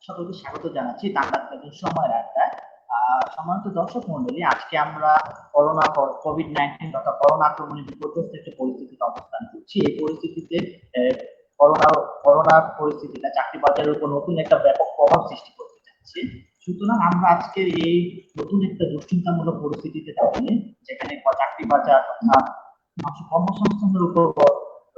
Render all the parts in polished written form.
সকলকে স্বাগত জানাচ্ছি দাঙ্গা সময়ের আড্ডায়। সম্মানিত দর্শক মন্ডলী, আজকে আমরা কোভিড-19 তথা করোনা আক্রমণের বিপর্যস্ত একটা পরিস্থিতিতে অবস্থান করছি। এই পরিস্থিতিতে করোনার পরিস্থিতিটা চাকরি বাজারের উপর নতুন একটা ব্যাপক প্রভাব সৃষ্টি করতে যাচ্ছে। সুতরাং আমরা আজকের এই নতুন একটা দুশ্চিন্তামূলক পরিস্থিতিতে দাঁড়িয়ে, যেখানে চাকরি বাজার তথা কর্মসংস্থানের উপর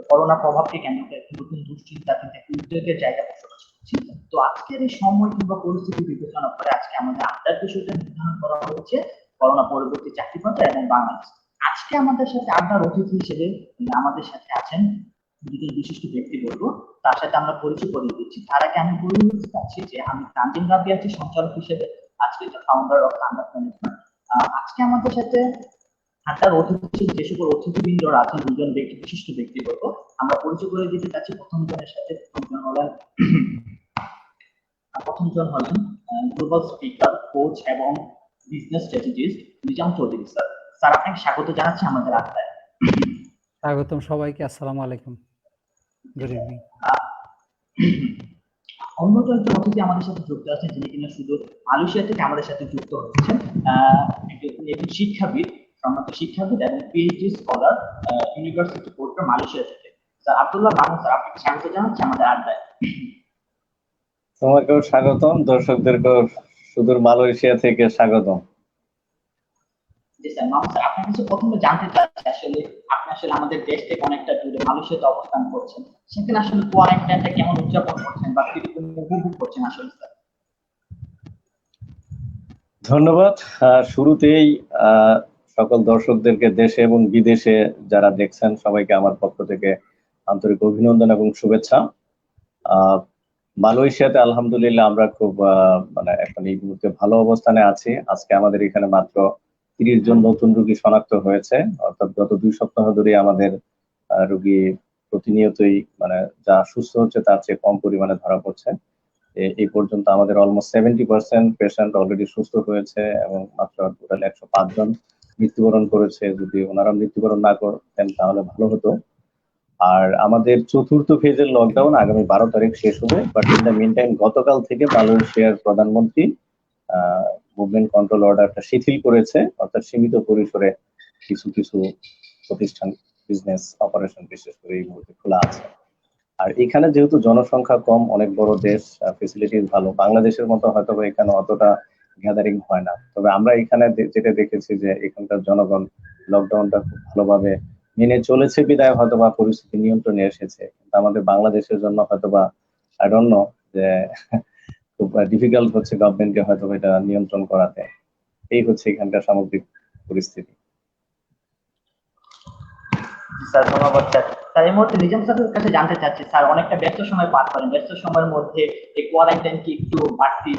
করোনা প্রভাবকে কেন্দ্র করে একটি নতুন দুশ্চিন্তা কিন্তু একটি উদ্বেগের জায়গা বসবাস করছি। তো আজকের এই সময় কিংবা পরিস্থিতি বিবেচনা করে আজকে আমাদের আড্ডার বিষয়টা নির্ধারণ করা হয়েছে করোনা পরবর্তী চাকরি বাজার এবং বাংলাদেশ। আজকে আমাদের সাথে আড্ডার অতিথি হিসেবে আমাদের সাথে আছেন দুজন বিশিষ্ট ব্যক্তিবর্গ। তার সাথে আমরা পরিচয় করিয়ে দিচ্ছি। তার আগে আমি বলে দিতে চাচ্ছি যে আমি তানজিম রাব্বি আছি সঞ্চালক হিসেবে, আজকে ফাউন্ডার অফ থান্ডার ম্যানেজমেন্ট। আজকে আমাদের সাথে আড্ডার অতিথি যে সকল অতিথিবৃন্দরা আছেন, দুজন বিশিষ্ট ব্যক্তিবর্গ, আমরা পরিচয় করে দিতে চাচ্ছি। প্রথমজনের সাথে প্রথমজন হলেন গ্লোবাল স্পিকার, কোচ এবং business strategist Nizam Chowdhury sir. Sir, আপনাকে স্বাগত জানাচ্ছি আমাদের আড্ডায়। স্বাগতম সবাইকে। আসসালামু আলাইকুম, গুড ইভিনিং। অন্যজন একজন অতিথি আমাদের সাথে যুক্ত আছেন, যিনি কিনা শুধু মালয়েশিয়া থেকে আমাদের সাথে যুক্ত হচ্ছেন। একজন শিক্ষাবিদ, সম্মানিত শিক্ষাবিদ এবং PhD scholar, university porter, Malaysia থেকে। স্যার আব্দুল্লাহ বানু স্যার, আপনাকে স্বাগত জানাচ্ছি আমাদের আড্ডায়। তোমাকেও স্বাগতম, দর্শকদেরকেও সুদূর মালয়েশিয়া থেকে স্বাগতম। জি স্যার, স্যার আপনার কাছে প্রথমে জানতে চাচ্ছি, আপনি আসলে আমাদের দেশ থেকে অনেকটা দূরে মালয়েশিয়াতে অবস্থান করছেন, সেখানে আসলে কোয়ারেন্টাইনটা কেমন উদযাপন করছেন বা কিরকম উপভোগ করছেন আসলে স্যার? ধন্যবাদ। শুরুতেই সকল দর্শকদেরকে দেশে এবং বিদেশে যারা দেখছেন সবাইকে আমার পক্ষ থেকে আন্তরিক অভিনন্দন এবং শুভেচ্ছা। মালয়েশিয়াতে আলহামদুলিল্লাহ আমরা খুব এখন এই মুহূর্তে ভালো অবস্থানে আছি। আজকে আমাদের এখানে মাত্র 30 জন নতুন রোগী শনাক্ত হয়েছে, অর্থাৎ গত 2 সপ্তাহ ধরে আমাদের রোগী প্রতিনিয়তই যা সুস্থ হচ্ছে তার চেয়ে কম পরিমাণে ধরা পড়ছে। এই পর্যন্ত আমাদের অলমোস্ট 70% পেশেন্ট অলরেডি সুস্থ হয়েছে এবং মাত্র টোটাল 105 জন মৃত্যুবরণ করেছে। যদি ওনারা মৃত্যুবরণ না করতেন তাহলে ভালো হতো। আর আমাদের চতুর্থ ফেজের লকডাউন আগামী 12 তারিখ শেষ হবে, but in the meantime গতকাল থেকে মালয়েশিয়ার প্রধানমন্ত্রী মুভমেন্ট কন্ট্রোল অর্ডারটা শিথিল করেছে, অর্থাৎ সীমিত পরিসরে কিছু কিছু প্রতিষ্ঠান, বিজনেস অপারেশন বিশেষ করে এই মুহূর্তে খোলা আছে। আর এখানে যেহেতু জনসংখ্যা কম, অনেক বড় দেশ, ফেসিলিটিস ভালো, বাংলাদেশের মতো হয়তো এখানে অতটা গ্যাদারিং হয় না। তবে আমরা এখানে যেটা দেখেছি যে এখানকার জনগণ লকডাউনটা খুব ভালোভাবে মেনে চলেছে বিদায় হয়তোবা পরিস্থিতি নিয়ন্ত্রণে এসেছে। কিন্তু আমাদের বাংলাদেশের জন্য হয়তোবা আই ডোন্ট নো যে খুব ডিফিকাল্ট হচ্ছে গভর্নমেন্টকে হয়তো এটা নিয়ন্ত্রণ করাতে। এই হচ্ছে এখানকার সামগ্রিক পরিস্থিতি। স্যার ধন্যবাদ স্যার। স্যার এই মুহূর্তে নিজাম স্যারের কাছে জানতে চাচ্ছি, স্যার অনেকটা ব্যস্ত সময় পার করেন, ব্যস্ত সময়ের মধ্যে এই কোয়ারেন্টাইন কি একটু বাড়তি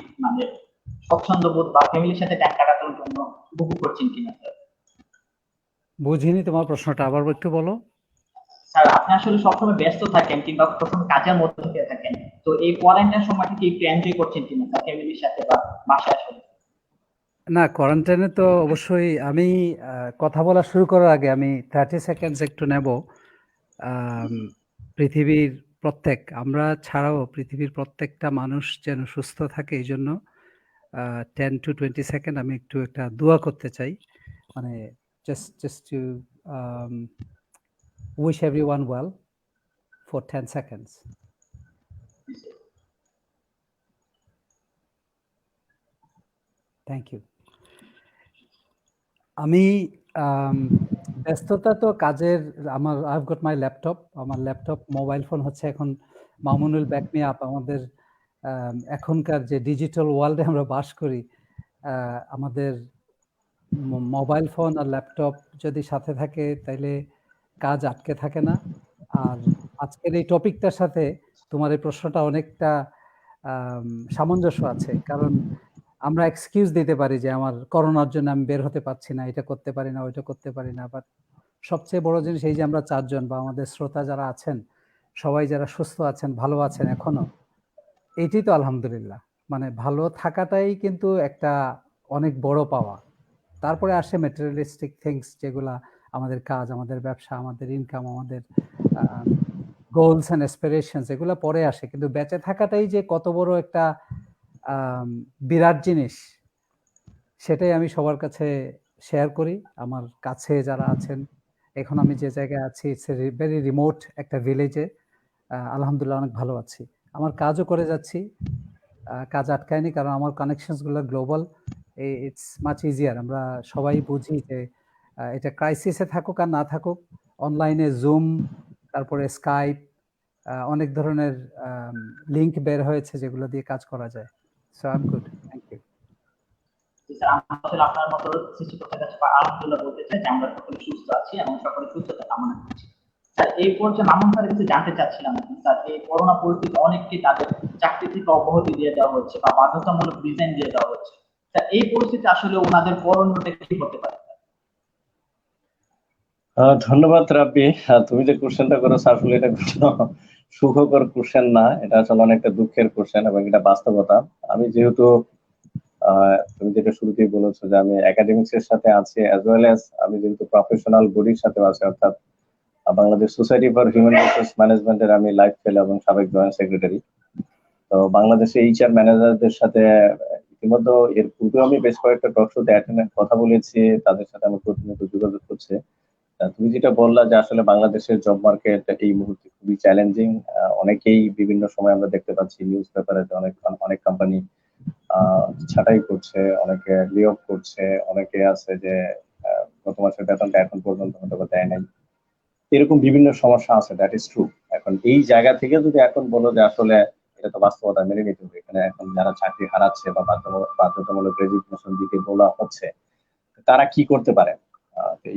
স্বচ্ছন্দ বোধ বা ফ্যামিলির সাথে টাইম কাটানোর জন্য উপভোগ করছেন কিনা স্যার? বুঝিনি তোমার প্রশ্নটা, আবার একটু বলো। স্যার আপনি আসলে সবসময় ব্যস্ত থাকেন কিংবা সবসময় কাজের মধ্যে থেকে থাকেন, তো এই কোয়ারেন্টাইন সময়টা কি একটু এনজয় করছেন কিনা স্যার ফ্যামিলির সাথে বা বাসায় আসলে? না, কোয়ারেন্টাইনে তো অবশ্যই আমি কথা বলা শুরু করার আগে আমি 30 সেকেন্ডস একটু নেব। পৃথিবীর আমরা ছাড়াও পৃথিবীর প্রত্যেকটা মানুষ যেন সুস্থ থাকে, এই জন্য 10 to 20 সেকেন্ড আমি একটু একটা দোয়া করতে চাই, just to wish everyone well for 10 seconds. Thank you. আমি ব্যস্ততা তো কাজের, I've got my laptop, আমার ল্যাপটপ মোবাইল ফোন হচ্ছে এখন মামুনুল ব্যাক মি আপ। আমাদের এখনকার যে ডিজিটাল ওয়ার্ল্ডে আমরা বাস করি, আমাদের মোবাইল ফোন আর ল্যাপটপ যদি সাথে থাকে তাইলে কাজ আটকে থাকে না। আর আজকের এই টপিকটার সাথে তোমার এই প্রশ্নটা অনেকটা সামঞ্জস্য আছে, কারণ আমরা এক্সকিউজ দিতে পারি যে আমার করোনার জন্য আমি বের হতে পারছি না, এটা করতে পারি না, ওইটা করতে পারি না। বাট সবচেয়ে বড় জিনিস এই যে আমরা 4 জন বা আমাদের শ্রোতা যারা আছেন সবাই যারা সুস্থ আছেন, ভালো আছেন এখনো, এটাই তো আলহামদুলিল্লাহ। ভালো থাকাটাই কিন্তু একটা অনেক বড় পাওয়া। তারপরে আসে ম্যাটেরিয়ালিস্টিক থিংস, যেগুলা আমাদের কাজ, আমাদের ব্যবসা, আমাদের ইনকাম, আমাদের গোলস অ্যান্ড অ্যাসপিরেশনস, এগুলো পরে আসে। কিন্তু বেঁচে থাকাটাই যে কত বড় একটা বিরাট জিনিস, সেটাই আমি সবার কাছে শেয়ার করি। আমার কাছে যারা আছেন, এখন আমি যে জায়গায় আছি ইটস এ ভেরি রিমোট একটা ভিলেজে, আলহামদুলিল্লাহ অনেক ভালো আছি। আমার কাজও করে যাচ্ছি, কাজ আটকায়নি কারণ আমার কানেকশনস গুলো গ্লোবাল। It's much easier. আমরা সবাই বুঝি যে এটা ক্রাইসিসে থাকুক আর না থাকুক, অনলাইনে জুম, তারপরে স্কাইপ, অনেক ধরনের লিঙ্ক বের হয়েছে যেগুলো দিয়ে কাজ করা যায়। So I am good, thank you. আসলে আপনার মতো সৃষ্টিকর্তার কাছে আলহামদুলিল্লাহ বলতে চাই যে আমরা সকলে সুস্থ আছি এবং সকলে সুস্থতা কামনা করছি। স্যার এই পর্যায়ে মামুন স্যারের কাছে জানতে চাচ্ছিলাম স্যার, এই করোনা পরিস্থিতি অনেককে তাদের চাকরি থেকে অব্যাহতি দিয়ে দেওয়া হচ্ছে বা বাধ্যতামূলক রিজাইন দিয়ে দেওয়া হচ্ছে। স্যার এই পরিস্থিতি আসলে ওনাদের করণীয়টা কি হতে পারে? ধন্যবাদ রাব্বি। তুমি যে কোশ্চেনটা করেছো আসলে এটা কোনো সুখকর কোশ্চেন না, এটা আসলে অনেকটা দুঃখের কোশ্চেন এবং এটা বাস্তবতা। আমি যেহেতু তুমি যেটা শুরুতেই বলেছো যে আমি একাডেমিক্স এর সাথে আছি অ্যাজ ওয়েল অ্যাজ আমি যেহেতু প্রফেশনাল বডির সাথে আছি, অর্থাৎ Bangladesh society for human resource ম্যানেজমেন্টের আমি লাইফ ফেলো এবং সাবেক জয়েন্ট সেক্রেটারি। তো বাংলাদেশে এইচআর ম্যানেজারদের সাথে ইতিমধ্যে এর পূর্বেও আমি বেশ কয়েকটা টক শোতে কথা বলেছি, তাদের সাথে আমার প্রতিনিয়ত যোগাযোগ করছে। তুমি যেটা বললা যে আসলে বাংলাদেশের জব মার্কেট এই মুহূর্তে খুবই চ্যালেঞ্জিং, অনেকেই বিভিন্ন সময় আমরা দেখতে পাচ্ছি নিউজ পেপারে যে অনেক অনেক কোম্পানি ছাঁটাই করছে, অনেকে লে অফ করছে, অনেকে আছে যে গত মাসের বেতনটা এখন পর্যন্ত হয়তো দেয় নাই। এরকম বিভিন্ন সমস্যা আছে, দ্যাট ইজ ট্রু। এখন এই জায়গা থেকে যদি এখন বলো যে আসলে এটা তো বাস্তবতা মেনে নিতে হবে, এখানে এখন যারা চাকরি হারাচ্ছে বা বাধ্যতামূলক রেজিগনেশন দিতে বলা হচ্ছে, তারা কি করতে পারে?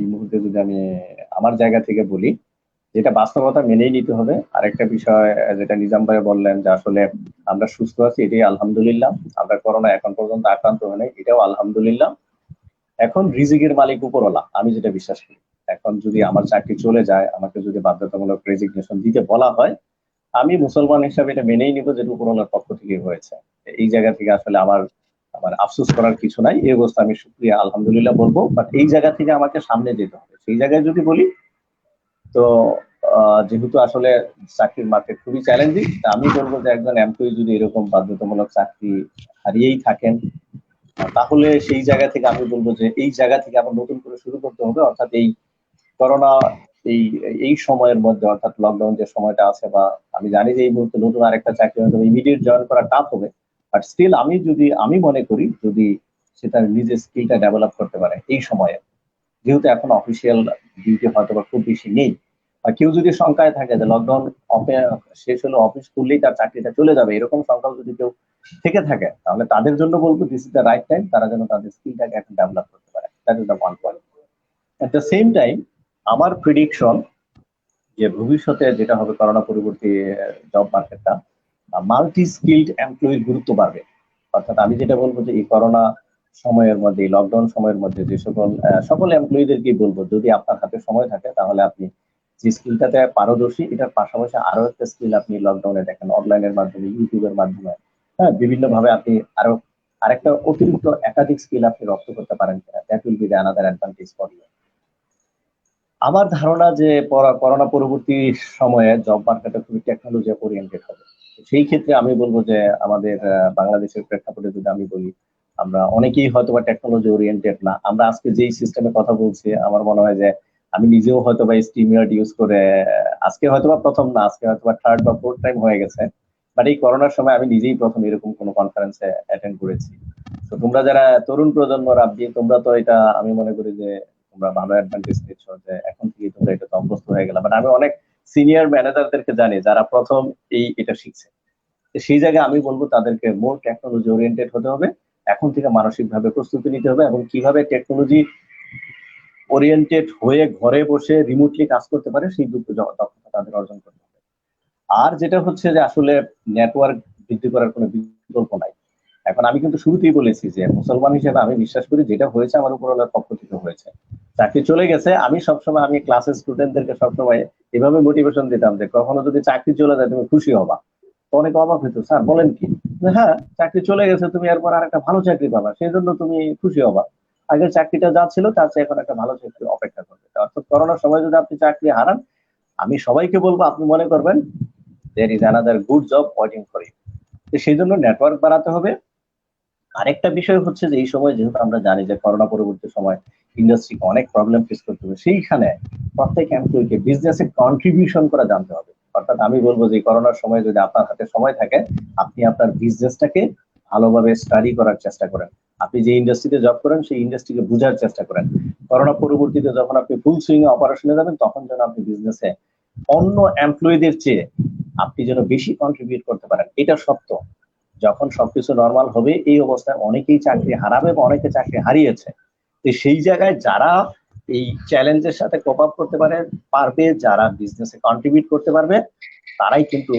এই মুহূর্তে যদি আমি আমার জায়গা থেকে বলি, যেটা বাস্তবতা মেনেই নিতে হবে। আরেকটা বিষয় যেটা নিজাম ভাই বললেন যে আসলে আমরা সুস্থ আছি, এটাই আলহামদুলিল্লাহ। আমরা করোনা এখন পর্যন্ত আক্রান্ত হয় নাই, এটাও আলহামদুলিল্লাহ। এখন রিজিকের মালিক উপরওয়ালা, আমি যেটা বিশ্বাস করি। এখন যদি আমার চাকরি চলে যায়, আমাকে যদি বাধ্যতামূলক রেজিগনেশন দিতে বলা হয়, আমি মুসলমান হিসাবে এটা মেনেই নিব যে উপরওয়ালার পক্ষ থেকে হয়েছে। এই জায়গা থেকে আসলে আমার আমার আফসোস করার কিছু নাই, এই অবস্থা আমি শুকরিয়া আলহামদুলিল্লাহ বলবো। বাট এই জায়গা থেকে আমাকে সামনে যেতে হবে। সেই জায়গায় যদি বলি তো যেহেতু আসলে চাকরির মার্কেট খুবই চ্যালেঞ্জিং, আমি বলবো যে একজন এমপ্লয়ি যদি এরকম বাধ্যতামূলক চাকরি হারিয়েই থাকেন, তাহলে সেই জায়গা থেকে আমি বলবো যে এই জায়গা থেকে আবার নতুন করে শুরু করতে হবে। অর্থাৎ এই করোনা এই এই সময়ের মধ্যে, অর্থাৎ লকডাউন যে সময়টা আছে, বা আমি জানি যে এই মুহূর্তে নতুন আরেকটা চাকরি হয়তো ইমিডিয়েট জয়েন করা টাফ হবে, বাট স্টিল আমি মনে করি যদি সে তার নিজের স্কিলটা ডেভেলপ করতে পারে এই সময়ে, যেহেতু এখন অফিসিয়াল ডিউটি হয়তো বা খুব বেশি নেই, আর কেউ যদি শঙ্কায় থাকে যে লকডাউন শেষ হলে অফিস খুললেই তার চাকরিটা চলে যাবে, এরকম শঙ্কাও যদি কেউ থেকে থাকে, তাহলে তাদের জন্য বলবো this is the right time, তারা যেন তাদের স্কিলটাকে এখন ডেভেলপ করতে পারে। That is the one point. At the same time আমার প্রিডিকশন যে ভবিষ্যতে যেটা হবে, করোনা পরবর্তী জব মার্কেটটা মাল্টি স্কিলড এমপ্লয়ির গুরুত্ব বাড়বে। অর্থাৎ আমি যেটা বলবো যে এই করোনা সময়ের মধ্যে, এই লকডাউন সময়ের মধ্যে যে সকল এমপ্লয়ীদেরকেই বলবো, যদি আপনার হাতে সময় থাকে তাহলে আপনি যে স্কিলটাতে পারদর্শী, এটার পাশাপাশি আরো একটা স্কিল আপনি লকডাউনে দেখেন অনলাইনের মাধ্যমে, ইউটিউবের মাধ্যমে, হ্যাঁ, বিভিন্ন ভাবে আপনি আরেকটা অতিরিক্ত একাধিক স্কিল আপনি রপ্ত করতে পারেন কিনা, that will be the another advantage for you. আমার ধারণা যে করোনা পরবর্তী সময়ে জব মার্কেটে খুবই টেকনোলজি ওরিয়েন্টেড হবে। সেই ক্ষেত্রে আমি বলবো যে আমাদের বাংলাদেশের প্রেক্ষাপটে যদি আমি বলি, আমরা অনেকেই হয়তোবা টেকনোলজি ওরিয়েন্টেড না। আমরা আজকে যেই সিস্টেমে কথা বলছি, আমার মনে হয় যে আমি নিজেও হয়তোবা স্টিমিয়ার্ড ইউজ করে, আজকে হয়তোবা প্রথম না, আজকে হয়তোবা থার্ড বা ফোর্থ টাইম হয়ে গেছে, বাট এই করোনার সময় আমি নিজেই প্রথম এরকম কোনো কনফারেন্সে অ্যাটেন্ড করেছি। তো তোমরা যারা তরুণ প্রজন্ম রাব্বি, তোমরা তো এটা আমি মনে করি যে তোমরা ভালো অ্যাডভান্টেজ নিচ্ছ যে এখন থেকে তোমরা এটা অভ্যস্ত হয়ে গেলে। বাট আমি অনেক সিনিয়র ম্যানেজারদেরকে জানি যারা প্রথম এটা শিখছে। সেই জায়গায় আমি বলবো তাদেরকে মোর টেকনোলজি ওরিয়েন্টেড হতে হবে, এখন থেকে মানসিক ভাবে প্রস্তুতি নিতে হবে, এবং কিভাবে টেকনোলজি ওরিয়েন্টেড হয়ে ঘরে বসে রিমোটলি কাজ করতে পারে সেই দক্ষতা তাদের অর্জন করতে হবে। আর যেটা হচ্ছে যে আসলে নেটওয়ার্ক বৃদ্ধি করার কোনো বিকল্প নাই। এখন আমি কিন্তু শুরুতেই বলেছি যে মুসলমান হিসেবে আমি বিশ্বাস করি যেটা হয়েছে আমার উপরওয়ালার পক্ষ থেকে হয়েছে। চাকরি চলে গেছে, আমি সবসময় আমি ক্লাসের স্টুডেন্টদেরকে সবসময় এভাবে মোটিভেশন দিতাম যে কখনো যদি চাকরি চলে যায় তুমি খুশি হবা। তো অনেক অবাক হইতো, স্যার বলেন কি? হ্যাঁ, চাকরি চলে গেছে, তুমি এরপর আর একটা ভালো চাকরি পাবা, সেই জন্য তুমি খুশি হবা। আগের চাকরিটা যা ছিল তার চেয়ে এখন একটা ভালো চাকরি অপেক্ষা করবে। অর্থাৎ করোনার সময় যদি আপনি চাকরি হারান, আমি সবাইকে বলবো আপনি মনে করবেন there is another good job waiting for you। তো সেই জন্য নেটওয়ার্ক বাড়াতে হবে, আরেকটা বিষয় হচ্ছে যে এই সময় যেহেতু আমরা জানি যে করোনা পরবর্তী সময় ইন্ডাস্ট্রিকে অনেক প্রবলেম ফেস করতে হবে, সেইখানে প্রত্যেক এমপ্লয়িকে বিজনেসে কন্ট্রিবিউশন করা জানতে হবে। অর্থাৎ আমি বলবো যে করোনার সময় যদি আপনার হাতে সময় থাকে, আপনি আপনার বিজনেসটাকে ভালোভাবে স্টাডি করার চেষ্টা করেন। আপনি যে ইন্ডাস্ট্রিতে জব করেন সেই ইন্ডাস্ট্রিকে বোঝার চেষ্টা করেন। করোনা পরবর্তীতে যখন আপনি ফুল সুইং অপারেশনে যাবেন, তখন যেন আপনি বিজনেসে অন্য এমপ্লয়ীদের চেয়ে আপনি যেন বেশি কন্ট্রিবিউট করতে পারেন। এটা সত্য। যখন সবকিছু নর্মাল হবে এই অবস্থায় অনেকেই চাকরি হারাবে বা অনেকে চাকরি হারিয়েছে। তো সেই জায়গায় যারা এই চ্যালেঞ্জের সাথে কোপ আপ করতে পারবে, যারা বিজনেসে কন্ট্রিবিউট করতে পারবে, তারাই কিন্তু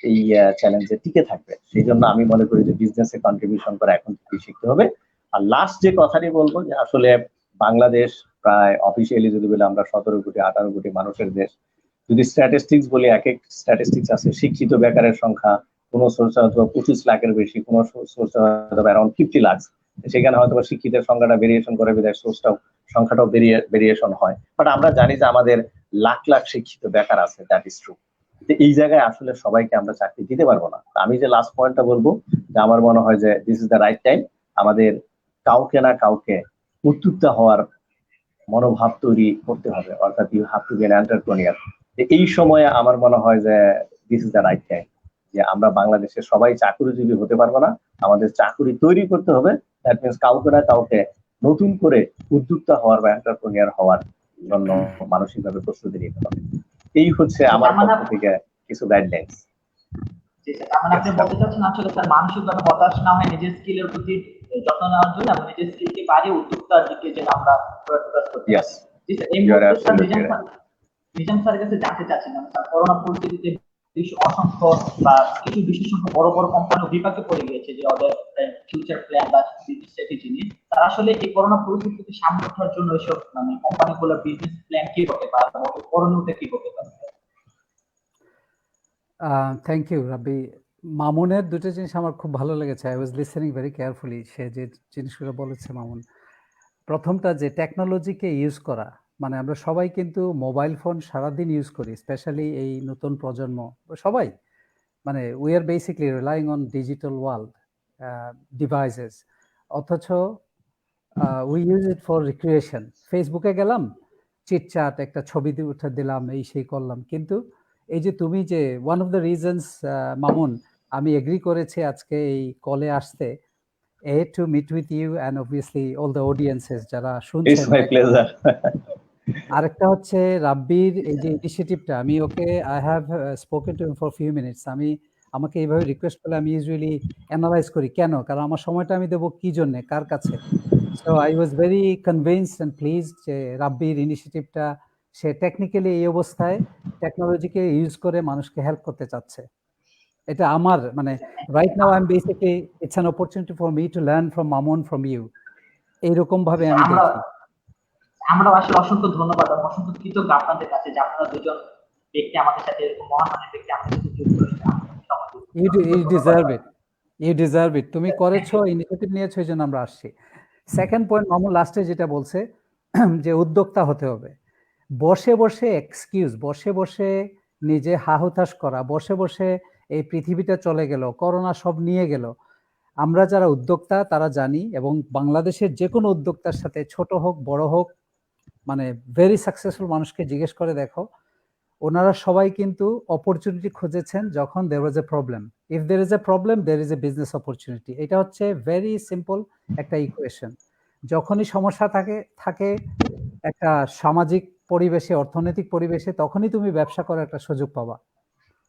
এই চ্যালেঞ্জে টিকে থাকবে। সেই জন্য আমি মনে করি যে বিজনেসে কন্ট্রিবিউশন করা এখন থেকে শিখতে হবে। আর লাস্ট যে কথাটি বলবো যে আসলে বাংলাদেশ প্রায় অফিসিয়ালি যদি বলে আমরা 17 কোটি 18 কোটি মানুষের দেশ। যদি স্ট্যাটিস্টিক্স বলি, এক এক স্ট্যাটিস্টিক্স আছে, শিক্ষিত বেকারের সংখ্যা কোন সোর্সে হয়তো 25 লাখের বেশি, কোন সোর্সে হয়তো অ্যারাউন্ড 50 লাখ। সেখানে হয়তো শিক্ষিতের সংখ্যাটা ভেরিয়েশন করে, বিধায় সংখ্যাটাও ভেরিয়েশন হয়। বাট আমরা জানি যে আমাদের লাখ লাখ শিক্ষিত বেকার আছে, দ্যাট ইজ ট্রু। এই জায়গায় আসলে সবাইকে আমরা চাকরি দিতে পারবো না। আমি যে লাস্ট পয়েন্টটা বলবো যে আমার মনে হয় যে this is the right time, আমাদের কাউকে না কাউকে উদ্যোক্তা হওয়ার মনোভাব তৈরি করতে হবে। অর্থাৎ you have to be an entrepreneur. এই সময়ে আমার মনে হয় যে this is the right time, যে আমরা বাংলাদেশে সবাই চাকরিজীবী হতে পারবো না, আমাদের চাকরি তৈরি করতে হবে। দ্যাট মিনস কাউকে না কাউকে নতুন করে উদ্যোক্তা হওয়ার বা এন্টারপ্রেনিউর হওয়ার জন্য মানসিকভাবে প্রস্তুতি নিতে হবে। এই হচ্ছে আমার পক্ষ থেকে কিছু গাইডলাইন্স। তার মানে আপনি বলতে চাচ্ছেন আসলে তার মানসিকভাবে হতাশ না হয়ে নিজের স্কিলের প্রতি যত্ন নেওয়ার জন্য এবং নিজের স্কিলকে বাড়িয়ে উদ্যোক্তার দিকে যেন আমরা প্রয়াস করতে পারি। জি স্যার, এই মুহূর্তে নিজাম স্যারের কাছে জানতে চাচ্ছিলাম স্যার, করোনা পরিস্থিতিতে অসংখ্য বা কিছু বিশেষ সংখ্যক বড় বড় কোম্পানি বিপাকে পড়ে গিয়েছে যে ওদের ফিউচার প্ল্যান বা বিজনেস স্ট্র্যাটেজি নিয়ে। তারা আসলে এই করোনা পরিস্থিতিতে সামনে ওঠার জন্য এসব মানে কোম্পানিগুলোর বিজনেস প্ল্যান কি করতে পারে, করণীয়টা কি করতে পারে? Thank you Rabbi. মামুনের দুটো জিনিস আমার খুব ভালো লেগেছে। I was listening very carefully. সে যে জিনিসগুলো বলেছে মামুন, প্রথমটা যে টেকনোলজিকে ইউজ করা, মানে আমরা সবাই কিন্তু মোবাইল ফোন সারাদিন ইউজ করি, স্পেশালি এই নতুন প্রজন্ম সবাই, মানে we are basically relying on digital world devices. অথচ we use it for recreation. ফেসবুকে গেলাম, চিটচাট, একটা ছবি দিয়ে উঠে দিলাম, এই সেই করলাম। কিন্তু এই যে তুমি যে one of the reasons Mamun, আমি এগ্রি করেছি আজকে এই কলে আসতে, to meet with you and obviously all the audiences যারা শুনছেন। আরেকটা হচ্ছে রাব্বির এই যে ইনিশিয়েটিভটা, আমি okay I have spoken to him for few minutes. আমাকে এইভাবে রিকোয়েস্ট করলে আমি ইউজুয়ালি অ্যানালাইজ করি কেন, কারণ আমার সময়টা আমি দেবো কি জন্য, কার কাছে। So I was very convinced and pleased যে রাব্বির ইনিশিয়েটিভটা, সে টেকনিক্যালি এই অবস্থায় টেকনোলজিকে ইউজ করে মানুষকে হেল্প করতে চাচ্ছে। এটা আমার মানে right now I am basically it's an opportunity for me to learn from Mamun, from you. এইরকম ভাবে আমি দেখি। আমরা আসলে অসংখ্য ধন্যবাদ এবং অসংখ্য কৃতজ্ঞ আপনাদের কাছে যে আপনারা দুজন ব্যক্তি আমাদের সাথে এরকম মহামান্য ব্যক্তি আমাদের সাথে যুক্ত হয়েছে। You deserve it. তুমি করেছো, ইনিশিয়েটিভ নিয়েছো, এই জন্য আমরা আসছি। সেকেন্ড পয়েন্ট, মামুন লাস্টে যেটা বলছে যে উদ্যোক্তা হতে হবে। বসে বসে এক্সকিউজ, বসে বসে নিজে হাহুতাশ করা, বসে বসে এই পৃথিবীটা চলে গেল, করোনা সব নিয়ে গেল। আমরা যারা উদ্যোক্তা তারা জানি, এবং বাংলাদেশের যে কোনো উদ্যোক্তার সাথে ছোট হোক বড় হোক, মানে ভেরি সাকসেসফুল মানুষকে জিজ্ঞেস করে দেখো, ওনারা সবাই কিন্তু অপরচুনিটি খুঁজেছেন যখন there was a problem. If there is a problem there is a business opportunity. এটা হচ্ছে ভেরি সিম্পল একটা ইকুয়েশন। যখনই সমস্যা থাকে একটা সামাজিক পরিবেশে, অর্থনৈতিক পরিবেশে, তখনই তুমি ব্যবসা করার একটা সুযোগ পাবা।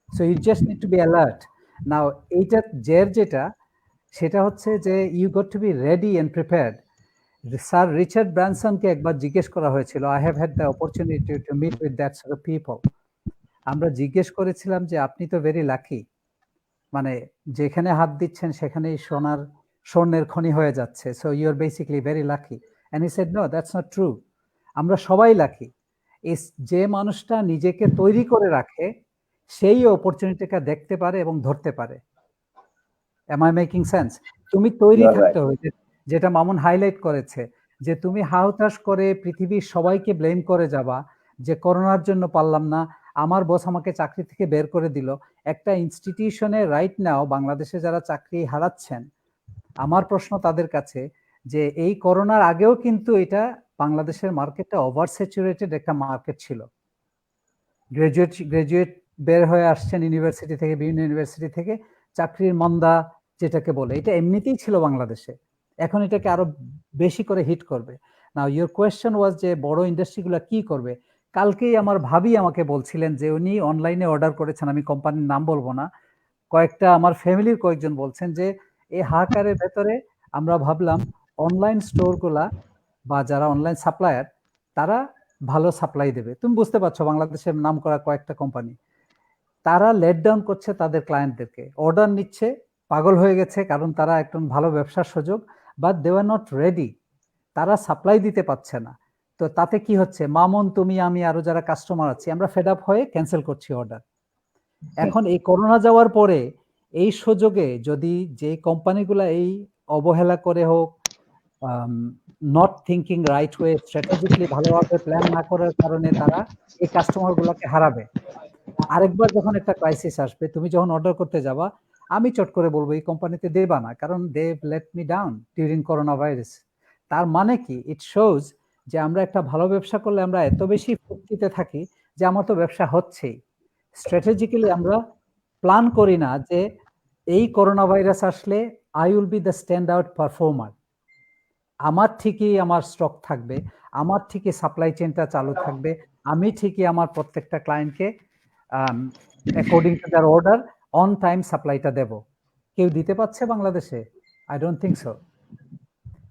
So you just need to be alert. Now এইটা যেটা সেটা হচ্ছে যে you got to be ready and prepared. Sir Richard ব্রানসনকে একবার জিজ্ঞেস করা হয়েছিল, I have had the opportunity to meet with that sort of people. আমরা জিজ্ঞেস করেছিলাম যে আপনি তো ভেরি লাকি, মানে যেখানে হাত দিচ্ছেন সেখানেই স্বর্ণের খনি হয়ে যাচ্ছে, so you are basically very lucky. And he said no, that's not true. আমরা সবাই লাকি। যে মানুষটা নিজেকে তৈরি করে রাখে সেই অপরচুনিটিটা দেখতে পারে এবং ধরতে পারে। Am I making sense? তুমি তৈরি থাকতে হবে, যেটা মামুন হাইলাইট করেছে, যে তুমি হাহুতাশ করে পৃথিবীর সবাইকে ব্লেম করে যাবা যে করোনার জন্য পারলাম না, আমার বস আমাকে চাকরি থেকে বের করে দিল। একটা ইনস্টিটিউশনে রাইট নাও বাংলাদেশে যারা চাকরি হারাচ্ছেন, আমার প্রশ্ন তাদের কাছে যে এই করোনার আগেও কিন্তু এটা বাংলাদেশের মার্কেটটা ওভার স্যাচুরেটেড একটা মার্কেট ছিল। গ্রাজুয়েট বের হয়ে আসছেন ইউনিভার্সিটি থেকে, বিভিন্ন ইউনিভার্সিটি থেকে, চাকরির মন্দা যেটাকে বলে, এটা এমনিতেই ছিল বাংলাদেশে। এখন এটাকে আরো বেশি করে হিট করবে। নাও ইউর কোয়েশ্চেন ওয়াজ যে বড় ইন্ডাস্ট্রিগুলো কি করবে। কালকেই আমার ভাবি আমাকে বলছিলেন যে উনি অনলাইনে অর্ডার করেছেন, আমি কোম্পানির নাম বলবো না, কয়েকটা আমার ফ্যামিলির কয়েকজন বলছেন যে এই হাহাকারের ভেতরে আমরা ভাবলাম অনলাইন স্টোরগুলা বা যারা অনলাইন সাপ্লায়ার তারা ভালো সাপ্লাই দেবে। তুমি বুঝতে পারছো বাংলাদেশের নাম করা কয়েকটা কোম্পানি, তারা লেট ডাউন করছে তাদের ক্লায়েন্টদেরকে, অর্ডার নিচ্ছে, পাগল হয়ে গেছে কারণ তারা একদম ভালো ব্যবসার সুযোগ, but they are not ready, তারা সাপ্লাই দিতে পারছে না। তো তাতে কি হচ্ছে, মামুন, তুমি, আমি, আরো যারা কাস্টমার আছি, আমরা ফেড আপ হয়ে ক্যান্সেল করছি অর্ডার। এখন এই করোনা যাওয়ার পরে এই সুযোগে যদি যে কোম্পানিগুলো এই অবহেলা করে হোক, not thinking right way, strategically ভালোভাবে প্ল্যান না করার কারণে তারা এই কাস্টমার গুলোকে হারাবে। আরেকবার যখন একটা ক্রাইসিস আসবে, তুমি যখন অর্ডার করতে যাবা, আমি চট করে বলবো এই কোম্পানিতে দেবা না, কারণ they let me down during corona virus. তার মানে কি, ইট শোজ যে আমরা একটা ভালো ব্যবসা করলে আমরা এত বেশি ফুর্তিতে থাকি যে আমার তো ব্যবসা হচ্ছেই। স্ট্র্যাটেজিক্যালি আমরা প্ল্যান করি না যে এই করোনা ভাইরাস আসলে I will be the stand out performer, আমার ঠিকই আমার স্টক থাকবে, আমার ঠিকই সাপ্লাই চেনটা চালু থাকবে, আমি ঠিকই আমার প্রত্যেকটা ক্লায়েন্টকে according to their order on time সাপ্লাইটা দেব। কেউ দিতে পারছে বাংলাদেশে? I don't think so.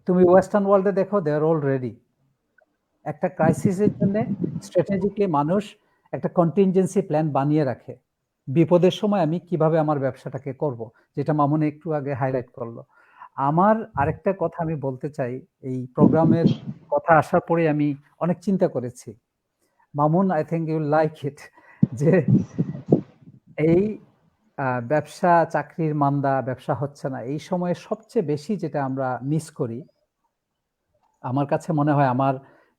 তুমি ওয়েস্টার্ন ওয়ার্ল্ডে দেখো, দে আর অল রেডি। একটা ক্রাইসিসের জন্য স্ট্র্যাটেজিক্যালি মানুষ একটা কন্টিনজেন্সি প্ল্যান বানিয়ে রাখে, বিপদের সময় আমি কিভাবে আমার ব্যবসাটাকে করব, যেটা মামুন একটু আগে হাইলাইট করলো। আমার আরেকটা কথা আমি বলতে চাই, এই প্রোগ্রামের কথা আসার পরে আমি অনেক চিন্তা করেছি। Mamun, I think you like it, যে এই ব্যবসা, চাকরির মান্দা, ব্যবসা হচ্ছে না, এই সময়ে সবচেয়ে বেশি যেটা আমরা মিস করি, আমার কাছে মনে হয় আমার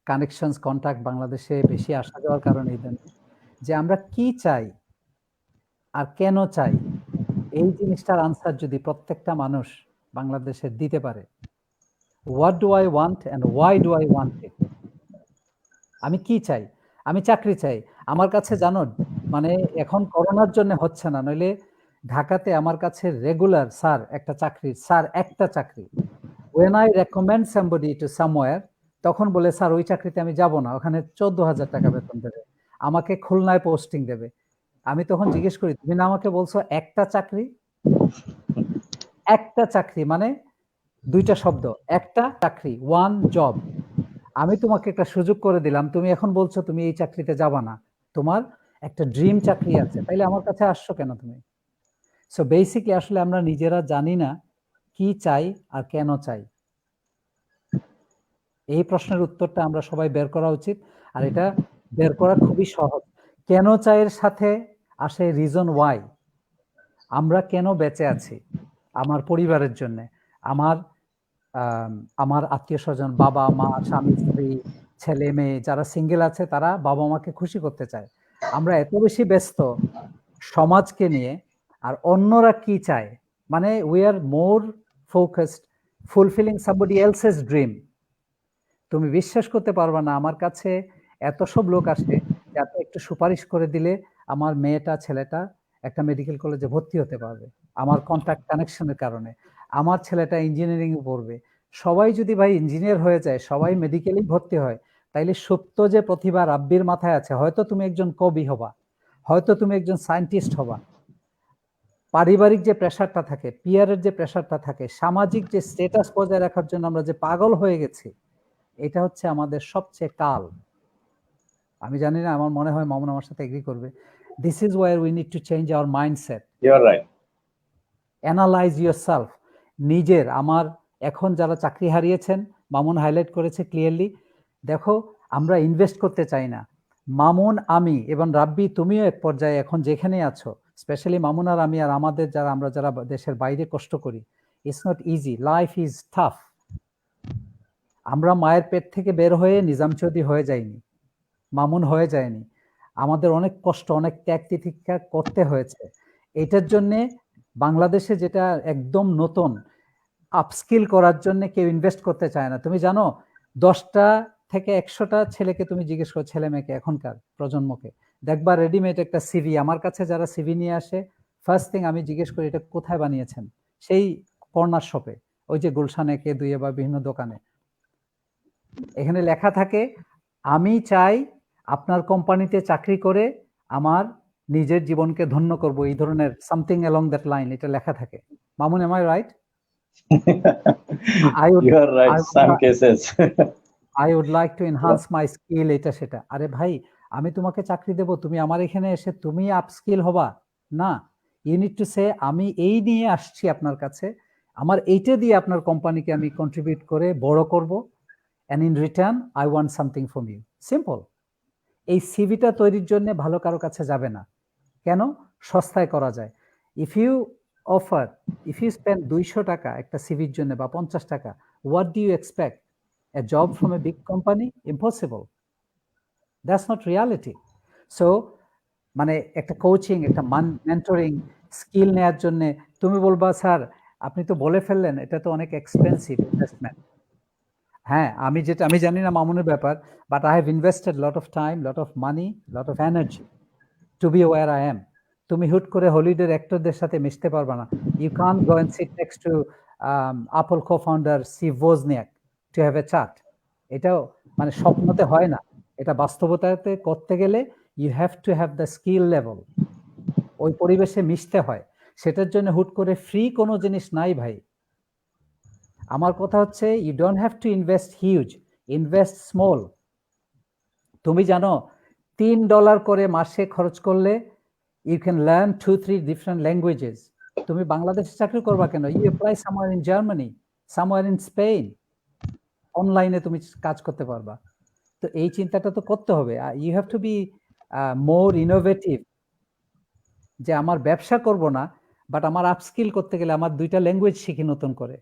কানেকশনস, কন্টাক্ট বাংলাদেশে বেশি আসা যাওয়ার কারণে, যে আমরা কি চাই আর কেন চাই, এই জিনিসটার আনসার যদি প্রত্যেকটা মানুষ বাংলাদেশে দিতে পারে, what do I want and why do I want ইট। আমি কি চাই? আমি চাকরি চাই। আমার কাছে জানো, মানে এখন করোনার জন্য হচ্ছে না, নইলে ঢাকাতে আমার কাছে রেগুলার স্যার একটা চাকরি, স্যার একটা চাকরি, when I recommend somebody to somewhere, তখন বলে স্যার ওই চাকরিতে আমি যাব না, ওখানে 14,000 টাকা বেতন দেবে, আমাকে খুলনায় পোস্টিং দেবে। আমি তখন জিজ্ঞেস করি, তুমি না আমাকে বলছো একটা চাকরি? একটা চাকরি মানে দুইটা শব্দ, একটা চাকরি, ওয়ান জব। আমি তোমাকে একটা সুযোগ করে দিলাম, তুমি এখন বলছো তুমি এই চাকরিতে যাবা না, তোমার একটা ড্রিম চাকরি আছে, তাইলে আমার কাছে আসছো কেন তুমি? সো বেসিকলি আসলে আমরা নিজেরা জানি না কি চাই আর কেন চাই। এই প্রশ্নের উত্তরটা আমরা সবাই বের করা উচিত, আর এটা বের করা খুবই সহজ। কেন চাইয়ের সাথে আসে রিজন ওয়াই। আমরা কেন বেঁচে আছি? আমার পরিবারের জন্য, আমার আত্মীয় স্বজন, বাবা মা, স্বামী স্ত্রী, ছেলে মেয়ে যারা সিঙ্গেল আছে তারা বাবা মাকে খুশি করতে চায়। আমরা এত বেশি ব্যস্ত সমাজকে নিয়ে, আর অন্যরা কি চায়, মানে we R more focused fulfilling somebody else's dream. তুমি বিশ্বাস করতে পারবে না, আমার কাছে এত সব লোক আসে যাতে একটু সুপারিশ করে দিলে আমার মেয়েটা, ছেলেটা একটা মেডিকেল কলেজে ভর্তি হতে পারবে, আমার কন্ট্যাক্ট কানেকশনের কারণে। আমার ছেলেটা ইঞ্জিনিয়ারিং এ পড়বে। সবাই যদি ভাই ইঞ্জিনিয়ার হয়ে যায়, সবাই মেডিকেলে ভর্তি হয়, তাইলে সুপ্ত যে প্রতিভা রাব্বির মাথায় আছে, হয়তো তুমি একজন কবি হবা, হয়তো তুমি একজন সায়েন্টিস্ট হবা। পারিবারিক যে প্রেশারটা থাকে, পিয়ারের যে প্রেশারটা থাকে, সামাজিক যে স্ট্যাটাস বজায় রাখার জন্য আমরা যে পাগল হয়ে গেছি, এটা হচ্ছে আমাদের সবচেয়ে কাল। আমি জানি না, আমার মনে হয় মামুন আমার সাথে এগ্রি করবে। This is where we need to change our mindset. You are right. Analyse yourself. নিজের, আমার এখন যারা চাকরি হারিয়েছেন, মামুন হাইলাইট করেছে ক্লিয়ারলি, দেখো আমরা ইনভেস্ট করতে চাই না। মামুন, আমি এবং রাব্বি, তুমিও এক পর্যায়ে এখন যেখানে আছো, স্পেশালি মামুন আর আমি আর আমাদের যারা, আমরা যারা দেশের বাইরে কষ্ট করি, it's not easy, life is tough. আমরা মায়ের পেট থেকে বের হয়ে নিজাম চৌধুরী হয়ে যায়নি, মামুন হয়ে যায়নি, আমাদের অনেক কষ্ট, অনেক ত্যাগ তিতিক্ষা করতে হয়েছে। এটার জন্যে বাংলাদেশে যেটা একদম নতুন, আপস্কিল করার জন্য কেউ ইনভেস্ট করতে চায় না। তুমি জানো 10টা থেকে 100টা ছেলেকে তুমি জিজ্ঞেস করো, ছেলে মেয়েকে, এখনকার প্রজন্মকে দেখবা রেডিমেড একটা সিভি। আমার কাছে যারা সিভি নিয়ে আসে, ফার্স্ট থিং আমি জিজ্ঞেস করি এটা কোথায় বানিয়েছেন, সেই কর্নার শপে, ওই যে গুলশানে কে দুইয়ে বা বিভিন্ন দোকানে। এখানে লেখা থাকে আমি চাই আপনার কোম্পানিতে চাকরি করে আমার নিজের জীবনকে ধন্য করব, এই ধরনের সামথিং অ্যালং দ্যাট লাইন এটা লেখা থাকে। Mamun, am I right? You are right, some cases. I would like to enhance my skill, এটা সেটা। আরে ভাই, আমি তোমাকে চাকরি দেব, তুমি আমার এখানে এসে তুমি আপস্কিল হবা না। ইউ নিড টু সে আমি এই নিয়ে আসছি আপনার কাছে, আমার এইটা দিয়ে আপনার কোম্পানিকে আমি কন্ট্রিবিউট করে বড় করব, and in return I want something from you. Simple. এই সিভিটা তৈরির জন্য ভালো কারো কাছে যাবে না। কেন? সস্তায় করা যায়। ইফ ইউ স্পেন্ড 200 টাকা একটা সিভির জন্য বা 50 টাকা, what do you expect? A job from a big company? Impossible. That's not reality. So মানে একটা কোচিং, একটা মেন্টরিং স্কিল নেওয়ার জন্য তুমি বলবা স্যার আপনি তো বলে ফেললেন এটা তো অনেক এক্সপেন্সিভ ইনভেস্টমেন্ট। হ্যাঁ, আমি জানি না মামুনের ব্যাপার, but I have invested lot of time, lot of money, lot of energy to be where I am. তুমি হুট করে হলিউডের অ্যাক্টরদের সাথে মিশতে পারবা না। You can't go and sit next to Apple co-founder Steve Wozniak to have a chat. এটাও মানে স্বপ্নতে হয় না, এটা বাস্তবতাতে করতে গেলে you have to have the skill level. ওই পরিবেশে মিশতে হয়, সেটার জন্য হুট করে ফ্রি কোনো জিনিস নাই ভাই। আমার কথা হচ্ছে you don't have to invest huge, invest small. তুমি জানো $3 করে মাসে খরচ করলে you can learn 2-3 different languages. তুমি বাংলাদেশে চাকরি করবা কেন? You apply somewhere in Germany, somewhere in Spain, অনলাইনে তুমি কাজ করতে পারবা। তো এই চিন্তাটা তো করতে হবে। You have to be more innovative, যে আমার ব্যবসা করব না, বাট আমার আপস্কিল করতে গেলে আমার 2টা ল্যাঙ্গুয়েজ শিখি নতুন করে।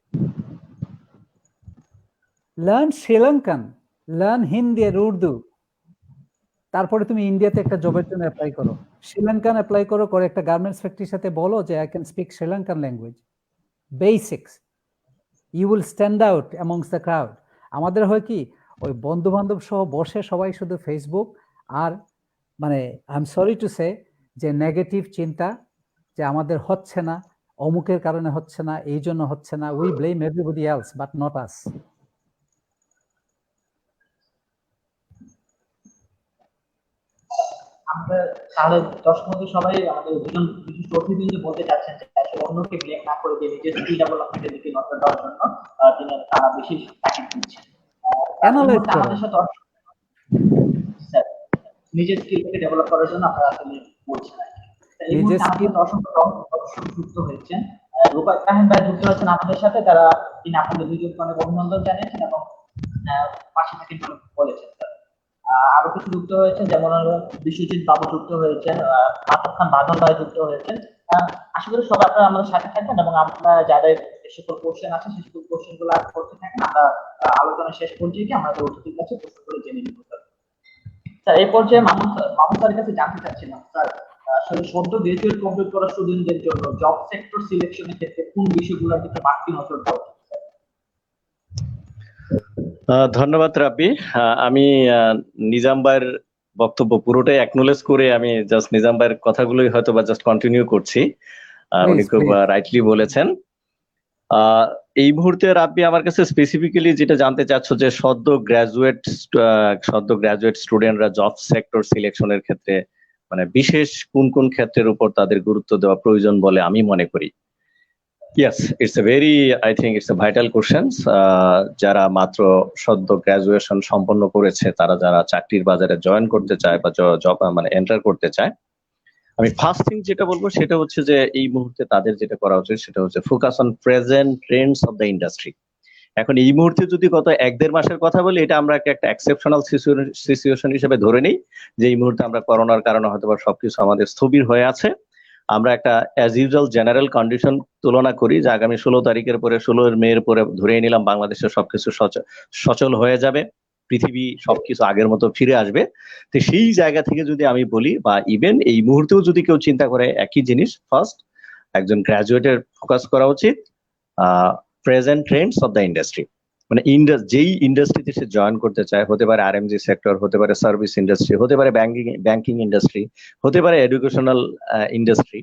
লার্ন শ্রীলঙ্কান, লার্ন হিন্দি আর উর্দু। তারপরে তুমি ইন্ডিয়াতে একটা জবের জন্য অ্যাপ্লাই করো, শ্রীলঙ্কান অ্যাপ্লাই করো, করে একটা গার্মেন্টস ফ্যাক্টরির সাথে বলো যে I can speak Sri Lankan language, basics. You will stand out amongst the crowd. আমাদের হয় কি, ওই বন্ধু বান্ধব সহ বসে সবাই শুধু ফেসবুক আর মানে I am sorry to say যে নেগেটিভ চিন্তা, যে আমাদের হচ্ছে না, অমুকের কারণে হচ্ছে না, এই জন্য হচ্ছে না, we blame everybody else but not আস। আমরা তাহলে দর্শক বন্ধু সবাই আমাদের দুজন বিশিষ্ট অতিথি বলতে চাচ্ছেন যে আসলে অন্যকে ব্লেম না করে যে নিজের স্কিল ডেভেলপমেন্টের দিকে নজর দেওয়ার জন্য তারা বেশি তাগিদ দিচ্ছেন। অ্যানালাইজ করো। আমাদের সাথে স্যার নিজের স্কিলকে ডেভেলপ করার জন্য আপনারা আসলে বলছেন আর কি। এই নিজের মুহূর্তে স্কিল আমাদের অসংখ্য দর্শক যুক্ত হয়েছেন। রূপা ইব্রাহিম ভাই যুক্ত হয়েছেন আমাদের সাথে, তারা তিনি আপনাদের দুজনকে অনেক অভিনন্দন জানিয়েছেন এবং পাশে থেকে বলেছেন। আরো কিছু যুক্ত হয়েছেন, যেমন হলো বিশ্বজিৎ বাবু যুক্ত হয়েছেন, মাসুদ খান বাদল ভাই যুক্ত হয়েছেন। আশা করি সবাই আপনারা আমাদের সাথে থাকবেন এবং আমরা যাদের যে সকল কোশ্চেন আছে সেই সকল কোশ্চেন গুলো করতে থাকেন। আমরা আলোচনা শেষ পর্যায়ে গিয়ে আমাদের অতিথির কাছে প্রশ্ন করে জেনে নিব। স্যার এই পর্যায়ে মামুন স্যারের কাছে জানতে চাচ্ছিলাম স্যার, আসলে সদ্য গ্রাজুয়েট কমপ্লিট করা স্টুডেন্টদের জন্য জব সেক্টর সিলেকশনের ক্ষেত্রে কোন বিষয়গুলোর দিকে বাড়তি নজর দেওয়া উচিত? ধন্যবাদ রাব্বি। আমি নিজাম ভাইয়ের বক্তব্য পুরোটাই অ্যাকনোলেজ করে আমি জাস্ট নিজাম ভাইয়ের কথাগুলোই হয়তো বা জাস্ট কন্টিনিউ করছি। উনি খুব রাইটলি বলেছেন। এই মুহূর্তে রাব্বি আমার কাছে স্পেসিফিক্যালি যেটা জানতে চাচ্ছ যে সদ্য গ্রাজুয়েট স্টুডেন্টরা জব সেক্টর সিলেকশনের ক্ষেত্রে মানে বিশেষ কোন কোন ক্ষেত্রের উপর তাদের গুরুত্ব দেওয়া প্রয়োজন বলে আমি মনে করি। Yes, it's a very, I think it's a vital question. যারা মাত্র সদ্য গ্রাজুয়েশন সম্পন্ন করেছে, তারা যারা চাকরির বাজারে জয়েন করতে চায় বা জব মানে এন্টার করতে চায়, আমি ফার্স্ট থিং যেটা বলবো সেটা হচ্ছে যে এই মুহূর্তে তাদের যেটা করা উচিত সেটা হচ্ছে focus on present Trends of the industry. এখন এই মুহূর্তে যদি গত 1-1.5 মাসের কথা বলি, এটা আমরা একটা এক্সেপশনাল সিচুয়েশন হিসেবে ধরে নিই যে এই মুহূর্তে আমরা করোনার কারণে হয়তো বা সবকিছু আমাদের স্থবির হয়ে আছে। আমরা একটা অ্যাজ ইউজুয়াল জেনারেল কন্ডিশন তুলনা করি যে আগামী 16 তারিখের পরে 16 মের পরে ধরে নিলাম বাংলাদেশের সবকিছু সচল হয়ে যাবে, পৃথিবী সবকিছু আগের মতো ফিরে আসবে। তো সেই জায়গা থেকে যদি আমি বলি বা ইভেন এই মুহূর্তেও যদি কেউ চিন্তা করে একই জিনিস, ফার্স্ট একজন গ্রাজুয়েটের ফোকাস করা উচিত present Trends of the industry. মানে যেই ইন্ডাস্ট্রিতে সে জয়েন করতে চায়, হতে পারে আরএমজি সেক্টর, হতে পারে সার্ভিস ইন্ডাস্ট্রি, হতে পারে ব্যাংকিং ইন্ডাস্ট্রি, হতে পারে এডুকেশনাল ইন্ডাস্ট্রি,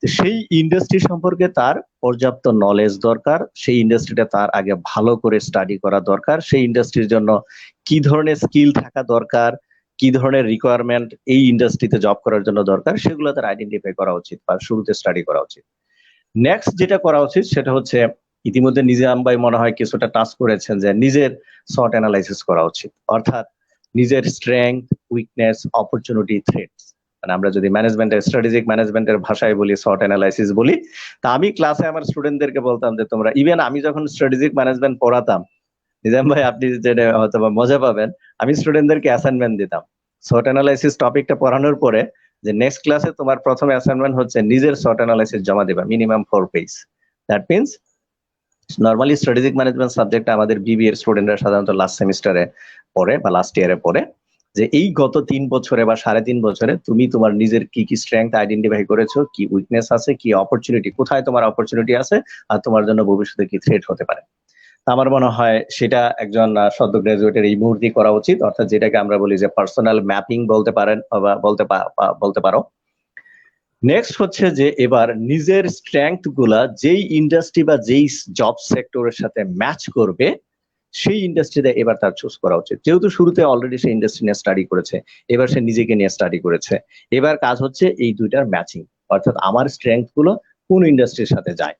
সেই ইন্ডাস্ট্রি সম্পর্কে তার পর্যাপ্ত নলেজ দরকার, সেই ইন্ডাস্ট্রিটা তার আগে ভালো করে স্টাডি করা দরকার, সেই ইন্ডাস্ট্রির জন্য কি ধরনের স্কিল থাকা দরকার, কি ধরনের রিকোয়ারমেন্ট এই ইন্ডাস্ট্রিতে জব করার জন্য দরকার, সেগুলো তার আইডেন্টিফাই করা উচিত বা শুরুতে স্টাডি করা উচিত। নেক্সট যেটা করা উচিত সেটা হচ্ছে, ইতিমধ্যে নিজাম ভাই মনে হয় কিছুটা টাচ করেছেন, যে নিজের শর্ট অ্যানালাইসিস করা উচিত, অর্থাৎ নিজের স্ট্রেংথ, উইকনেস, অপরচুনিটি, থ্রেটস। মানে আমরা যদি ম্যানেজমেন্টের স্ট্র্যাটেজিক ম্যানেজমেন্টের ভাষায় বলি, শর্ট অ্যানালাইসিস বলি। তা আমি ক্লাসে আমার স্টুডেন্টদেরকে বলতাম যে তোমরা, ইভেন আমি যখন স্ট্র্যাটেজিক ম্যানেজমেন্ট পড়াতাম, নিজাম ভাই আপনি যেটা হয়তো মজা পাবেন, আমি স্টুডেন্টদেরকে অ্যাসাইনমেন্ট দিতাম শর্ট অ্যানালাইসিস টপিকটা পড়ানোর পরে, যে নেক্সট ক্লাসে তোমার প্রথম অ্যাসাইনমেন্ট হচ্ছে নিজের শর্ট অ্যানালাইসিস জমা দেবা, minimum 4 page. That means normally strategic management সাবজেক্টটা আমাদের বিবি এর স্টুডেন্টরা সাধারণত লাস্ট সেমিস্টারে পড়ে বা লাস্ট ইয়ারে পড়ে, যে এই গত 3 বছরে বা 3.5 বছরে তুমি তোমার নিজের কি কি স্ট্রেংথ আইডেন্টিফাই করেছো, কি উইকনেস আছে, কি অপরচুনিটি, কোথায় তোমার অপরচুনিটি আছে, আর তোমার জন্য ভবিষ্যতে কি থ্রেট হতে পারে। আমার মনে হয় সেটা একজন সদ্য গ্রাজুয়েটের এই মুহূর্তে করা উচিত, অর্থাৎ যেটাকে আমরা বলি যে পার্সোনাল ম্যাপিং বলতে পারেন বা বলতে পারো। নেক্সট হচ্ছে যে এবার নিজের স্ট্রেংথ গুলা যেই ইন্ডাস্ট্রি বা যেই জব সেক্টরের সাথে ম্যাচ করবে, সেই ইন্ডাস্ট্রিতে এবার তার চুজ করা উচিত। যেহেতু শুরুতে অলরেডি সে ইন্ডাস্ট্রি নিয়ে স্টাডি করেছে, এবার সে নিজেকে নিয়ে স্টাডি করেছে, এবার কাজ হচ্ছে এই দুইটার ম্যাচিং, অর্থাৎ আমার স্ট্রেংথ গুলো কোন ইন্ডাস্ট্রির সাথে যায়।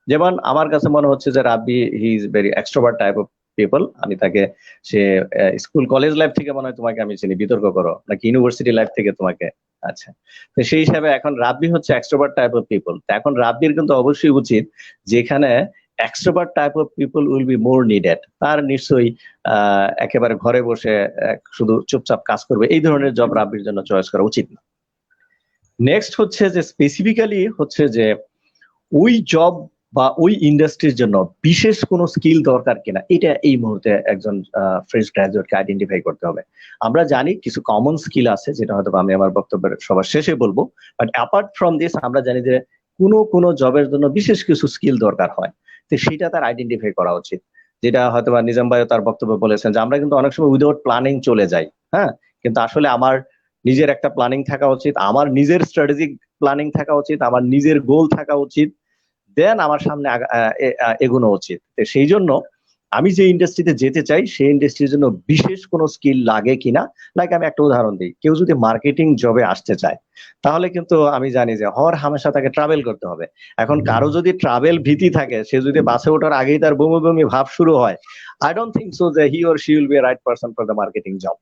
যেমন আমার কাছে মনে হচ্ছে যে Rabbi he is very extrovert type of people. আমি তাকে, সে স্কুল কলেজ লাইফ থেকে মনে হয় তোমাকে আমি চিনি, বিতর্ক করো নাকি ইউনিভার্সিটি লাইফ থেকে তোমাকে? আচ্ছা, তো সেই হিসাবে এখন রাব্বি হচ্ছে এক্সট্রোভার্ট টাইপ অফ পিপল। তো এখন রাব্বির কিন্তু অবশ্যই উচিত, যেখানে extrovert type of people will be more needed, তার নিশ্চয়ই একেবারে ঘরে বসে শুধু চুপচাপ কাজ করবে এই ধরনের জব রাব্বির জন্য চয়েস করা উচিত না। নেক্সট হচ্ছে যে স্পেসিফিক্যালি হচ্ছে যে ওই জব বা ওই ইন্ডাস্ট্রির জন্য বিশেষ কোনো স্কিল দরকার কিনা, এটা এই মুহূর্তে একজন ফ্রেশ গ্রাজুয়েটকে আইডেন্টিফাই করতে হবে। আমরা জানি কিছু কমন স্কিল আছে, যেটা হয়তো আমি আমার বক্তব্যের সবার শেষে বলবো, বাট অ্যাপার্ট ফ্রম দিস আমরা জানি যে কোনো জবের জন্য বিশেষ কিছু স্কিল দরকার হয়, তো সেটা তার আইডেন্টিফাই করা উচিত। যেটা হয়তো নিজাম ভাই তার বক্তব্য বলেছেন যে আমরা কিন্তু অনেক সময় উইদাউট প্ল্যানিং চলে যাই, হ্যাঁ, কিন্তু আসলে আমার নিজের একটা প্ল্যানিং থাকা উচিত, আমার নিজের স্ট্র্যাটেজিক প্ল্যানিং থাকা উচিত, আমার নিজের গোল থাকা উচিত, দেন আমার সামনে এগোনো উচিত। তো সেই জন্য আমি যে ইন্ডাস্ট্রিতে যেতে চাই সেই ইন্ডাস্ট্রির জন্য বিশেষ কোনো স্কিল লাগে কিনা। লাইক আমি একটা উদাহরণ দিই, কেউ যদি মার্কেটিং জবে আসতে চায়, তাহলে কিন্তু আমি জানি যে হর হামেশা তাকে ট্রাভেল করতে হবে। এখন কারো যদি ট্রাভেল ভীতি থাকে, সে যদি বাসে ওঠার আগেই তার বমি বমি ভাব শুরু হয়, আই ডোন্ট থিঙ্ক সো যে he or she will B A right person for the marketing job.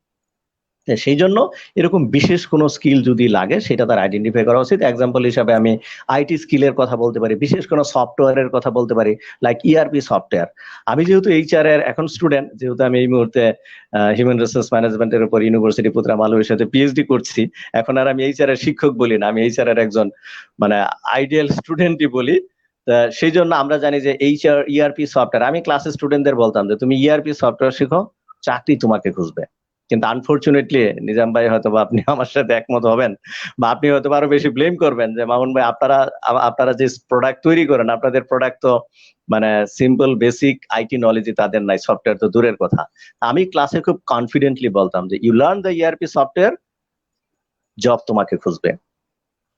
সেই জন্য এরকম বিশেষ কোনো স্কিল যদি লাগে সেটা তার আইডেন্টিফাই করা উচিত। এক্সাম্পল হিসাবে আমি আইটি স্কিলের কথা বলতে পারি, বিশেষ কোনো সফটওয়্যারের কথা বলতে পারি, লাইক ইআরপি সফটওয়্যার। আমি যেহেতু এইচআর এর এখন স্টুডেন্ট, যেহেতু আমি এই মুহূর্তে হিউম্যান রিসোর্স ম্যানেজমেন্টের উপর ইউনিভার্সিটি পুত্রা মালয়ের সাথে পিএইচডি করছি, এখন আর আমি এইচআর এর শিক্ষক বলি না, আমি এইচআর এর একজন আইডিয়াল স্টুডেন্টই বলি। সেই জন্য আমরা জানি যে এইচআর ইআরপি সফটওয়্যার, আমি ক্লাসে স্টুডেন্টদের বলতাম যে তুমি ইআরপি সফটওয়্যার শিখো, চাকরি তোমাকে খুঁজবে। কিন্তু আনফরচুনেটলি নিজাম ভাই হয়তো বা আপনি আমার সাথে একমত হবেন, বা আপনি হয়তো আরো বেশি ব্লেম করবেন যে মামুন ভাই আপনারা যে প্রোডাক্ট তৈরি করেন, আপনাদের প্রোডাক্ট তো সিম্পল বেসিক আইটি নলেজই তাদের নাই, সফটওয়্যার তো দূরের কথা। আমি ক্লাসে খুব কনফিডেন্টলি বলতাম যে you learn the ERP software, job তোমাকে খুঁজবে।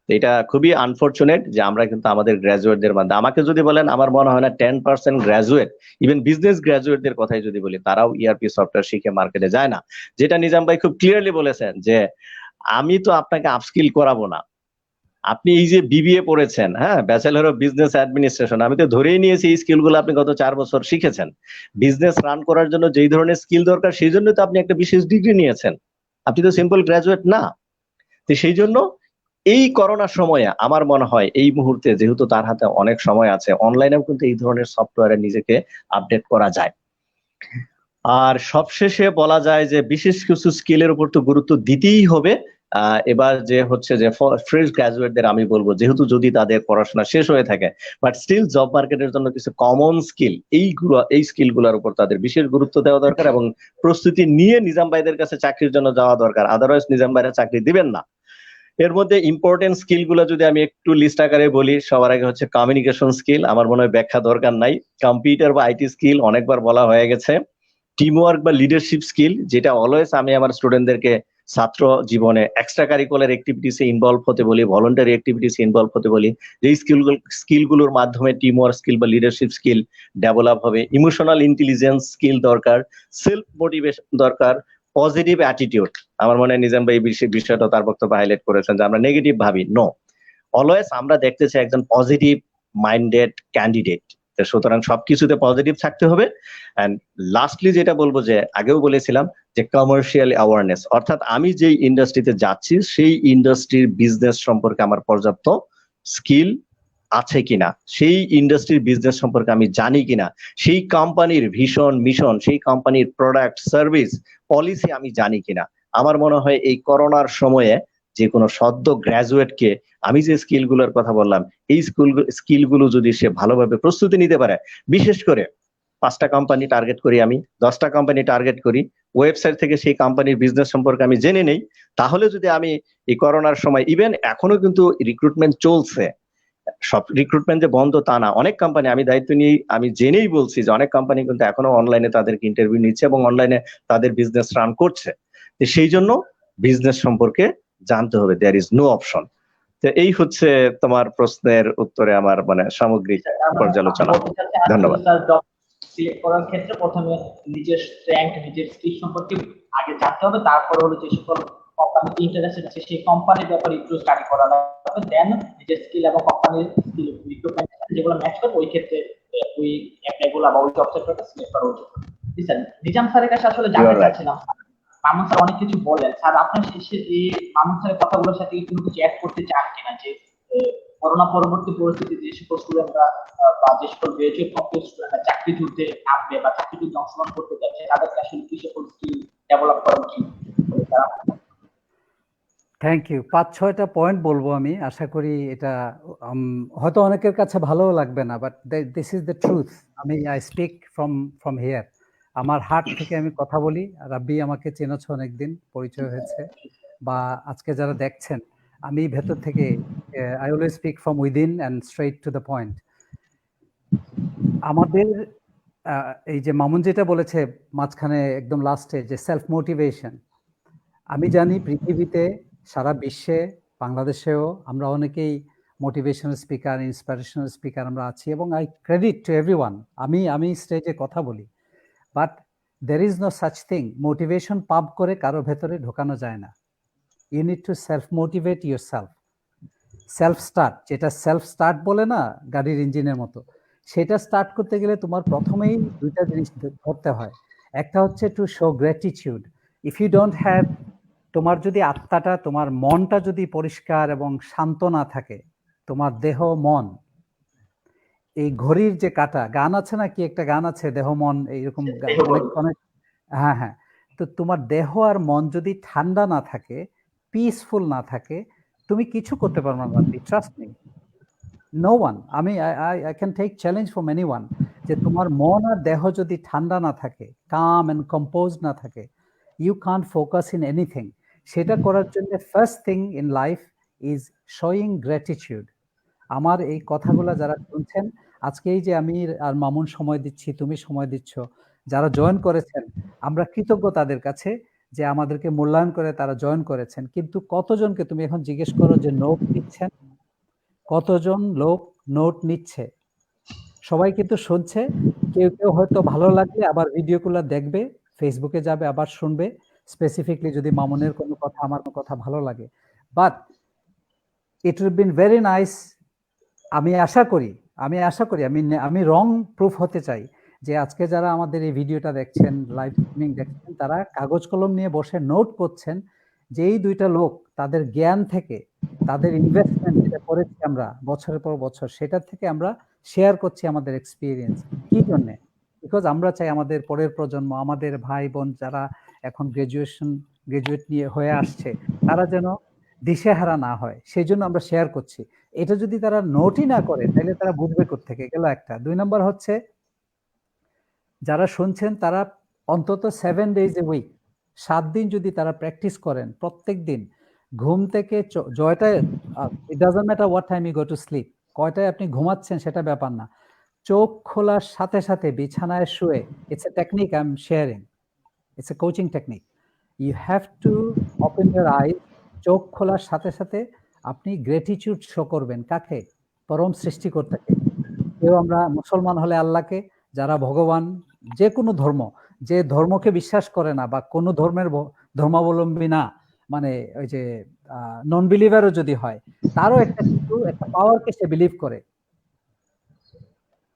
এটা খুবই আনফরচুনেট যে আমরা কিন্তু আমাদের গ্রাজুয়েটদের মধ্যে, আমাকে যদি বলেন আমার মনে হয় না 10% গ্রাজুয়েট, ইভেন বিজনেস গ্রাজুয়েটদের কথাই যদি বলি, তারাও ইআরপি সফটওয়্যার শিখে মার্কেটে যায় না। যেটা নিজাম ভাই খুব ক্লিয়ারলি বলেছেন যে আমি তো আপনাকে আপস্কিল করাবো না, আপনি এই যে বিবিএ পড়েছেন, হ্যাঁ, ব্যাচেলর অফ বিজনেস অ্যাডমিনিস্ট্রেশন, আমি তো ধরেই নিয়েছি এই স্কিলগুলো আপনি গত 4 বছর শিখেছেন। বিজনেস রান করার জন্য যেই ধরনের স্কিল দরকার সেই জন্য তো আপনি একটা বিশেষ ডিগ্রি নিয়েছেন, আপনি তো সিম্পল গ্রাজুয়েট না। তো সেই জন্য এই করোনার সময়ে আমার মনে হয় এই মুহূর্তে যেহেতু তার হাতে অনেক সময় আছে, অনলাইনেও কিন্তু এই ধরনের সফটওয়্যারে নিজেকে আপডেট করা যায়। আর সবশেষে বলা যায় যে বিশেষ কিছু স্কিলের উপর তো গুরুত্ব দিতেই হবে। এবার যে হচ্ছে যে ফ্রেশ গ্রাজুয়েটদের আমি বলবো, যেহেতু যদি তাদের পড়াশোনা শেষ হয়ে থাকে বাট স্টিল জব মার্কেটের জন্য কিছু কমন স্কিল, এই স্কিলগুলোর উপর তাদের বিশেষ গুরুত্ব দেওয়া দরকার এবং প্রস্তুতি নিয়ে নিজাম ভাইদের কাছে চাকরির জন্য যাওয়া দরকার। আদারওয়াইজ নিজাম ভাইরা চাকরি দিবেন না। এর মধ্যে ইম্পর্টেন্ট স্কিল গুলো যদি আমি একটু লিস্ট আকারে বলি, সবার আগে হচ্ছে কমিউনিকেশন স্কিল, আমার মনে হয় ব্যাখ্যা দরকার নাই। কম্পিউটার বা আইটি স্কিল অনেকবার বলা হয়ে গেছে। টিম ওয়ার্ক বা লিডারশিপ স্কিল, যেটা অলওয়েজ আমি আমার স্টুডেন্টদেরকে ছাত্র জীবনে এক্সট্রা কারিকুলার অ্যাক্টিভিটিসে ইনভলভ হতে বলি, ভলান্টারি অ্যাক্টিভিটিসে ইনভলভ হতে বলি, যে স্কিলগুলোর মাধ্যমে টিম ওয়ার্ক স্কিল বা লিডারশিপ স্কিল ডেভেলপ হবে। ইমোশনাল ইন্টেলিজেন্স স্কিল দরকার, সেলফ মোটিভেশন দরকার, পজিটিভ অ্যাটিটিউড। আমার মনে হয় নিজাম ভাই এই বিষয়টা তার বক্তব্য হাইলাইট করেছেন যে আমরা নেগেটিভ ভাবি, নো, অলওয়েজ আমরা দেখতে চাই একজন পজিটিভ মাইন্ডেড ক্যান্ডিডেট। সুতরাং সবকিছুতে পজিটিভ থাকতে হবে। এন্ড লাস্টলি যেটা বলবো, যে আগেও বলেছিলাম যে কমার্শিয়াল অ্যাওয়ারনেস, অর্থাৎ আমি যেই ইন্ডাস্ট্রিতে যাচ্ছি সেই ইন্ডাস্ট্রির বিজনেস সম্পর্কে আমার পর্যাপ্ত স্কিল আছে কিনা, সেই ইন্ডাস্ট্রির বিজনেস সম্পর্কে আমি জানি কিনা, সেই কোম্পানির ভিশন মিশন, সেই কোম্পানির প্রোডাক্ট সার্ভিস পলিসি আমি জানি কিনা। আমার মনে হয় এই করোনার সময়ে যে কোনো সদ্য গ্রাজুয়েটকে আমি যে স্কিলগুলোর কথা বললাম, এই স্কিলগুলো যদি সে ভালোভাবে প্রস্তুতি নিতে পারে, বিশেষ করে 5টা কোম্পানি টার্গেট করি আমি, 10টা কোম্পানি টার্গেট করি, ওয়েবসাইট থেকে সেই কোম্পানির বিজনেস সম্পর্কে আমি জেনে নেই, তাহলে যদি আমি এই করোনার সময়, ইভেন এখনো কিন্তু রিক্রুটমেন্ট চলছে, সব রিক্রুটমেন্ট যে বন্ধ তা না, অনেক কোম্পানি, আমি দায়িত্ব নিয়ে আমি জেনেই বলছি যে অনেক কোম্পানি কিন্তু এখনো অনলাইনে তাদেরকে ইন্টারভিউ নিচ্ছে এবং অনলাইনে তাদের বিজনেস রান করছে। সেই জন্য বিজনেস সম্পর্কে জানতে হবে, দেয়ার ইজ নো অপশন। তো এই হচ্ছে তোমার প্রশ্নের উত্তরে আমার মানে সামগ্রিক পর্যালোচনা। ধন্যবাদ। সিলেক্ট করার ক্ষেত্রে প্রথমে নিজের স্ট্রেংথ, নিজের স্কিল সম্পর্কে আগে জানতে হবে, তারপর হলো যে সকল কোম্পানিতে ইন্টারেস্টেড আছে সেই কোম্পানির ব্যাপারে একটু স্টাডি করা লাগবে, দেন নিজের স্কিল এবং কোম্পানির স্কিল রিক্রুটমেন্ট যেগুলো ম্যাচ করবে ওই ক্ষেত্রে ওই অ্যাপ্লাইগুলো বা ওই জব সেক্টরটা সিলেক্ট করা উচিত। জি স্যার, নিজাম স্যারের কাছে আসলে জানতে চাচ্ছিলাম, মামুন স্যার অনেক কিছু বললেন, স্যার আপনার শেষে এই মামুন স্যারের কথাগুলোর সাথে কোনো কিছু অ্যাড করতে চান কিনা, যে করোনা পরবর্তী পরিস্থিতিতে যে সকল স্টুডেন্টরা বা যে সকল গ্রাজুয়েট কমপ্লিট স্টুডেন্টরা চাকরি যুদ্ধে নামবে বা চাকরি যুদ্ধে অংশগ্রহণ করতে যাচ্ছে, তাদেরকে আসলে কি সকল স্কিল ডেভেলপ করা উচিত? Thank you. 5-6টা পয়েন্ট বলবো আমি, আশা করি এটা হয়তো অনেকের কাছে ভালোও লাগবে না, but this is the truth. I speak from here, আমার হার্ট থেকে আমি কথা বলি। রাব্বি আমাকে চেনেছ, অনেকদিন পরিচয় হয়েছে, বা আজকে যারা দেখছেন, আমি ভেতর থেকে I always speak from within and straight to the point. আমাদের এই যে মামুন যেটা বলেছে মাঝখানে একদম লাস্টে, যে সেলফ মোটিভেশন, আমি জানি পৃথিবীতে সারা বিশ্বে বাংলাদেশেও আমরা অনেকেই মোটিভেশনাল স্পিকার, ইন্সপিরেশনাল স্পিকার আমরা আছি, এবং আই ক্রেডিট টু এভরিওয়ান। আমি স্টেজে কথা বলি, but there is no such thing. Motivation pump করে কারো ভেতরে ঢোকানো যায় না। You need to self motivate yourself. Self start, যেটা সেলফ স্টার্ট বলে না, গাড়ির ইঞ্জিনের মতো, সেটা স্টার্ট করতে গেলে তোমার প্রথমেই দুইটা জিনিস ধরতে হয়। একটা হচ্ছে to show gratitude. If you don't have, তোমার যদি আত্মাটা, তোমার মনটা যদি পরিষ্কার এবং শান্ত না থাকে, তোমার দেহ মন, এই ঘড়ির যে কাটা গান আছে না, কি একটা গান আছে, দেহ মন এইরকম অনেক অনেক, হ্যাঁ হ্যাঁ, তো তোমার দেহ আর মন যদি ঠান্ডা না থাকে, পিসফুল না থাকে, তুমি কিছু করতে পারবে না। Trust me, no one. I can take challenge from anyone, যে তোমার মন আর দেহ যদি ঠান্ডা না থাকে, কাম অ্যান্ড কম্পোজ না থাকে, you can't focus in anything. সেটা করার জন্য first thing in life is showing gratitude. আমার এই কথাগুলো যারা শুনছেন আজকে, এই যে আমি আর মামুন সময় দিচ্ছি, তুমি সময় দিচ্ছ, যারা জয়েন করেছেন, আমরা কৃতজ্ঞ তাদের কাছে যে আমাদেরকে মূল্যায়ন করে তারা জয়েন করেছেন। কিন্তু কতজনকে তুমি এখন জিজ্ঞেস করো যে নোট নিচ্ছেন, কতজন লোক নোট নিচ্ছে? সবাই কিন্তু শুনছে, কেউ কেউ হয়তো ভালো লাগলে আবার ভিডিওগুলো দেখবে, ফেসবুকে যাবে আবার শুনবে, স্পেসিফিকলি যদি মামুনের কোনো কথা, আমার কোনো কথা ভালো লাগে। But it will been very nice. আমি আশা করি আমি রং প্রুফ হতে চাই যে আজকে যারা আমাদের এই ভিডিওটা দেখছেন, লাইভ স্ট্রিমিং দেখছেন, তারা কাগজ কলম নিয়ে বসে নোট করছেন যে এই দুইটা লোক তাদের জ্ঞান থেকে, তাদের ইনভেস্টমেন্ট যেটা করেছি আমরা বছরের পর বছর, সেটা থেকে আমরা শেয়ার করছি আমাদের এক্সপিরিয়েন্স। কি জন্যে? বিকজ আমরা চাই আমাদের পরের প্রজন্ম, আমাদের ভাই বোন যারা এখন গ্রাজুয়েট নিয়ে হয়ে আসছে, তারা যেন দিশেহারা না হয়, সেই জন্য আমরা শেয়ার করছি। এটা যদি তারা নোটই না করে, তাহলে তারা বুঝবে কোত্থেকে? গেল একটা। 2 নম্বর হচ্ছে, যারা শুনছেন তারা অন্তত 7 days a week, 7 দিন যদি তারা প্র্যাকটিস করেন প্রত্যেক দিন, ঘুম থেকে জয়টায় it doesn't matter what time you go to sleep, কয়টায় আপনি ঘুমাচ্ছেন সেটা ব্যাপার না, চোখ খোলার সাথে সাথে বিছানায় শুয়ে, it's a technique I am sharing, it's a coaching technique, you have to open your eyes, চোখ খোলার সাথে সাথে আপনি গ্রেটিটিউড শো করবেন কাকে? পরম সৃষ্টিকর্তাকে। কেউ আমরা মুসলমান হলে আল্লাহকে, যারা ভগবান, যে কোনো ধর্ম, যে ধর্মকে বিশ্বাস করে না বা কোনো ধর্মের ধর্মাবলম্বী না, মানে ওই যে নন বিলিভারও যদি হয়, তারও একটা কিছু একটা পাওয়ারকে সে বিলিভ করে,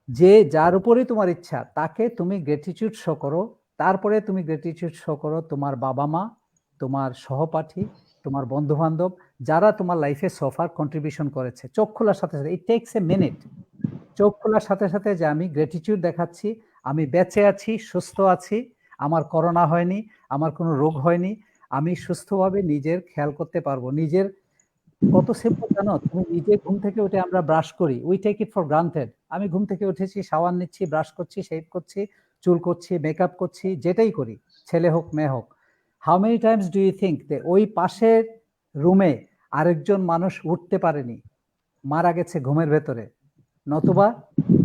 যে যার উপরেই তোমার ইচ্ছা তাকে তুমি গ্রেটিটিউড শো করো। তারপরে তুমি গ্রেটিটিউড শো করো তোমার বাবা মা, তোমার সহপাঠী, তোমার বন্ধু বান্ধব, যারা তোমার লাইফে সোফার কন্ট্রিবিউশন করেছে। চোখ খোলার সাথে সাথে, ইট টেকস এ মিনিট, চোখ খোলার সাথে সাথে যে আমি গ্রেটিটিউড দেখাচ্ছি, আমি বেঁচে আছি, সুস্থ আছি, আমার করোনা হয়নি, আমার কোনো রোগ হয়নি, আমি সুস্থভাবে নিজের খেয়াল করতে পারবো। নিজের কত সিম্পল জানো, তুমি নিজে ঘুম থেকে উঠে আমরা ব্রাশ করি, we take it for granted. আমি ঘুম থেকে উঠেছি, শাওয়ার নিচ্ছি, ব্রাশ করছি, শেভ করছি, চুল করছি, মেকআপ করছি, যেটাই করি, ছেলে হোক মেয়ে হোক, how many times do you think যে ওই পাশের রুমে আরেকজন মানুষ উঠতে পারেনি, মারা গেছে ঘুমের ভেতরে, নতুবা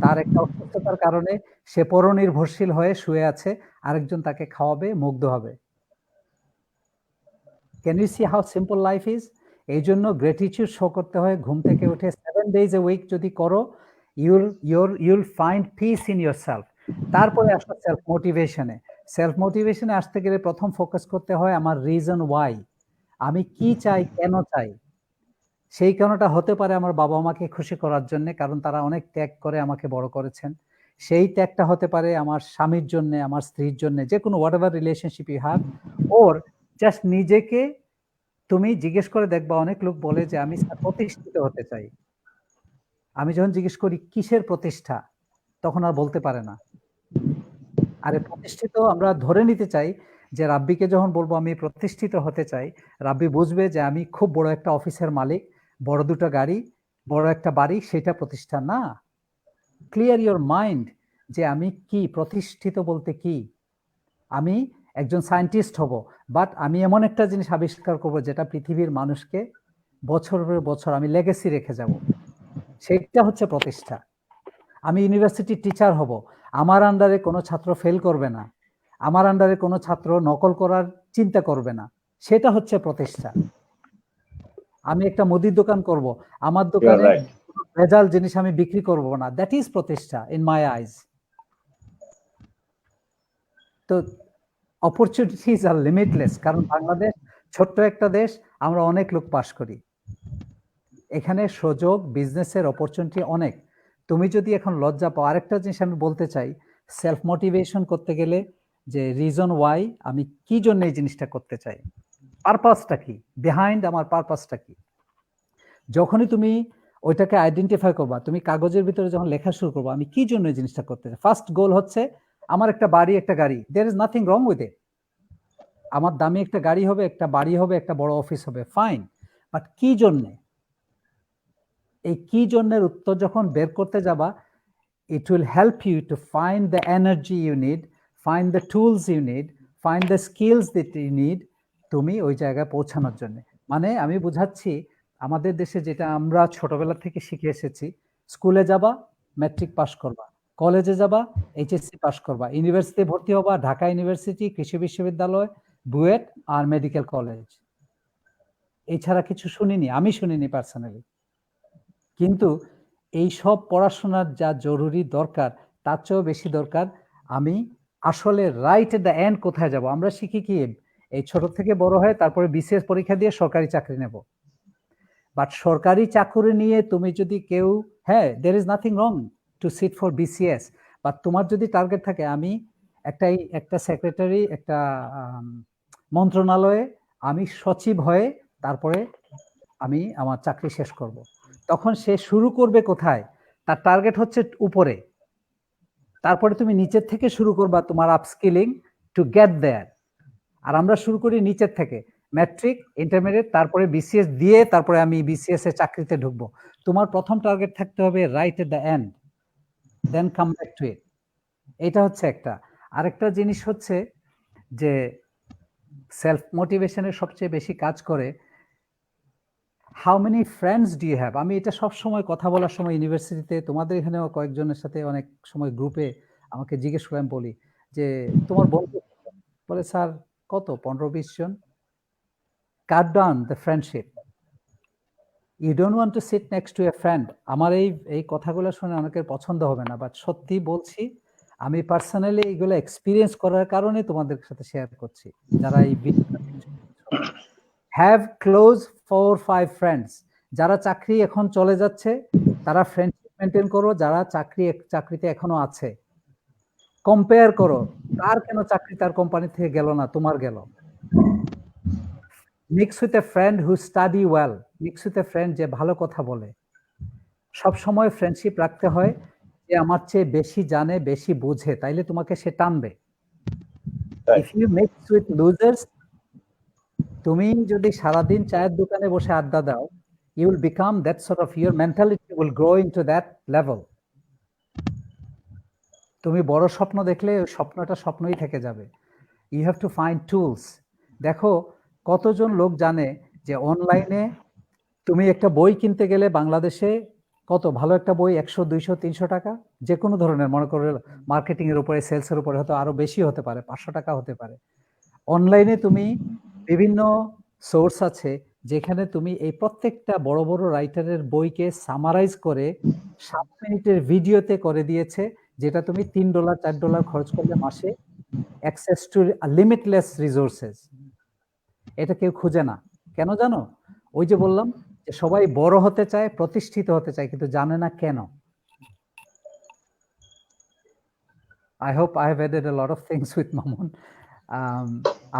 তার একটা অসুস্থতার কারণে সে পরনির্ভরশীল হয়ে শুয়ে আছে, আরেকজন তাকে খাওয়াবে, মুগ্ধ হবে। Can you see how simple life is? এই জন্য গ্রেটিটিউড শো করতে হয় ঘুম থেকে উঠে 7 days a week যদি করো, you'll find peace in yourself। তারপরে আসো সেলফ মোটিভেশনে। সেলফ মোটিভেশনে আসতে গেলে প্রথম ফোকাস করতে হয় আমার রিজন ওয়াই, আমি কি চাই, কেন চাই। সেই কারণটা হতে পারে আমার বাবা মাকে খুশি করার জন্য, কারণ তারা অনেক ত্যাগ করে আমাকে বড় করেছেন। সেই ত্যাগটা হতে পারে আমার স্বামীর জন্য, আমার স্ত্রীর জন্য, যে কোনো whatever relationship you have, or just নিজেকে তুমি জিজ্ঞেস করে দেখবা, অনেক লোক বলে যে আমি প্রতিষ্ঠিত হতে চাই। আমি যখন জিজ্ঞেস করি কিসের প্রতিষ্ঠা, তখন আর বলতে পারে না। আরে প্রতিষ্ঠিত আমরা ধরে নিতে চাই যে রাব্বিকে যখন বলবো আমি প্রতিষ্ঠিত হতে চাই, রাব্বি বুঝবে যে আমি খুব বড় একটা অফিসের মালিক, বড় দুটো গাড়ি, বড় একটা বাড়ি, সেটা প্রতিষ্ঠা না। ক্লিয়ার ইওর মাইন্ড যে আমি কি প্রতিষ্ঠিত বলতে কি। আমি একজন সায়েন্টিস্ট হব, বাট আমি এমন একটা জিনিস আবিষ্কার করব যেটা পৃথিবীর মানুষকে বছরের বছর আমি লেগেসি রেখে যাব, সেটা হচ্ছে প্রতিষ্ঠা। আমি ইউনিভার্সিটির টিচার হব, আমার আন্ডারে কোনো ছাত্র ফেল করবে না, আমার আন্ডারে কোনো ছাত্র নকল করার চিন্তা করবে না, সেটা হচ্ছে প্রতিষ্ঠা। আমি একটা মুদির দোকান করব, আমার দোকানে ভেজাল জিনিস আমি বিক্রি করব না, দ্যাট ইজ প্রতিষ্ঠা ইন মাই আইজ। তো অপরচুনিটিজ আর লিমিটলেস, কারণ বাংলাদেশ ছোট্ট একটা দেশ, আমরা অনেক লোক পাস করি, এখানে সুযোগ, বিজনেসের অপরচুনিটি অনেক। তুমি যদি এখন লজ্জা পাও, আরেকটা জিনিস আমি বলতে চাই, সেলফ মোটিভেশন করতে গেলে যে রিজন ওয়াই, আমি কি জন্য এই জিনিসটা করতে চাই, পারপাসটা কি, বিহাইন্ড আমার পারপাসটা কি, যখনই তুমি ওইটাকে আইডেন্টিফাই করবা, তুমি কাগজের ভিতরে যখন লেখা শুরু করবা আমি কি জন্য এই জিনিসটা করতে চাই, ফার্স্ট গোল হচ্ছে আমার একটা বাড়ি, একটা গাড়ি, there is nothing wrong with it. আমার দামি একটা গাড়ি হবে, একটা বাড়ি হবে, একটা বড় অফিস হবে, ফাইন, বাট কি জন্যে? এই কি জন্যের উত্তর যখন বের করতে যাবা, it will help you to find the energy you need, find the tools you need, find the skills that you need, তুমি ওই জায়গায় পৌঁছানোর জন্য। মানে আমি বুঝাচ্ছি, আমাদের দেশে যেটা আমরা ছোটবেলা থেকে শিখে এসেছি, স্কুলে যাবা, ম্যাট্রিক পাস করবা, কলেজে যাবা, এইচএসসি পাস করবা, ইউনিভার্সিটি ভর্তি হবা, ঢাকা ইউনিভার্সিটি, কৃষি বিশ্ববিদ্যালয়, বুয়েট আর মেডিকেল কলেজ, এছাড়া কিছু শুনিনি, আমি শুনিনি পার্সোনালি। কিন্তু এই সব পড়াশোনার যা জরুরি দরকার, তার চেয়েও বেশি দরকার আমি আসলে রাইট এট দ্য এন্ড কোথায় যাব। আমরা শিখি কি, এই ছোট থেকে বড় হয়ে তারপরে বিসিএস পরীক্ষা দিয়ে সরকারি চাকরি নেব, বাট সরকারি চাকরি নিয়ে তুমি যদি কেউ, হ্যাঁ there is nothing wrong to sit for BCS, but তোমার যদি টার্গেট থাকে আমি একটা সেক্রেটারি, একটা মন্ত্রণালয়ে আমি সচিব হয়ে তারপরে আমি আমার চাকরি শেষ করব, তখন সে শুরু করবে কোথায়, তার টার্গেট হচ্ছে উপরে, তারপরে তুমি নিচের থেকে শুরু করবা তোমার আপস্কিলিং টু গেট দেয়ার। আর আমরা শুরু করি নিচের থেকে, ম্যাট্রিক, ইন্টারমিডিয়েট, তারপরে বিসিএস দিয়ে তারপরে আমি বিসিএস এর চাকরিতে ঢুকবো। তোমার প্রথম টার্গেট থাকতে হবে right at the end, then come back to it. এটা হচ্ছে একটা। আরেকটা জিনিস হচ্ছে যে সেলফ মোটিভেশনের সবচেয়ে বেশি কাজ করে how many friends do you have? আমি এটা সব সময় কথা বলার সময় ইউনিভার্সিটিতে, তোমাদের এখানেও কয়েকজনের সাথে অনেক সময় গ্রুপে আমাকে জিজ্ঞেস করে আমি বলি যে তোমার বন্ধু কত? বলে স্যার কত 15-20 জন। Cut down the friendship. You don't want to sit next to a friend. আমার এই কথাগুলো শুনে অনেকের পছন্দ হবে না, বাট সত্যি বলছি, আমি পার্সোনালি এইগুলো এক্সপিরিয়েন্স করার কারণে তোমাদের সাথে শেয়ার করছি। যারা এই হ্যাভ ক্লোজ 4-5 ফ্রেন্ডস। যারা চাকরি এখন চলে যাচ্ছে তারা ফ্রেন্ডশিপ মেনটেন করো, যারা চাকরিতে এখনো আছে কম্পেয়ার করো, কার কেন চাকরি তার কোম্পানি থেকে গেল না, তোমার গেল। Mix with a friend who study well, mix with a friend যে ভালো কথা বলে। সব সময় ফ্রেন্ডশিপ রাখতে হয় যে আমার চেয়ে বেশি জানে, বেশি বোঝে, তাইলে তোমাকে সে টানবে। If you mix with losers, তুমি যদি সারাদিন চায়ের দোকানে বসে আড্ডা দাও, you will become that sort of, your mentality will grow into that level. তুমি বড় স্বপ্ন দেখলে ওই স্বপ্নটা স্বপ্নই থেকে যাবে। You have to find tools. দেখো কতজন লোক জানে যে অনলাইনে তুমি একটা বই কিনতে গেলে বাংলাদেশে কত ভালো একটা বই 100, 200, 300 টাকা, যে কোনো ধরনের, মনে করো মার্কেটিং এর উপরে, সেলস এর উপরে হয়তো আরো বেশি হতে পারে, 500 টাকা হতে পারে। অনলাইনে তুমি বিভিন্ন সোর্স আছে যেখানে তুমি এই প্রত্যেকটা বড় বড় রাইটারের বইকে সামারাইজ করে 7 মিনিটের ভিডিওতে করে দিয়েছে, যেটা তুমি $3, $4 খরচ করলে মাসে অ্যাক্সেস টু লিমিটলেস রিসোর্সেস। এটা কেউ খুঁজে না, কেন জানো? ওই যে বললাম যে সবাই বড় হতে চায়, প্রতিষ্ঠিত হতে চায়, কিন্তু জানে না কেন। I hope I have added a lot of things with Mamun.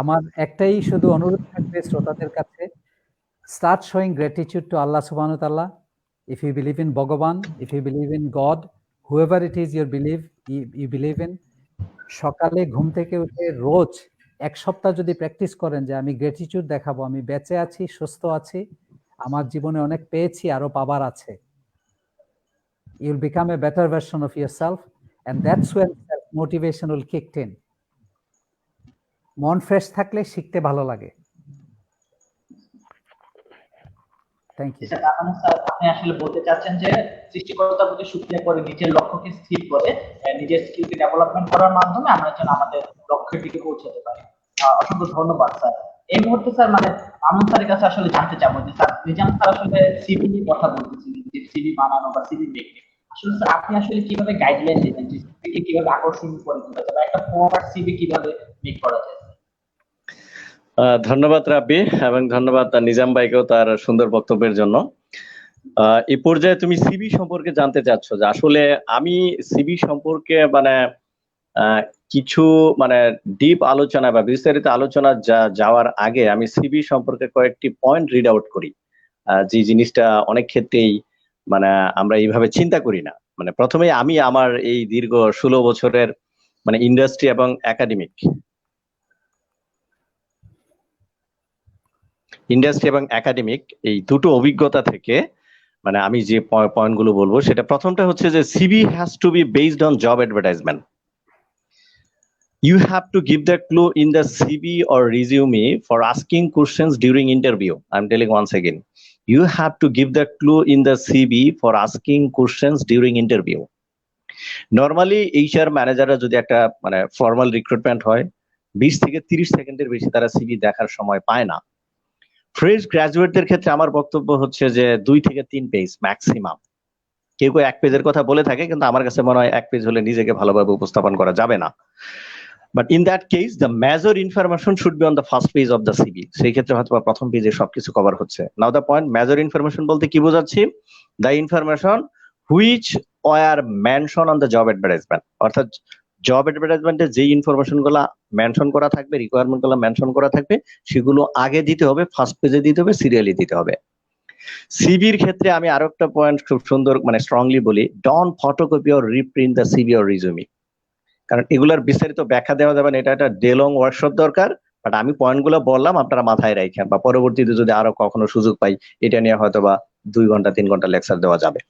আমার একটাই শুধু অনুরোধ থাকবে শ্রোতাদের কাছে, start showing gratitude to Allah subhanahu wa ta'ala. If you believe in Bhagavan, if you believe in God, whoever it is you believe in, সকালে ঘুম থেকে উঠে রোজ 1 সপ্তাহ যদি প্র্যাকটিস করেন যে আমি গ্র্যাটিটিউড দেখাবো, আমি বেঁচে আছি, সুস্থ আছি, আমার জীবনে অনেক পেয়েছি, আরো পাবার আছে, you'll become a better version of yourself, and that's when motivation will kick in. মন ফ্রেশ থাকলে শিখতে ভালো লাগে। Thank you. তার মানে স্যার আপনি আসলে বলতে চাচ্ছেন যে সৃষ্টিকর্তার প্রতি শুকরিয়া করে নিজের লক্ষ্যকে স্থির করে নিজের স্কিলকে ডেভেলপমেন্ট করার মাধ্যমে আমরা যেন আমাদের লক্ষ্যের দিকে পৌঁছাতে পারি। অসংখ্য ধন্যবাদ স্যার। এই মুহূর্তে স্যার মানে আমন স্যারের কাছে আসলে জানতে চাবো যে স্যার নিজাম স্যার আসলে সিভি নিয়ে কথা বলতেছিলেন, যে সিভি বানানো বা সিভি মেকিং, আসলে স্যার আপনি আসলে কিভাবে গাইডলাইন দিবেন যে সিভিকে কিভাবে আকর্ষণীয় করে তোলা যায় বা একটা ফরওয়ার্ড সিভি কিভাবে মেক করা যায়? ধন্যবাদ রাব্বি, এবং ধন্যবাদ নিজাম ভাইকেও তার সুন্দর বক্তব্যের জন্য। এই পর্যায়ে তুমি সিভি সম্পর্কে জানতে চাচ্ছ, যে আসলে আমি সিভি সম্পর্কে মানে কিছু মানে ডিপ আলোচনা বা বিস্তারিত আলোচনা যাওয়ার আগে আমি সিভি সম্পর্কে কয়েকটি পয়েন্ট রিড আউট করি, যে জিনিসটা অনেক ক্ষেত্রেই মানে আমরা এইভাবে চিন্তা করি না। মানে প্রথমে আমি আমার এই দীর্ঘ 16 বছরের মানে ইন্ডাস্ট্রি এবং একাডেমিক এই দুটো অভিজ্ঞতা থেকে মানে আমি যে পয়েন্টগুলো বলবো, সেটা প্রথমটা হচ্ছে যে CV has to B based on job advertisement. You have to give the clue in the CV or resume for asking questions during interview. I'm telling once again, you have to give the clue in the CV for asking questions during interview. Normally HR ম্যানেজাররা যদি একটা মানে formal recruitment হয়, 20 থেকে 30 সেকেন্ডের বেশি তারা CV দেখার সময় পায় না। ফ্রেশ গ্রাজুয়েটদের ক্ষেত্রে আমার বক্তব্য হচ্ছে যে 2 থেকে 3 পেজ ম্যাক্সিমাম। কেউ 1 পেজের কথা বলে থাকে, কিন্তু আমার কাছে মনে হয় 1 পেজ হলে নিজেকে ভালোভাবে উপস্থাপন করা যাবে না। But in that case, the major information should be on the first page of the CV. সেই ক্ষেত্রে হয়তো প্রথম পেজে সবকিছু কভার হচ্ছে। Now the point, major information বলতে কি বোঝাচ্ছি? The information which were mentioned on the job advertisement. অর্থাৎ জব অ্যাডভার্টাইজমেন্টে যে ইনফরমেশন গুলা মেনশন করা থাকবে, রিকোয়ারমেন্ট গুলো মেনশন করা থাকবে, সেগুলো আগে দিতে হবে, ফার্স্ট পেজে দিতে হবে, সিরিয়ালি দিতে হবে। সিভির ক্ষেত্রে আমি আরো একটা পয়েন্ট খুব সুন্দর মানে স্ট্রংলি বলি, don't photocopy or reprint the CV or resume. কারণ এগুলার বিস্তারিত ব্যাখ্যা দেওয়া যাবে না, এটা একটা ডে লং ওয়ার্কশপ দরকার। বাট আমি পয়েন্টগুলো বললাম, আপনারা মাথায় রাখেন, বা পরবর্তীতে যদি আরো কখনো সুযোগ পাই এটা নিয়ে হয়তো বা 2 ঘন্টা 3 ঘন্টা লেকচার দেওয়া যাবে।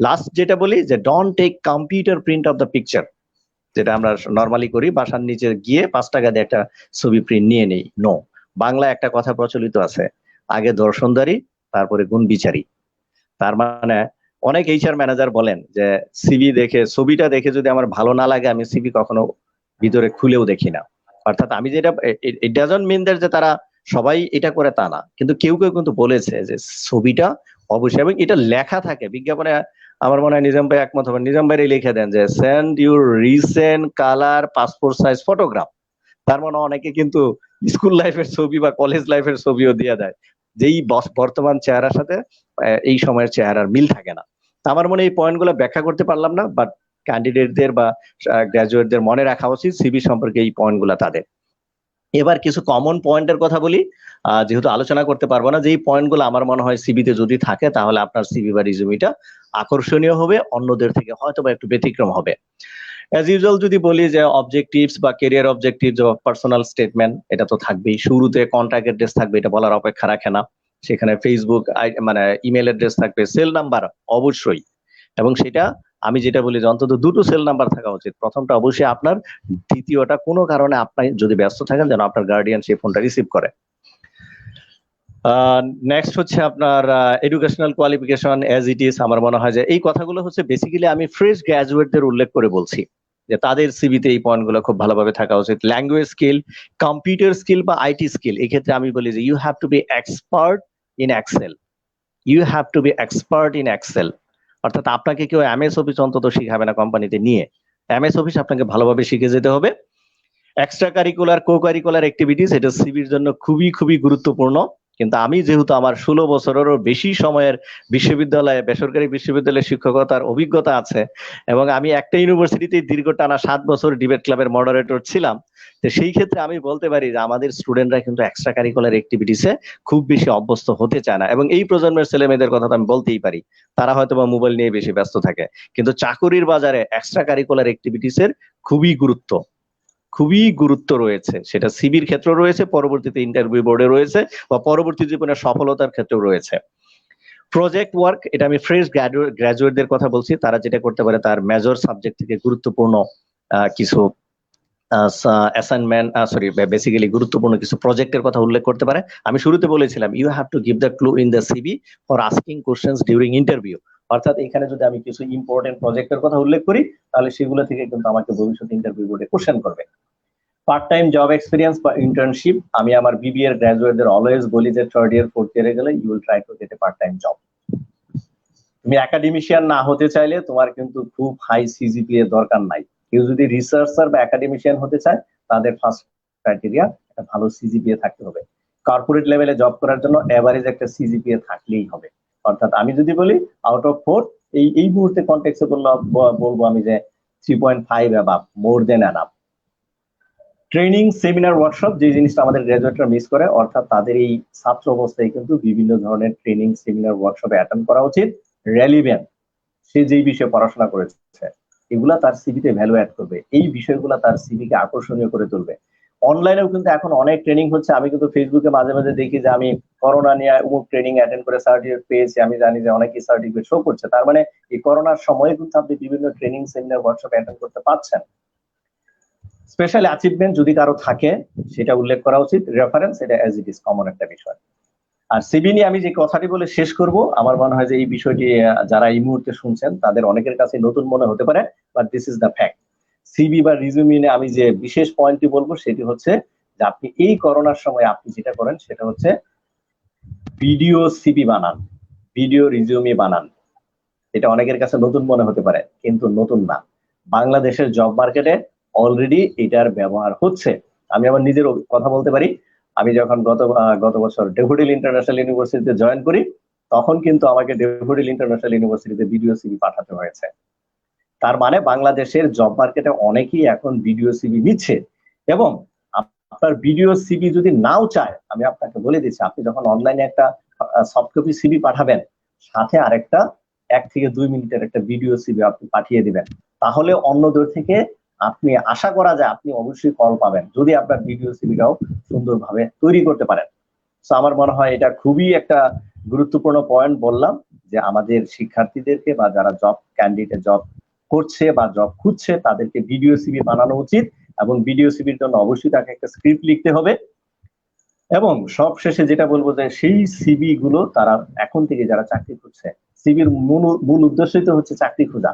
লাস্ট যেটা বলি যে don't take computer print of the picture, যেটা আমরা নর্মালি করি, বাসার নিচে গিয়ে 5 টাকা দিয়ে একটা ছবি প্রিন্ট নিয়ে নেই। নো, বাংলা একটা কথা প্রচলিত আছে, আগে দর্শনদারি তারপরে গুণ বিচারী। তার মানে অনেক এইচআর ম্যানেজার বলেন যে সিভি দেখে, ছবিটা দেখে যদি আমার ভালো না লাগে আমি সিভি কখনো ভিতরে খুলেও দেখি না। অর্থাৎ আমি যেটা, ইট ডাজন্ট মিন দ্যাট যে তারা সবাই এটা করে তা না, কিন্তু কেউ কেউ কিন্তু বলেছে যে ছবিটা অবশ্যই, এবং এটা লেখা থাকে বিজ্ঞাপনে। আমার মনে হয় নিজাম ভাই একমত হবেন, নিজাম ভাই লিখে দেন যে send your recent colour passport size photograph. তার মানে অনেকে কিন্তু স্কুল লাইফের ছবি বা কলেজ লাইফের ছবিও দিয়ে দেয়, যেই বর্তমান চেহারার সাথে এই সময়ের চেহারার মিল থাকে না। আমার মনে এই পয়েন্টগুলো ব্যাখ্যা করতে পারলাম না, বাট ক্যান্ডিডেটদের বা গ্রাজুয়েটদের মনে রাখা উচিত সিভি সম্পর্কে এই পয়েন্টগুলো তাদের। এবার কিছু কমন পয়েন্টের কথা বলি, যেহেতু আলোচনা করতে পারবো না, যে এই পয়েন্টগুলো আমার মনে হয় সিভিতে যদি থাকে তাহলে আপনার সিভি বা রিজুমিটা আকর্ষণীয় হবে, অন্যদের থেকে হয়তো বা একটু ব্যতিক্রম হবে। অ্যাজ ইউজুয়াল যদি বলি যে অবজেক্টিভস বা ক্যারিয়ার অবজেক্টিভস বা পার্সোনাল স্টেটমেন্ট, এটা তো থাকবেই। শুরুতে কন্ট্যাক্ট অ্যাড্রেস থাকবে, এটা বলার অপেক্ষা রাখে না। সেখানে ফেসবুক মানে ইমেল অ্যাড্রেস থাকবে, সেল নাম্বার অবশ্যই, এবং সেটা আমি যেটা বলি যে অন্তত দুটো সেল নাম্বার থাকা উচিত। প্রথমটা অবশ্যই আপনার, দ্বিতীয়টা কোনো কারণে আপনি যদি ব্যস্ত থাকেন যেন আপনার গার্ডিয়ান সেই ফোনটা রিসিভ করে। নেক্সট হচ্ছে আপনার educational qualification as it is. আমার মনে হয় যে এই কথাগুলো হচ্ছে বেসিক্যালি আমি ফ্রেশ গ্র্যাজুয়েটদের উল্লেখ করে বলছি যে তাদের সিভিতে এই পয়েন্টগুলো খুব ভালোভাবে থাকা উচিত। ল্যাঙ্গুয়েজ স্কিল, কম্পিউটার স্কিল বা আইটি স্কিল, এই ক্ষেত্রে আমি বলি যে you have to be expert in Excel. You have to be expert in Excel. অর্থাৎ আপনাকে কেউ এমএস অফিস অন্তত শিখাবে না কোম্পানিতে নিয়ে, এমএস অফিস আপনাকে ভালোভাবে শিখে যেতে হবে। Extra curricular co curricular activities, এটা সিভির জন্য খুবই খুবই গুরুত্বপূর্ণ। কিন্তু আমি যেহেতু আমার 16 বছরেরও বেশি সময়ের বিশ্ববিদ্যালয়ে, বেসরকারি বিশ্ববিদ্যালয়ে শিক্ষকতার অভিজ্ঞতা আছে, এবং আমি একটা ইউনিভার্সিটিতে দীর্ঘ টানা 7 বছর ডিবেট ক্লাবের মডারেটর ছিলাম, তো সেই ক্ষেত্রে আমি বলতে পারি যে আমাদের স্টুডেন্টরা কিন্তু এক্সট্রা কারিকুলার অ্যাক্টিভিটিসে খুব বেশি অভ্যস্ত হতে চায় না। এবং এই প্রজন্মের ছেলে মেয়েদের কথা তো আমি বলতেই পারি, তারা হয়তো বা মোবাইল নিয়ে বেশি ব্যস্ত থাকে, কিন্তু চাকুরির বাজারে এক্সট্রা কারিকুলার অ্যাক্টিভিটিসের খুবই গুরুত্ব রয়েছে। সেটা সিভির ক্ষেত্রে রয়েছে, পরবর্তীতে ইন্টারভিউ বোর্ডে রয়েছে, বা পরবর্তী জীবনের সফলতার ক্ষেত্রেও রয়েছে। প্রজেক্ট ওয়ার্ক, এটা আমি ফ্রেশ গ্রাজুয়েটদের কথা বলছি। তারা যেটা করতে পারে তার মেজর সাবজেক্ট থেকে গুরুত্বপূর্ণ কিছু অ্যাসাইনমেন্ট, বেসিক্যালি গুরুত্বপূর্ণ কিছু প্রজেক্টের কথা উল্লেখ করতে পারে। আমি শুরুতে বলেছিলাম you have to give the clue in the CV for asking questions during interview. অর্থাৎ এখানে যদি আমি কিছু ইম্পর্টেন্ট প্রজেক্টের কথা উল্লেখ করি তাহলে সেগুলো থেকে কিন্তু আমাকে ভবিষ্যতে ইন্টারভিউ বোর্ডে কোশ্চেন করবে। পার্ট টাইম জব এক্সপিরিয়েন্স বা ইন্টার্নশিপ, আমি আমার বিবিএর গ্রাজুয়েটদের অলওয়েজ বলি যে 3rd ইয়ার 4th ইয়ারে গেলে you will try to get a part time job. তুমি একাডেমিশিয়ান না হতে চাইলে তোমার কিন্তু খুব হাই সিজিপিএ দরকার নাই। কেউ যদি রিসার্চার বা একাডেমিশিয়ান হতে চায় তাদের ফার্স্ট ক্রাইটেরিয়া একটা ভালো সিজিপিএ থাকতে হবে। কর্পোরেট লেভেলে জব করার জন্য এভারেজ একটা সিজিপিএ থাকলেই হবে। অর্থাৎ আমি যদি বলি আউট অফ 4, এই মুহূর্তে কনটেক্সে বলবো আমি যে 3.5 above, more than enough. Training, seminar, workshop, যে জিনিসটা আমাদের গ্রাজুয়েটরা মিস করে, অর্থাৎ তাদের এই ছাত্র অবস্থায় কিন্তু বিভিন্ন ধরনের ট্রেনিং, সেমিনার, ওয়ার্কশপে অ্যাটেন্ড করা উচিত। রেলিভেন্ট, সে যেই বিষয়ে পড়াশোনা করেছে এগুলা তার সিভিতে ভ্যালু অ্যাড করবে, এই বিষয়গুলো তার সিভিকে আকর্ষণীয় করে তুলবে। অনলাইনেও কিন্তু এখন অনেক ট্রেনিং হচ্ছে। আমি কিন্তু ফেসবুকে মাঝে মাঝে দেখি যে আমি করোনা নিয়ে অমুক ট্রেনিং অ্যাটেন্ড করে সার্টিফিকেট পেয়েছি। আমি জানি যে অনেকেই সার্টিফিকেট শো করছে। তার মানে এই করোনার সময়ে কিন্তু আপনি বিভিন্ন ট্রেনিং, সেমিনার, ওয়ার্কশপ অ্যাটেন্ড করতে পারছেন। স্পেশাল অ্যাচিভমেন্ট যদি কারো থাকে সেটা উল্লেখ করা উচিত। রেফারেন্স, এটা অ্যাজ ইট ইজ কমন একটা বিষয়। আর সিভি নিয়ে আমি যে কথাটি বলে শেষ করব, আমার মনে হয় যে এই বিষয়টি যারা এই মুহূর্তে শুনছেন তাদের অনেকের কাছে নতুন মনে হতে পারে, but this is the fact. CV বা রিজুমি নিয়ে আমি যে বিশেষ পয়েন্টটি বলবো সেটি হচ্ছে যে আপনি এই করোনার সময় আপনি যেটা করেন সেটা হচ্ছে ভিডিও সিভি বানান, ভিডিও রিজুমি বানান। এটা অনেকের কাছে নতুন মনে হতে পারে, কিন্তু নতুন না। বাংলাদেশের জব মার্কেটে অলরেডি এটার ব্যবহার হচ্ছে। আমি আমার নিজের কথা বলতে পারি। আমি যখন গত বছর ডেফোডিল ইন্টারন্যাশনাল ইউনিভার্সিটিতে জয়েন করি তখন কিন্তু আমাকে ডেফোডিল ইন্টারন্যাশনাল ইউনিভার্সিটিতে ভিডিও সিভি পাঠাতে হয়েছে। তার মানে বাংলাদেশের জব মার্কেটে অনেকেই এখন ভিডিও সিভি নিচ্ছে। এবং আপনার ভিডিও সিভি যদি নাও চায়, আমি আপনাকে বলে দিচ্ছি, আপনি যখন অনলাইনে একটা সফট কপি সিভি পাঠাবেন, সাথে আরেকটা 1 থেকে 2 মিনিটের একটা ভিডিও সিভি আপনি পাঠিয়ে দিবেন, তাহলে অন্যদের থেকে আপনি আশা করা যায় আপনি অবশ্যই কল পাবেন, যদি আপনার ভিডিও সিভিটাও সুন্দরভাবে তৈরি করতে পারেন। তো আমার মনে হয় এটা খুবই একটা গুরুত্বপূর্ণ পয়েন্ট বললাম, যে আমাদের শিক্ষার্থীদেরকে বা যারা জব ক্যান্ডিডেট, জব করছে বা জব খুঁজছে, তাদেরকে ভিডিও সিভি বানানো উচিত। এবং ভিডিও সিভির জন্য অবশ্যই তাকে একটা স্ক্রিপ্ট লিখতে হবে। এবং সব শেষে যেটা বলবো যে সেই সিভি গুলো তারা এখন থেকে যারা চাকরি করছে, সিভির মূল উদ্দেশ্যই তো হচ্ছে চাকরি খোঁজা।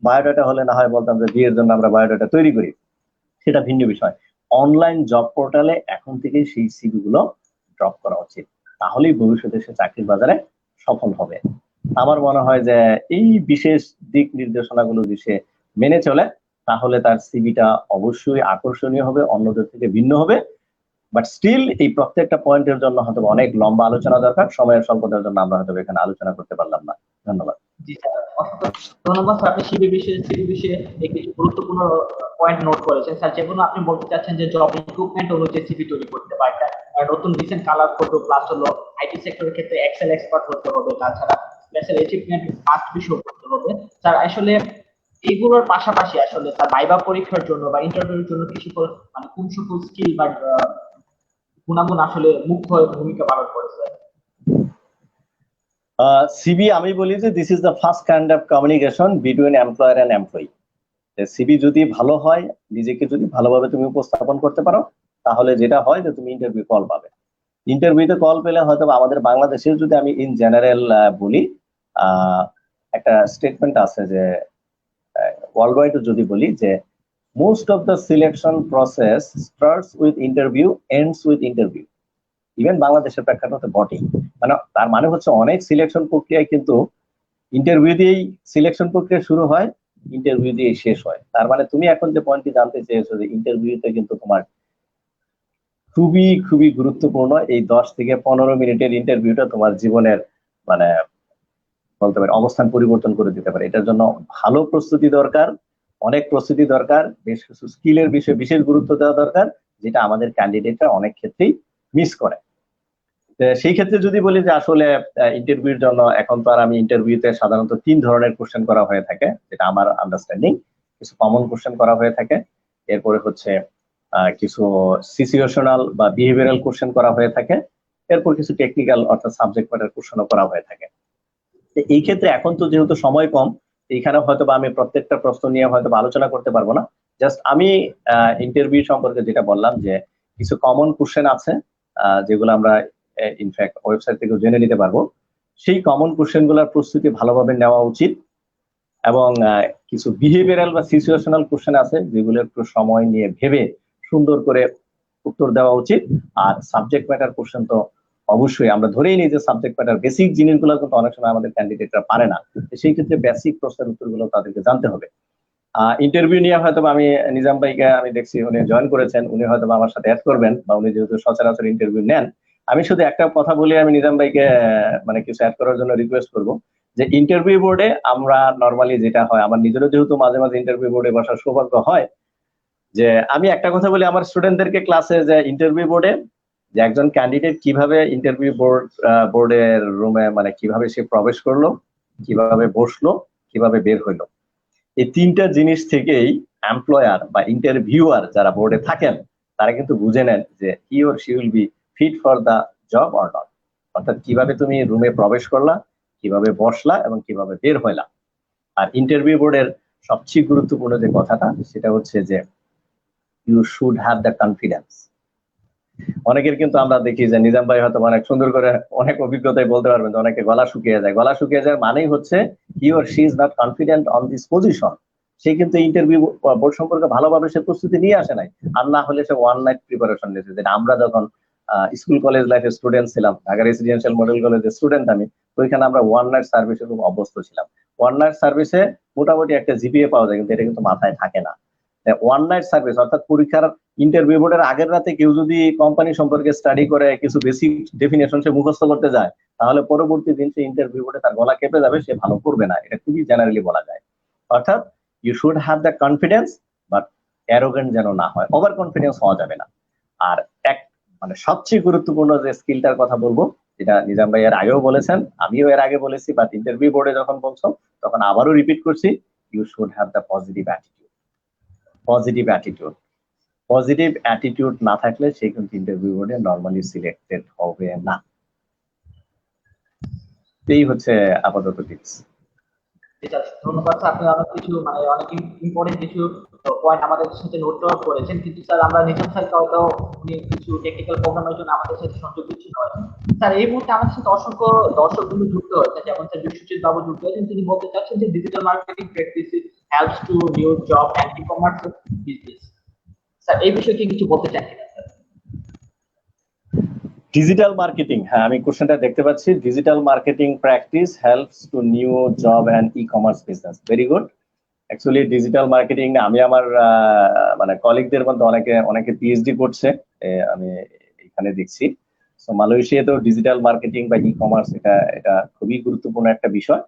বায়োডাটা হলে না হয় বলতাম যে বিয়ের জন্য আমরা বায়োডাটা তৈরি করি, সেটা ভিন্ন বিষয়। অনলাইন জব পোর্টালে এখন থেকে সেই সিভি গুলো ড্রপ করা উচিত, তাহলেই ভবিষ্যতে সে চাকরির বাজারে সফল হবে। আমার মনে হয় যে এই বিশেষ দিক নির্দেশনাগুলো যদি সে মেনে চলে, তাহলে তার সিভিটা অবশ্যই আকর্ষণীয় হবে, অন্যদের থেকে ভিন্ন হবে। বাট স্টিল এই প্রত্যেকটা পয়েন্টের জন্য হয়তো অনেক লম্বা আলোচনা দরকার, সময়ের স্বল্পতার জন্য আমরা হয়তো এখানে আলোচনা করতে পারলাম না। ধন্যবাদ। জি স্যার, অসংখ্য ধন্যবাদ স্যার। আপনি সিভি বিষয়ে এই কিছু গুরুত্বপূর্ণ পয়েন্ট নোট করেছেন স্যার, যেগুলো আপনি বলতে চাচ্ছেন যে জব রিক্রুটমেন্ট অনুযায়ী সিভি তৈরি করতে বা একটা নতুন রিসেন্ট কালার ফটো, প্লাস হলো আইটি সেক্টরের ক্ষেত্রে এক্সেল এক্সপার্ট হতে হবে, তাছাড়া special achievement must be show করতে হবে স্যার। আসলে এইগুলোর পাশাপাশি আসলে স্যার ভাইবা পরীক্ষার জন্য বা ইন্টারভিউর জন্য কিছু মানে কোন সকল স্কিল বা গুণাগুণ আসলে মুখ্য ভূমিকা পালন করে স্যার? সিবি আমি বলি যে this is the first kind of communication between employer and employee. CV যদি ভালো হয়, নিজেকে যদি ভালোভাবে তুমি উপস্থাপন করতে পারো, তাহলে যেটা হয় যে তুমি ইন্টারভিউ কল পাবে। ইন্টারভিউতে কল পেলে হয়তো আমাদের বাংলাদেশে যদি আমি ইন জেনারেল বলি, একটা স্টেটমেন্ট আছে যে ওয়ার্ল্ড ওয়াইড যদি বলি যে most of the selection process starts with interview, ends with interview. Even বাংলাদেশের প্রেক্ষাপটে বটেই। মানে তার মানে হচ্ছে অনেক সিলেকশন প্রক্রিয়ায় কিন্তু ইন্টারভিউ দিয়েই সিলেকশন প্রক্রিয়া শুরু হয়, ইন্টারভিউ দিয়ে শেষ হয়। তার মানে তুমি এখন যে পয়েন্টটি জানতে চেয়েছো যে ইন্টারভিউতে কিন্তু তোমার খুবই খুবই গুরুত্বপূর্ণ, এই 10 থেকে 15 মিনিটের ইন্টারভিউটা তোমার জীবনের মানে বলতে পারি অবস্থান পরিবর্তন করে দিতে পারে। এটার জন্য ভালো প্রস্তুতি দরকার, অনেক প্রস্তুতি দরকার, বেশ কিছু স্কিলের বিষয়ে বিশেষ গুরুত্ব দেওয়া দরকার, যেটা আমাদের ক্যান্ডিডেটরা অনেক ক্ষেত্রেই মিস করে। সেই ক্ষেত্রে যদি বলি যে আসলে ইন্টারভিউর জন্য এখন তো আর আমি ইন্টারভিউতে সাধারণত 3 ধরনের কোশ্চেন করা হয়ে থাকে, যেটা আমার আন্ডারস্ট্যান্ডিং। কিছু কমন কোশ্চেন করা হয়ে থাকে, এরপরে হচ্ছে কিছু সিচুয়েশনাল বা বিহেভিয়ারাল কোশ্চেন করা হয়ে থাকে, এরপর কিছু টেকনিক্যাল অর্থাৎ সাবজেক্ট ম্যাটার কোশ্চেনও করা হয়ে থাকে। এই ক্ষেত্রে এখন তো যেহেতু সময় কম, এইখানে হয়তো বা আমি প্রত্যেকটা প্রশ্ন নিয়ে হয়তো আলোচনা করতে পারবো না। জাস্ট আমি ইন্টারভিউ সম্পর্কে যেটা বললাম যে কিছু কমন কোশ্চেন আছে যেগুলো আমরা ইনফ্যাক্ট ওয়েবসাইট থেকে জেনে নিতে পারবো। সেই কমন কোশ্চেন গুলোর প্রস্তুতি ভালোভাবে নেওয়া উচিত, এবং কিছু বিহেভিয়ারাল বা সিচুয়েশনাল কোশ্চেন আছে যেগুলো একটু সময় নিয়ে ভেবে সুন্দর করে উত্তর দেওয়া উচিত। আর সাবজেক্ট ম্যাটার কোশ্চেন তো অবশ্যই আমরা ধরেই নিই যে সাবজেক্ট ম্যাটার বেসিক জিনিসগুলো কিন্তু অনেক সময় আমাদের ক্যান্ডিডেটরা পারে না, সেই ক্ষেত্রে বেসিক প্রশ্নের উত্তরগুলো তাদেরকে জানতে হবে। ইন্টারভিউ নিয়ে হয়তো আমি নিজাম ভাইকে আমি দেখছি উনি জয়েন করেছেন, উনি হয়তো আমার সাথে অ্যাড করবেন, বা উনি যেহেতু সচরাচর ইন্টারভিউ নেন। আমি শুধু একটা কথা বলে আমি নিজাম ভাইকে মানে কিছু অ্যাড করার জন্য রিকোয়েস্ট করবো যে ইন্টারভিউ বোর্ডে আমরা নর্মালি যেটা হয়, আমার নিজেরও যেহেতু মাঝে মাঝে ইন্টারভিউ বোর্ডে বসার সৌভাগ্য হয়, যে আমি একটা কথা বলি আমার স্টুডেন্টদেরকে ক্লাসে, যে ইন্টারভিউ বোর্ডে যে একজন ক্যান্ডিডেট কিভাবে ইন্টারভিউ বোর্ডের রুমে মানে কিভাবে সে প্রবেশ করলো, কিভাবে বসলো, কিভাবে বের হইলো, এই 3টা জিনিস থেকেই এমপ্লয়ার বা ইন্টারভিউয়ার যারা বোর্ডে থাকেন তারা কিন্তু বুঝে নেন যে he or she will be fit for the job or not. অর্থাৎ কিভাবে তুমি রুমে প্রবেশ করলা, কিভাবে বসলা এবং কিভাবে বের হইলা। আর ইন্টারভিউ বোর্ডের সবচেয়ে গুরুত্বপূর্ণ যে কথাটা সেটা হচ্ছে যে you should have the confidence. অনেকের কিন্তু আমরা দেখি যে নিজাম ভাই হয়তো অনেক সুন্দর করে অনেক অভিজ্ঞতায় বলতে পারবেন যে অনেকে গলা শুকিয়ে যায়। গলা শুকিয়ে যায় মানেই হচ্ছে he or she is not confident on this position. সে কিন্তু ইন্টারভিউ বোর্ড সম্পর্কে ভালোভাবে সে প্রস্তুতি নিয়ে আসে নাই, আর না হলে সে ওয়ান নাইট প্রিপারেশন নিয়েছে। যেটা আমরা যখন স্কুল কলেজ লাইফে স্টুডেন্ট ছিলাম, ঢাকা রেসিডেন্সিয়াল মডেল কলেজের স্টুডেন্ট আমি, তো ওইখানে আমরা ওয়ান নাইট সার্ভিসে খুব অভ্যস্ত ছিলাম। ওয়ান নাইট সার্ভিসে মোটামুটি একটা জিপিএ পাওয়া যায়, কিন্তু এটা কিন্তু মাথায় থাকে না। ওয়ান নাইট সার্ভিস অর্থাৎ পরীক্ষার ইন্টারভিউ বোর্ডের আগের রাতে কেউ যদি কোম্পানি সম্পর্কে স্টাডি করে কিছু বেসিক ডেফিনেশন সে মুখস্থ করতে যায়, তাহলে পরবর্তী দিন সে ইন্টারভিউ বোর্ডে তার গলা কেঁপে যাবে, সে ভালো করবে না। এটা খুবই জেনারেলি বলা যায়। অর্থাৎ you should have the confidence, but arrogant যেন না হয়, ওভার কনফিডেন্স হওয়া যাবে না। আর এক মানে সবচেয়ে গুরুত্বপূর্ণ যে স্কিলটার কথা বলবো, যেটা নিজাম ভাই এর আগেও বলেছেন, আমিও এর আগে বলেছি, বাট ইন্টারভিউ বোর্ডে যখন বলছো তখন আবারও রিপিট করছি, you should have the positive attitude. Positive attitude, positive attitude না থাকলে সে কিন্তু ইন্টারভিউ বোর্ডে নর্মালি সিলেক্টেড হবে না। এই হচ্ছে আপাতত টিপস। ধন্যবাদ স্যার, আপনি অনেক কিছু মানে অনেক ইম্পর্টেন্ট কিছু পয়েন্ট আমাদের সাথে নোট ডাউন করেছেন, কিন্তু স্যার আমরা নিজাম স্যারকে হয়তো উনি কিছু টেকনিক্যাল প্রবলেমের জন্য আমাদের সাথে সংযোগ দিচ্ছেন হয়তো। স্যার এই মুহূর্তে আমাদের সাথে অসংখ্য দর্শক কিন্তু যুক্ত হয়েছে, যেমন স্যার বিশ্বজিৎ বাবু যুক্ত হয়েছেন, তিনি বলতে চাচ্ছেন যে digital marketing practice helps to new job and e commerce business. Sir এই বিষয়ে কি কিছু বলতে চান কিনা স্যার? ডিজিটাল মার্কেটিং, হ্যাঁ আমি কোশ্চেনটা দেখতে পাচ্ছি। Digital marketing practice helps to new job and e commerce business, very good. Actually digital marketing আমি আমার মানে কলিগদের মধ্যে অনেকে পিএইচডি করছে, আমি এখানে দেখছি। তো মালয়েশিয়াতে ডিজিটাল মার্কেটিং বা ই কমার্স এটা খুবই গুরুত্বপূর্ণ একটা বিষয়।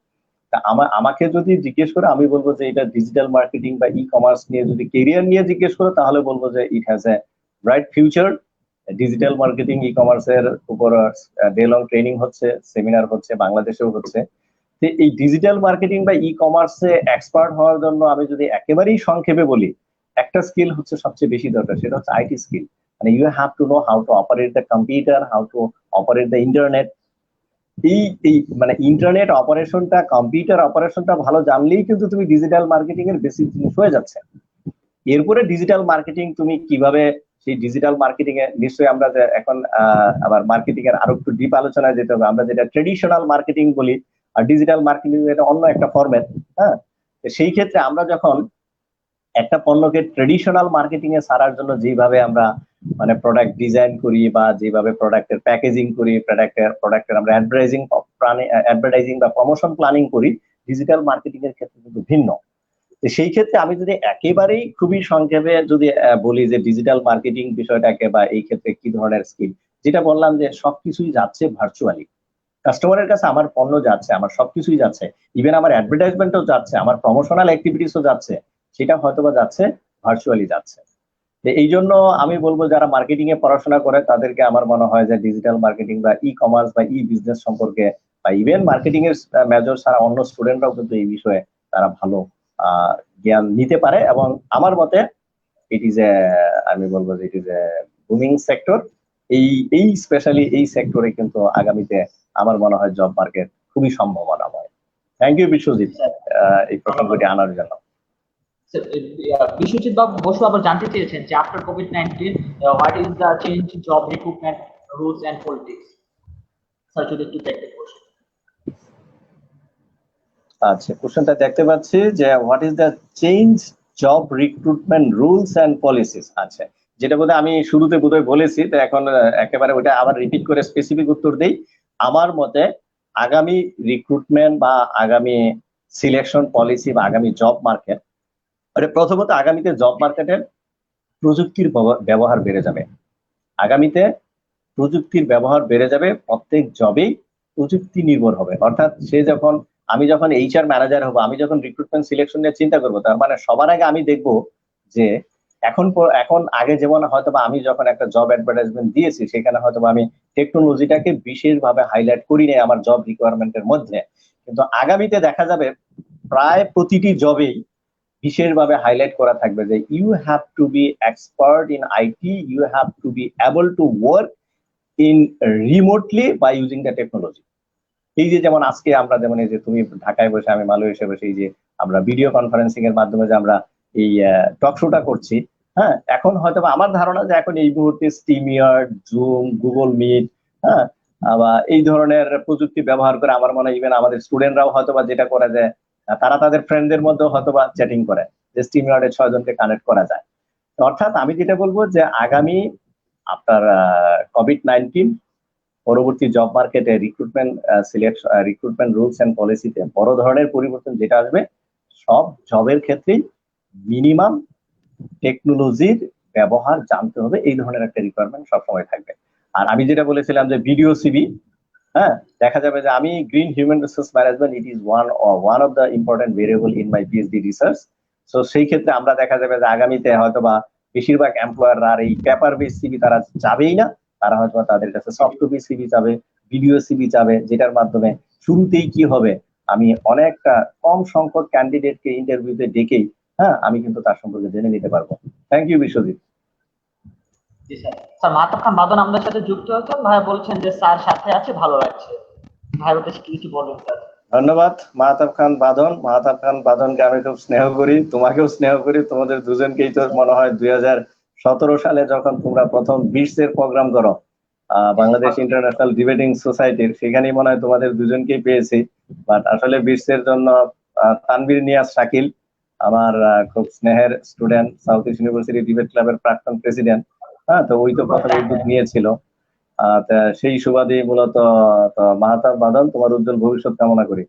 তা আমাকে যদি জিজ্ঞেস করে আমি বলবো যে এটা ডিজিটাল মার্কেটিং বা ই কমার্স নিয়ে যদি কেরিয়ার নিয়ে জিজ্ঞেস করো তাহলে বলবো যে it has a bright future. Digital marketing ই কমার্সের উপর ডে লং ট্রেনিং হচ্ছে, সেমিনার হচ্ছে, বাংলাদেশেও হচ্ছে। এই ডিজিটাল মার্কেটিং বা ই কমার্সে এক্সপার্ট হওয়ার জন্য আমি যদি একেবারেই সংক্ষেপে বলি, একটা স্কিল হচ্ছে সবচেয়ে বেশি দরকার, সেটা হচ্ছে আইটি স্কিল। মানে you have to know how to operate the computer, how to operate the internet. এই মানে ইন্টারনেট অপারেশনটা, কম্পিউটার অপারেশনটা ভালো জানলেই কিন্তু তুমি ডিজিটাল মার্কেটিং এর বেসিক জিনিস হয়ে যাচ্ছে। এরপরে ডিজিটাল মার্কেটিং তুমি কিভাবে সেই ডিজিটাল মার্কেটিং এ নিশ্চয়ই আমরা যে এখন আবার মার্কেটিং এর আরো একটু ডিপ আলোচনায় যেতে হবে। আমরা যেটা ট্রেডিশনাল মার্কেটিং বলি আর ডিজিটাল মার্কেটিং এটা অন্য একটা ফরম্যাট। হ্যাঁ, সেই ক্ষেত্রে আমরা যখন একটা পণ্যকে ট্রেডিশনাল মার্কেটিং এ ছাড়ার জন্য যেভাবে আমরা মানে প্রোডাক্ট ডিজাইন করি বা যেভাবে প্রোডাক্টের প্যাকেজিং করি, প্রোডাক্টের আমরা অ্যাডভার্টাইজিং বা প্রমোশন প্ল্যানিং করি, ডিজিটাল মার্কেটিং এর ক্ষেত্রে কিন্তু ভিন্ন। সেই ক্ষেত্রে আমি যদি একেবারেই খুবই সংক্ষেপে যদি বলি যে ডিজিটাল মার্কেটিং বিষয়টাকে বা এই ক্ষেত্রে কি ধরনের স্কিল, যেটা বললাম যে সবকিছুই যাচ্ছে ভার্চুয়ালি। কাস্টমারের কাছে আমার পণ্য যাচ্ছে, আমার সবকিছুই যাচ্ছে, ইভেন আমার অ্যাডভার্টাইজমেন্টও যাচ্ছে, আমার প্রমোশনাল অ্যাক্টিভিটিসও যাচ্ছে, সেটা হয়তোবা যাচ্ছে ভার্চুয়ালি যাচ্ছে। এই জন্য আমি বলবো যারা মার্কেটিং এ পড়াশোনা করে তাদেরকে আমার মনে হয় যে ডিজিটাল মার্কেটিং বা ই কমার্স বা ই বিজনেস সম্পর্কে বা ইভেন মার্কেটিং এর মেজর ছাড়া অন্য স্টুডেন্টরাও কিন্তু এই বিষয়ে তারা ভালো জ্ঞান নিতে পারে। এবং আমার মতে ইট ইজ এ, আমি বলবো যে it is a booming sector. এই স্পেশালি এই সেক্টরে কিন্তু আগামীতে আমার মনে হয় জব মার্কেট খুবই সম্ভাবনাময়। থ্যাংক ইউ বিশ্বজিৎ এই প্রসঙ্গটি আনার জন্য। বিশ্বজিৎ বাবু বসু আবার জানতে চেয়েছেন যে আফটার কোভিড-19 what is the change in job recruitment rules and politics. Sir যদি একটু দেখতে বসুন। আচ্ছা, কোশ্চেনটা দেখতে পাচ্ছি যে what is the change job recruitment rules and policies. আচ্ছা, যেটা বোধহয় আমি শুরুতে বোধহয় বলেছি, তো এখন একেবারে ওটা আবার রিপিট করে স্পেসিফিক উত্তর দেই। আমার মতে আগামী রিক্রুটমেন্ট বা আগামী সিলেকশন পলিসি বা আগামী জব মার্কেট, প্রথমত আগামীতে জব মার্কেটের প্রযুক্তির ব্যবহার বেড়ে যাবে। আগামীতে প্রযুক্তির ব্যবহার বেড়ে যাবে, প্রত্যেক জবেই প্রযুক্তি নির্ভর হবে। অর্থাৎ আমি যখন এইচআর ম্যানেজার হবো, আমি যখন রিক্রুটমেন্ট সিলেকশন নিয়ে চিন্তা করবো, তার মানে সবার আগে আমি দেখবো যে এখন আগে যেমন হয়তোবা আমি যখন একটা জব অ্যাডভার্টাইজমেন্ট দিয়েছি সেখানে হয়তোবা আমি টেকনোলজিটাকে বিশেষভাবে হাইলাইট করি নাই আমার জব রিকোয়ারমেন্টের মধ্যে, কিন্তু আগামীতে দেখা যাবে প্রায় প্রতিটি জবেই বিশেষভাবে হাইলাইট করা থাকবে যে you have to be expert in IT, you have to be able to work in remotely by using the technology. এই যে যেমন আজকে আমরা যেমন এই যে তুমি ঢাকায় বসে আমি মালয়েশিয়ায় বসে এই যে আমরা ভিডিও কনফারেন্সিং এর মাধ্যমে যে আমরা এই টক শোটা করছি, হ্যাঁ, এখন হয়তো আমার ধারণা যে এখন এই মুহূর্তে স্টিমিয়ার্ড, জুম, গুগল মিট, হ্যাঁ, বা এই ধরনের প্রযুক্তি ব্যবহার করে আমার মনে হয় ইভেন আমাদের স্টুডেন্টরাও হয়তোবা যেটা করে যে তারা তাদের ফ্রেন্ডদের মধ্যেও হয়তোবা চ্যাটিং করে যে স্টিমিয়ার্ডে 6 জনকে কানেক্ট করা যায়। অর্থাৎ আমি যেটা বলবো যে আগামী আপনার কোভিড-19 পরবর্তী জব মার্কেটে রিক্রুটমেন্ট রুলস এন্ড পলিসিতে বড় ধরনের পরিবর্তন যেটা আসবে, সব জবের ক্ষেত্রেই মিনিমাম টেকনোলজির ব্যবহার জানতে হবে, এই ধরনের একটা রিকোয়ারমেন্ট সবসময় থাকবে। আর আমি যেটা বলেছিলাম যে ভিডিও সিভি, হ্যাঁ, দেখা যাবে যে আমি green human resource management it is one of the important variable in my PhD research. So সেই ক্ষেত্রে আমরা দেখা যাবে যে আগামীতে হয়তোবা বেশিরভাগ এমপ্লয়াররা আর এই পেপার বেস সিভি তারা যাবেই না, তারা হয়তো তাদের কাছে সফট কপি সিভি চাবে, ভিডিও সিভি চাবে, যেটার মাধ্যমে শুরুতেই কি হবে, আমি অনেকটা কম সংখ্যক ক্যান্ডিডেটকে ইন্টারভিউতে ডেকেই, হ্যাঁ, আমি কিন্তু তার সম্পর্কে জেনে নিতে পারবো। Thank you Biswajit. জি স্যার। স্যার মাহতাব খান বাদন আমাদের সাথে যুক্ত হয়েছেন, ভাই বলছেন যে স্যার সাথে আছে, ভালো লাগছে। ভাই উদ্দেশ্যে কিছু বলবেন স্যার? ধন্যবাদ মাহতাব খান বাঁধন। মাহতাব খান বাঁধনকে আমি খুব স্নেহ করি, তোমাকেও স্নেহ করি। তোমাদের দুজনকেই তো মনে হয় 2017 সালে যখন তোমরা প্রথম বিটস প্রোগ্রাম করো বাংলাদেশ ইন্টারন্যাশনাল ডিবেটিং সোসাইটির, সেখানেই মনে হয় তোমাদের দুজনকেই পেয়েছি। বাট আসলে বিটস এর জন্য তানভীর নিয়াজ শাকিল আমার খুব স্নেহের student, south east university debate ক্লাবের প্রাক্তন প্রেসিডেন্ট। হ্যাঁ, তো ওই তো প্রথম উদ্যোগ নিয়েছিল। তা সেই সুবাদে মূলত মাহতাব বাঁধন, তোমার উজ্জ্বল ভবিষ্যৎ কামনা করি।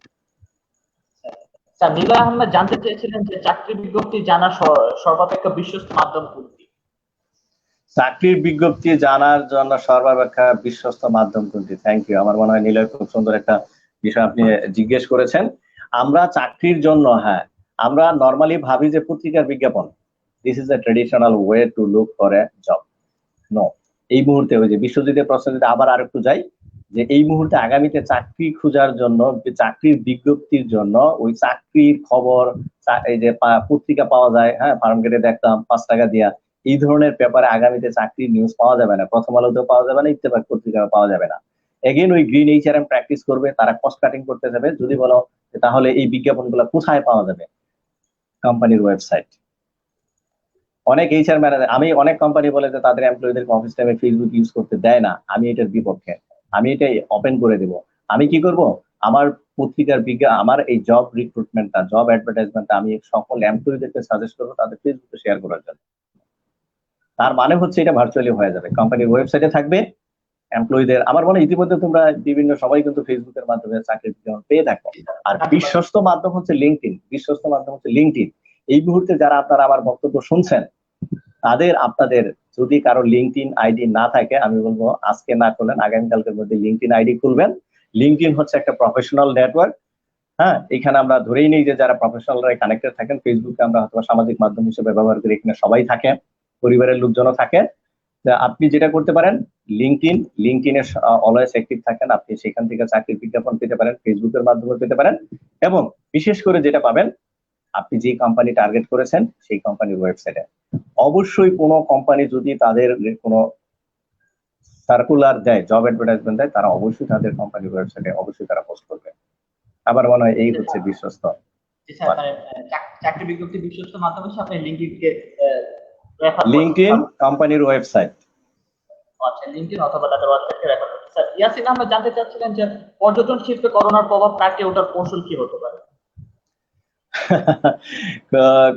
স্যার নীলা আহমেদ জানতে চেয়েছিলেন যে চাকরি বিজ্ঞপ্তি জানার সর্বাপেক্ষা বিশ্বস্ত মাধ্যম কোনটি? চাকরির বিজ্ঞপ্তি জানার জন্য সর্বাপেক্ষা বিশ্বস্ত মাধ্যম কোনটি? Thank you. আমার মনে হয় নীলয় খুব সুন্দর একটা বিষয় আপনি জিজ্ঞেস করেছেন। আমরা চাকরির জন্য, হ্যাঁ, আমরা নর্মালি ভাবি যে পত্রিকার বিজ্ঞাপন, this is a traditional way to look for a job. No, এই মুহূর্তে ওই যে বিশ্বজিতের প্রশ্ন যদি আবার আরেকটু যাই, যে এই মুহূর্তে আগামীতে চাকরি খোঁজার জন্য, চাকরির বিজ্ঞপ্তির জন্য ওই চাকরির খবর, এই যে পত্রিকা পাওয়া যায়, হ্যাঁ, ফার্ম গেটে দেখতাম 5 টাকা দিয়া, এই ধরনের পেপারে আগামীতে চাকরির নিউজ পাওয়া যাবে না। প্রথম আলোতেও পাওয়া যাবে না, ইত্তেফাক পত্রিকা পাওয়া যাবে না। এগেন ওই গ্রিন এইচআরএম প্র্যাকটিস করবে, তারা কস্ট কাটিং করতে যাবে। যদি বলো তাহলে এই বিজ্ঞাপনগুলো কোথায় পাওয়া যাবে? কোম্পানির ওয়েবসাইট। অনেক এইচআর ম্যানেজার, আমি অনেক কোম্পানি বলে যে তাদের এমপ্লয়ীদেরকে অফিস টাইমে ফেসবুক ইউজ করতে দেয় না, আমি এটার বিপক্ষে। আমি এটাই ওপেন করে দেব। আমি কি করব, আমার পত্রিকার আমার এই জব রিক্রুটমেন্টটা, জব অ্যাডভার্টাইজমেন্টটা আমি সকল এমপ্লয়ীদেরকে সাজেস্ট করবো তাদের ফেসবুকে শেয়ার করার জন্য। তার মানে হচ্ছে এটা ভার্চুয়ালি হয়ে যাবে, কোম্পানির ওয়েবসাইটে থাকবে এমপ্লয়ীদের। আমার মনে হয় ইতিমধ্যে তোমরা বিভিন্ন সবাই কিন্তু ফেসবুকের মাধ্যমে চাকরির বিজ্ঞাপন পেয়ে থাকো। আর বিশ্বস্ত মাধ্যম হচ্ছে লিঙ্কডইন। বিশ্বস্ত মাধ্যম হচ্ছে লিঙ্কডইন। এই মুহূর্তে যারা আপনারা আমার বক্তব্য শুনছেন, আপনাদের যদি কারো লিঙ্কডইন আইডি না থাকে, আমি বলবো আজকে না করলেন আগামীকালকের মধ্যে লিঙ্কডইন আইডি খুলবেন। লিঙ্কডইন হচ্ছে একটা প্রফেশনাল নেটওয়ার্ক। হ্যাঁ, এখানে আমরা ধরেই নিই যে যারা প্রফেশনালরা কানেক্টেড থাকেন, ফেসবুকে আমরা হয়তো সামাজিক মাধ্যম হিসেবে ব্যবহার করি, এখানে সবাই থাকে, পরিবারের লোকজনও থাকে। আপনি যেটা করতে পারেন, লিঙ্কডইনে অলওয়েজ অ্যাক্টিভ থাকেন। আপনি সেখান থেকে চাকরির বিজ্ঞাপন পেতে পারেন, ফেসবুকের মাধ্যমে পেতে পারেন। এবং বিশেষ করে যেটা পাবেন, আপনি যে কোম্পানি টার্গেট করেছেন সেই কোম্পানির ওয়েবসাইটে অবশ্যই কোনো কোম্পানি যদি তাদের কোনো সার্কুলার দেয়, জব অ্যাডভার্টাইজমেন্ট দেয়, তারা অবশ্যই তাদের কোম্পানির ওয়েবসাইটে অবশ্যই তারা পোস্ট করবে। আমার মনে হয় এই হচ্ছে বিশ্বস্ত। চাকরি বিজ্ঞপ্তি বিশ্বস্ত মাধ্যম হচ্ছে আপনি লিঙ্কডইন কোম্পানির ওয়েবসাইট। আচ্ছা, লিঙ্কডইন অথবা তাদের ওয়েবসাইটকে রেফার করতে। স্যার ইয়াসিন আহমেদ জানতে চাচ্ছিলেন যে পর্যটন শিল্পে করোনার প্রভাব কাটিয়ে ওঠার কৌশল কি হতে পারে?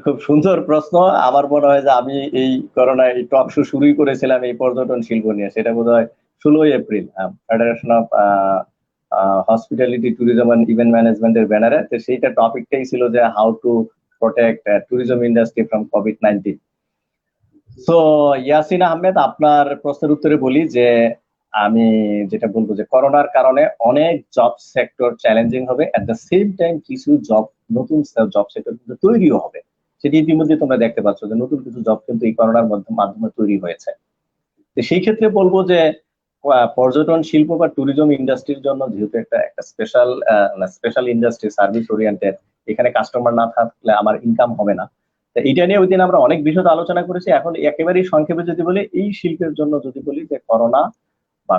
খুব সুন্দর প্রশ্ন। আমার মনে হয় যে আমি এই করোনায় টক শো শুরুই করেছিলাম এই পর্যটন শিল্প নিয়ে, সেটা বোধহয় 16 April federation of hospitality tourism and event ম্যানেজমেন্টের ব্যানারে। তো সেইটা টপিকটাই ছিল যে how to protect tourism industry from COVID-19। So Yasin Ahmed, আপনার প্রশ্নের উত্তরে বলি যে আমি যেটা বলবো যে করোনার কারণে অনেক জব সেক্টর চ্যালেঞ্জিং হবে, এট দ্য সেম টাইম কিছু নতুন জব সেক্টর কিন্তু তৈরিও হবে। সেটি ইতিমধ্যে তোমরা দেখতে পাচ্ছ যে নতুন কিছু জব কিন্তু এই করোনার মাধ্যমে তৈরি হয়েছে। তো সেই ক্ষেত্রে বলবো যে পর্যটন শিল্প বা ট্যুরিজম ইন্ডাস্ট্রির জন্য যেহেতু একটা স্পেশাল ইন্ডাস্ট্রি, সার্ভিস ওরিয়েন্টেড, এখানে কাস্টমার না থাকলে আমার ইনকাম হবে না। এটা নিয়ে ওই দিন আমরা অনেক বিষয় আলোচনা করেছি। এখন একেবারেই সংক্ষেপে যদি বলি, এই শিল্পের জন্য যদি বলি যে করোনা বা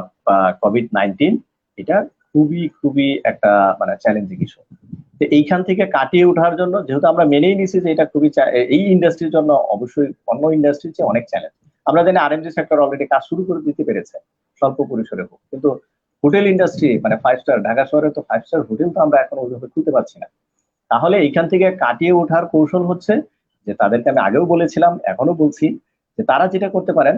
COVID-19 এটা খুবই একটা মানে চ্যালেঞ্জিং ইস্যু। তো এইখান থেকে কাটিয়ে ওঠার জন্য যেহেতু আমরা মেনেই নিছি যে এটা এই ইন্ডাস্ট্রির জন্য অবশ্যই অন্য ইন্ডাস্ট্রির চেয়ে অনেক চ্যালেঞ্জ। আমরা জানি আরএমজি সেক্টর অলরেডি কাজ শুরু করে দিতে পেরেছে স্বল্প পরিসরে হোক, কিন্তু হোটেল ইন্ডাস্ট্রি মানে 5 স্টার, ঢাকা শহরে তো 5 স্টার হোটেল তো আমরা এখন ওইভাবে খুলতে পারছি না। তাহলে এইখান থেকে কাটিয়ে ওঠার কৌশল হচ্ছে যে তাদেরকে আমি আগেও বলেছিলাম, এখনো বলছি, যে তারা যেটা করতে পারেন,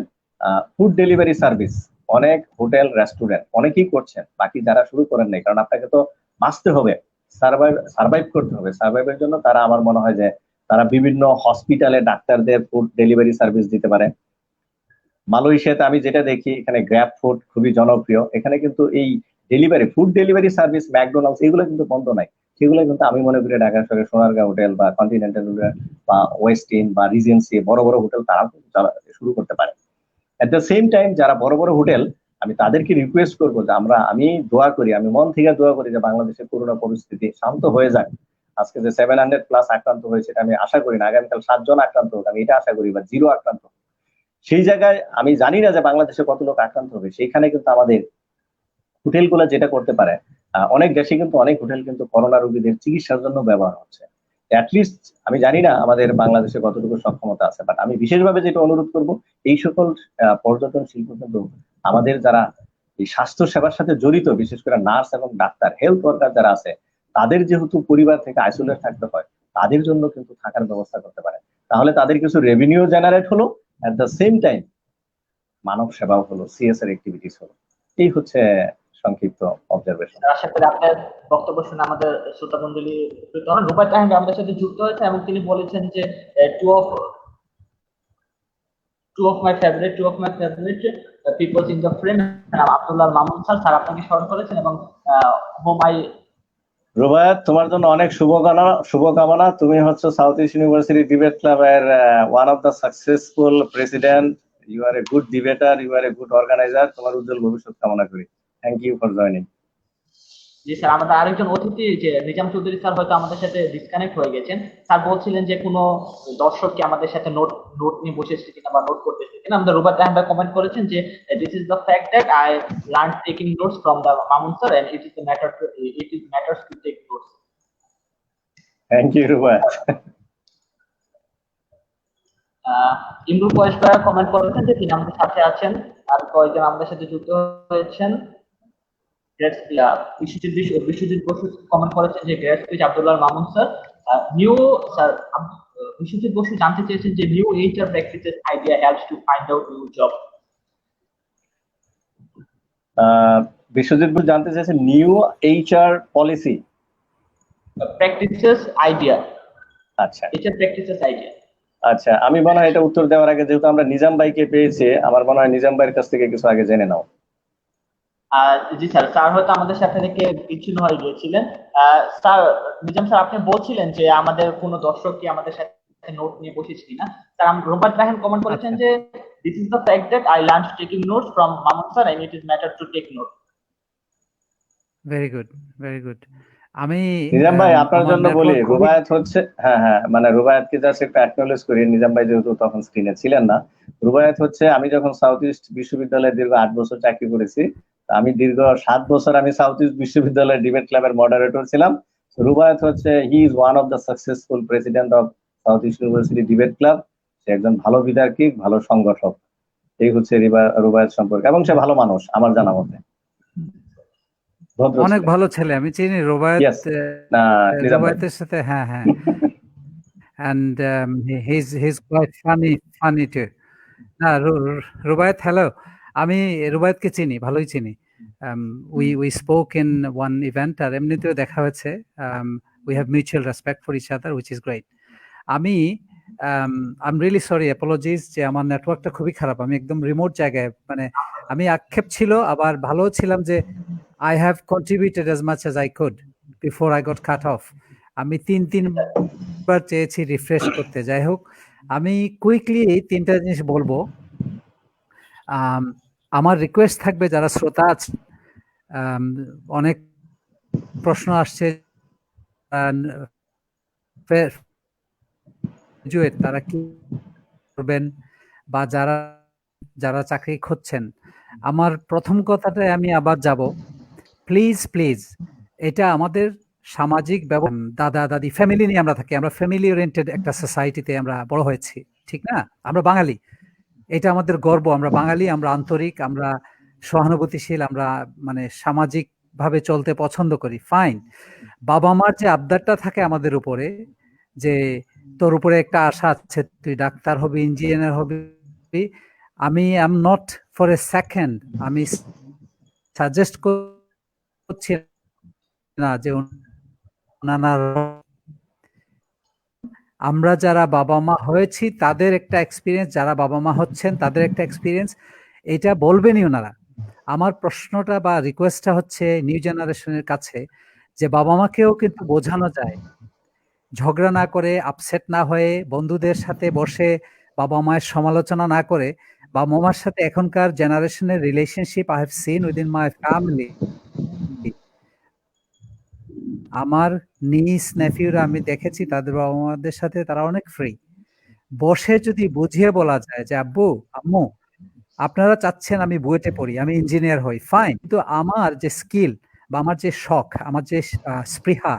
ফুড ডেলিভারি সার্ভিস অনেক হোটেল রেস্টুরেন্ট অনেকেই করছেন, বাকি যারা শুরু করেন নাই, কারণ আপনাকে তো বাঁচতে হবে, সার্ভাইভ করতে হবে। সার্ভাইভের জন্য তারা, আমার মনে হয় যে তারা বিভিন্ন হসপিটালে ডাক্তারদের ফুড ডেলিভারি সার্ভিস দিতে পারে। মালয়েশিয়াতে আমি যেটা দেখি, এখানে গ্র্যাব ফুড খুবই জনপ্রিয়। এখানে কিন্তু এই ফুড ডেলিভারি সার্ভিস, ম্যাকডোনাল্ডস, এগুলো কিন্তু বন্ধ নাই। সেগুলো কিন্তু আমি মনে করি ঢাকা শহরে সোনারগাঁও হোটেল বা কন্টিনেন্টাল হোটেল বা ওয়েস্টিন বা রিজেন্সি বড় বড় হোটেল তারাও শুরু করতে পারে। এট দ্য সেম টাইম যারা বড় বড় হোটেল, আমি তাদেরকে রিকোয়েস্ট করবো যে আমি দোয়া করি, আমি মন থেকে দোয়া করি যে বাংলাদেশের করোনা পরিস্থিতি শান্ত হয়ে যাক। আজকে যে 700+ আক্রান্ত হয়েছে, আমি আশা করি না আগামীকাল 7 জন আক্রান্ত হোক, আমি এটা আশা করি, বা 0 আক্রান্ত হোক। সেই জায়গায় আমি জানি না যে বাংলাদেশে কত লোক আক্রান্ত হবে, সেইখানে কিন্তু আমাদের হোটেলগুলো যেটা করতে পারে, অনেক দেশে কিন্তু অনেক হোটেল কিন্তু করোনা রোগীদের চিকিৎসার জন্য ব্যবহার হচ্ছে। অ্যাটলিস্ট আমি জানি না আমাদের বাংলাদেশে কতটুকু সক্ষমতা আছে, বাট আমি বিশেষভাবে যেটা অনুরোধ করব, এই সকল পর্যটন শিল্প কিন্তু আমাদের যারা এই স্বাস্থ্য সেবার সাথে জড়িত, বিশেষ করে নার্স এবং ডাক্তার, হেলথ ওয়ার্কার যারা আছে, তাদের যেহেতু পরিবার থেকে আইসোলেট থাকতে হয়, তাদের জন্য কিন্তু থাকার ব্যবস্থা করতে পারে। তাহলে তাদের কিছু রেভিনিউ জেনারেট হলো, এট দ্য সেম টাইম মানব সেবাও হলো, সিএসআর অ্যাক্টিভিটিস হলো। এই হচ্ছে সংক্ষিপ্ত অবজারভেশন। আশা করি আপনার বক্তব্য শুনে আমাদের শ্রোতা মন্ডলী উপকৃত হন। রুবায়েত আহমেদ আমাদের সাথে যুক্ত হয়েছে এবং তিনি বলেছেন যে two of my favorite people in the frame, Abdullah Mamun sir আপনাকে স্মরণ করেছেন এবং whom I রুবায়েত, তোমার জন্য অনেক শুভকামনা। তুমি হচ্ছে সাউথ ইস্ট ইউনিভার্সিটি ডিবেট ক্লাবের one of the successful president. You are a good debater, you are a good organiser. তোমার উজ্জ্বল ভবিষ্যৎ কামনা করি। Thank you for joining. জি স্যার, আমাদের আরেকজন অতিথি যে নিজাম চৌধুরী স্যার হয়তো আমাদের সাথে ডিসকানেক্ট হয়ে গেছেন। স্যার বলছিলেন যে কোনো দর্শক কি আমাদের সাথে নোট নিয়ে বসেছে কিনা বা নোট করতেছে কিনা। আমাদের রুবায়েত আহমেদ কমেন্ট করেছেন যে this is the fact that I learn taking notes from the Mamun sir and it is matters to take notes. Thank you Rubayet. Imrul Kayes ভাই কমেন্ট করেছেন যে তিনি আমাদের সাথে আছেন। আর কয়েকজন আমাদের সাথে যুক্ত হয়েছেন। বিশ্বজিৎ বসু কমেন্ট করেছেন যে great speech Abdullah Mamun sir. Biswajit Basu জানতে চেয়েছেন যে new HR practices idea helps to find out new job. Biswajit Basu জানতে চেয়েছেন new HR policy practices idea. আচ্ছা, এইচআর প্র্যাকটিসেস আইডিয়া। আচ্ছা, আমি মনে হয় এটা উত্তর দেওয়ার আগে, যেহেতু আমরা নিজাম ভাইকে পেয়েছি, আমার মনে হয় নিজাম ভাইয়ের কাছ থেকে কিছু আগে জেনে নাও। জি স্যার, স্যার হয়তো আমাদের সাথে থেকে বিচ্ছিন্ন হয়ে গিয়েছিলেন। স্যার, নিজাম স্যার আপনি বলছিলেন যে আমাদের কোনো দর্শক কি আমাদের সাথে নোট নিয়ে বসেছে কিনা। স্যার রুবায়েত রায়হান কমেন্ট করেছেন যে this is the fact that I learn taking notes from Mamun sir and it is matter to take note. Very good, very good. আমি নিজাম ভাই আপনার জন্য বলি, রুবায়েত হচ্ছে, হ্যাঁ, মানে রুবায়েতকে জাস্ট একটু অ্যাকনোলেজ করি। নিজাম ভাই যেহেতু তখন স্ক্রিনে ছিলেন না, রুবায়েত হচ্ছে, আমি যখন সাউথ ইস্ট বিশ্ববিদ্যালয়ে দীর্ঘ 8 বছর চাকরি করেছি, আমি দীর্ঘ 7 বছর আমি সাউথ ইস্ট বিশ্ববিদ্যালয়ের ডিবেট ক্লাবের মডারেটর ছিলাম। রুবায়েত হচ্ছে he is one of the successful president of south east university debate club. সে একজন ভালো বিতার্কিক, ভালো সংগঠক। এই হচ্ছে রুবায়েত সম্পর্কে, এবং সে ভালো মানুষ আমার জানা মতে। অনেক ভালো ছেলে, আমি চিনি রুবায়েতের সাথে। হ্যাঁ, and he's quite funny too. না, রুবায়েত, হ্যালো, আমি রুবায়েতকে চিনি, ভালোই চিনি। we spoke in one event, আর এমনিতেও দেখা হয়েছে। we have mutual respect for each other, which is great. I'm really sorry, apologies যে আমার নেটওয়ার্কটা খুবই খারাপ। আমি একদম রিমোট জায়গায়, মানে আমি আক্ষেপ ছিল, আবার ভালো ছিলাম যে I have contributed as much as I could before I got cut off. আমি তিনবার চেয়েছি রিফ্রেশ করতে। যাই হোক, আমি কুইকলি এই 3টা জিনিস বলবো। আমার রিকোয়েস্ট থাকবে যারা শ্রোতা আছে, অনেক প্রশ্ন আসছে, তারা কি করবেন বা যারা চাকরি খুঁজছেন। আমার প্রথম কথাটায় আমি আবার যাব, প্লিজ এটা আমাদের সামাজিক দাদা দাদি ফ্যামিলি নিয়ে আমরা থাকি, আমরা ফ্যামিলি ওরিয়েন্টেড একটা সোসাইটিতে আমরা বড় হয়েছি, ঠিক না? আমরা বাঙালি, এটা আমাদের গর্ব। আমরা বাঙালি, আমরা আন্তরিক, আমরা সহানুভূতিশীল, আমরা মানে সামাজিক ভাবে চলতে পছন্দ করি। ফাইন, বাবা মার যে আবদারটা থাকে আমাদের উপরে, যে তোর উপরে একটা আশা আছে, তুই ডাক্তার হবি, ইঞ্জিনিয়ার হবি, আমি I am not for a second আমি সাজেস্ট করছি না যে আমরা যারা বাবা মা হয়েছি তাদের একটা এক্সপিরিয়েন্স, যারা বাবা মা হচ্ছেন তাদের একটা এক্সপিরিয়েন্স, এটা বলবেনই ওনারা। আমার প্রশ্নটা বা রিকোয়েস্টটা হচ্ছে নিউ জেনারেশনের কাছে, যে বাবা মাকেও কিন্তু বোঝানো যায়, ঝগড়া না করে, আপসেট না হয়ে, বন্ধুদের সাথে বসে বাবা মায়ের সমালোচনা না করে, বাবা মার সাথে এখনকার জেনারেশনের relationship I have seen within my family. আমার নিস নেফিউরা আমি দেখেছি, তাদের বাবা মাদের সাথে তারা অনেক ফ্রি। বসে যদি বুঝিয়ে বলা যায় যে আব্বু আম্মু আপনারা চাচ্ছেন আমি বুয়েটে পড়ি, আমি ইঞ্জিনিয়ার হই, ফাইন, কিন্তু আমার যে স্কিল, বা আমার যে শখ, আমার যে স্পৃহা,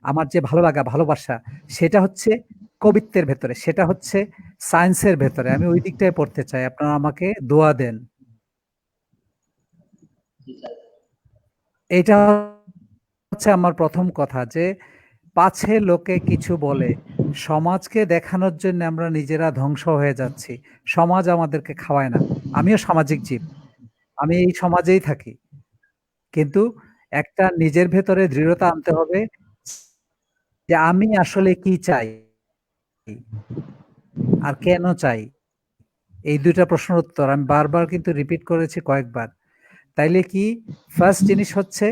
আমার যে ভালো লাগা, ভালোবাসা, সেটা হচ্ছে কবিত্বের ভেতরে, সেটা হচ্ছে সায়েন্সের ভেতরে। আমি ওই দিকটায় পড়তে চাই। আপনারা আমাকে দোয়া দেন। জি স্যার। এটা হচ্ছে আমার প্রথম কথা, যে পাছে লোকে কিছু বলে, সমাজকে দেখানোর জন্য আমরা নিজেরা ধ্বংস হয়ে যাচ্ছি। সমাজ আমাদেরকে খাওয়ায় না। আমিও সামাজিক জীব, আমি এই সমাজেই থাকি, কিন্তু একটা নিজের ভেতরে দৃঢ়তা আনতে হবে যে আমি আসলে কি চাই আর কেন চাই। এই দুইটা প্রশ্নের উত্তর আমি বারবার কিন্তু রিপিট করেছি কয়েকবার। তাইলে কি, ফার্স্ট জিনিস হচ্ছে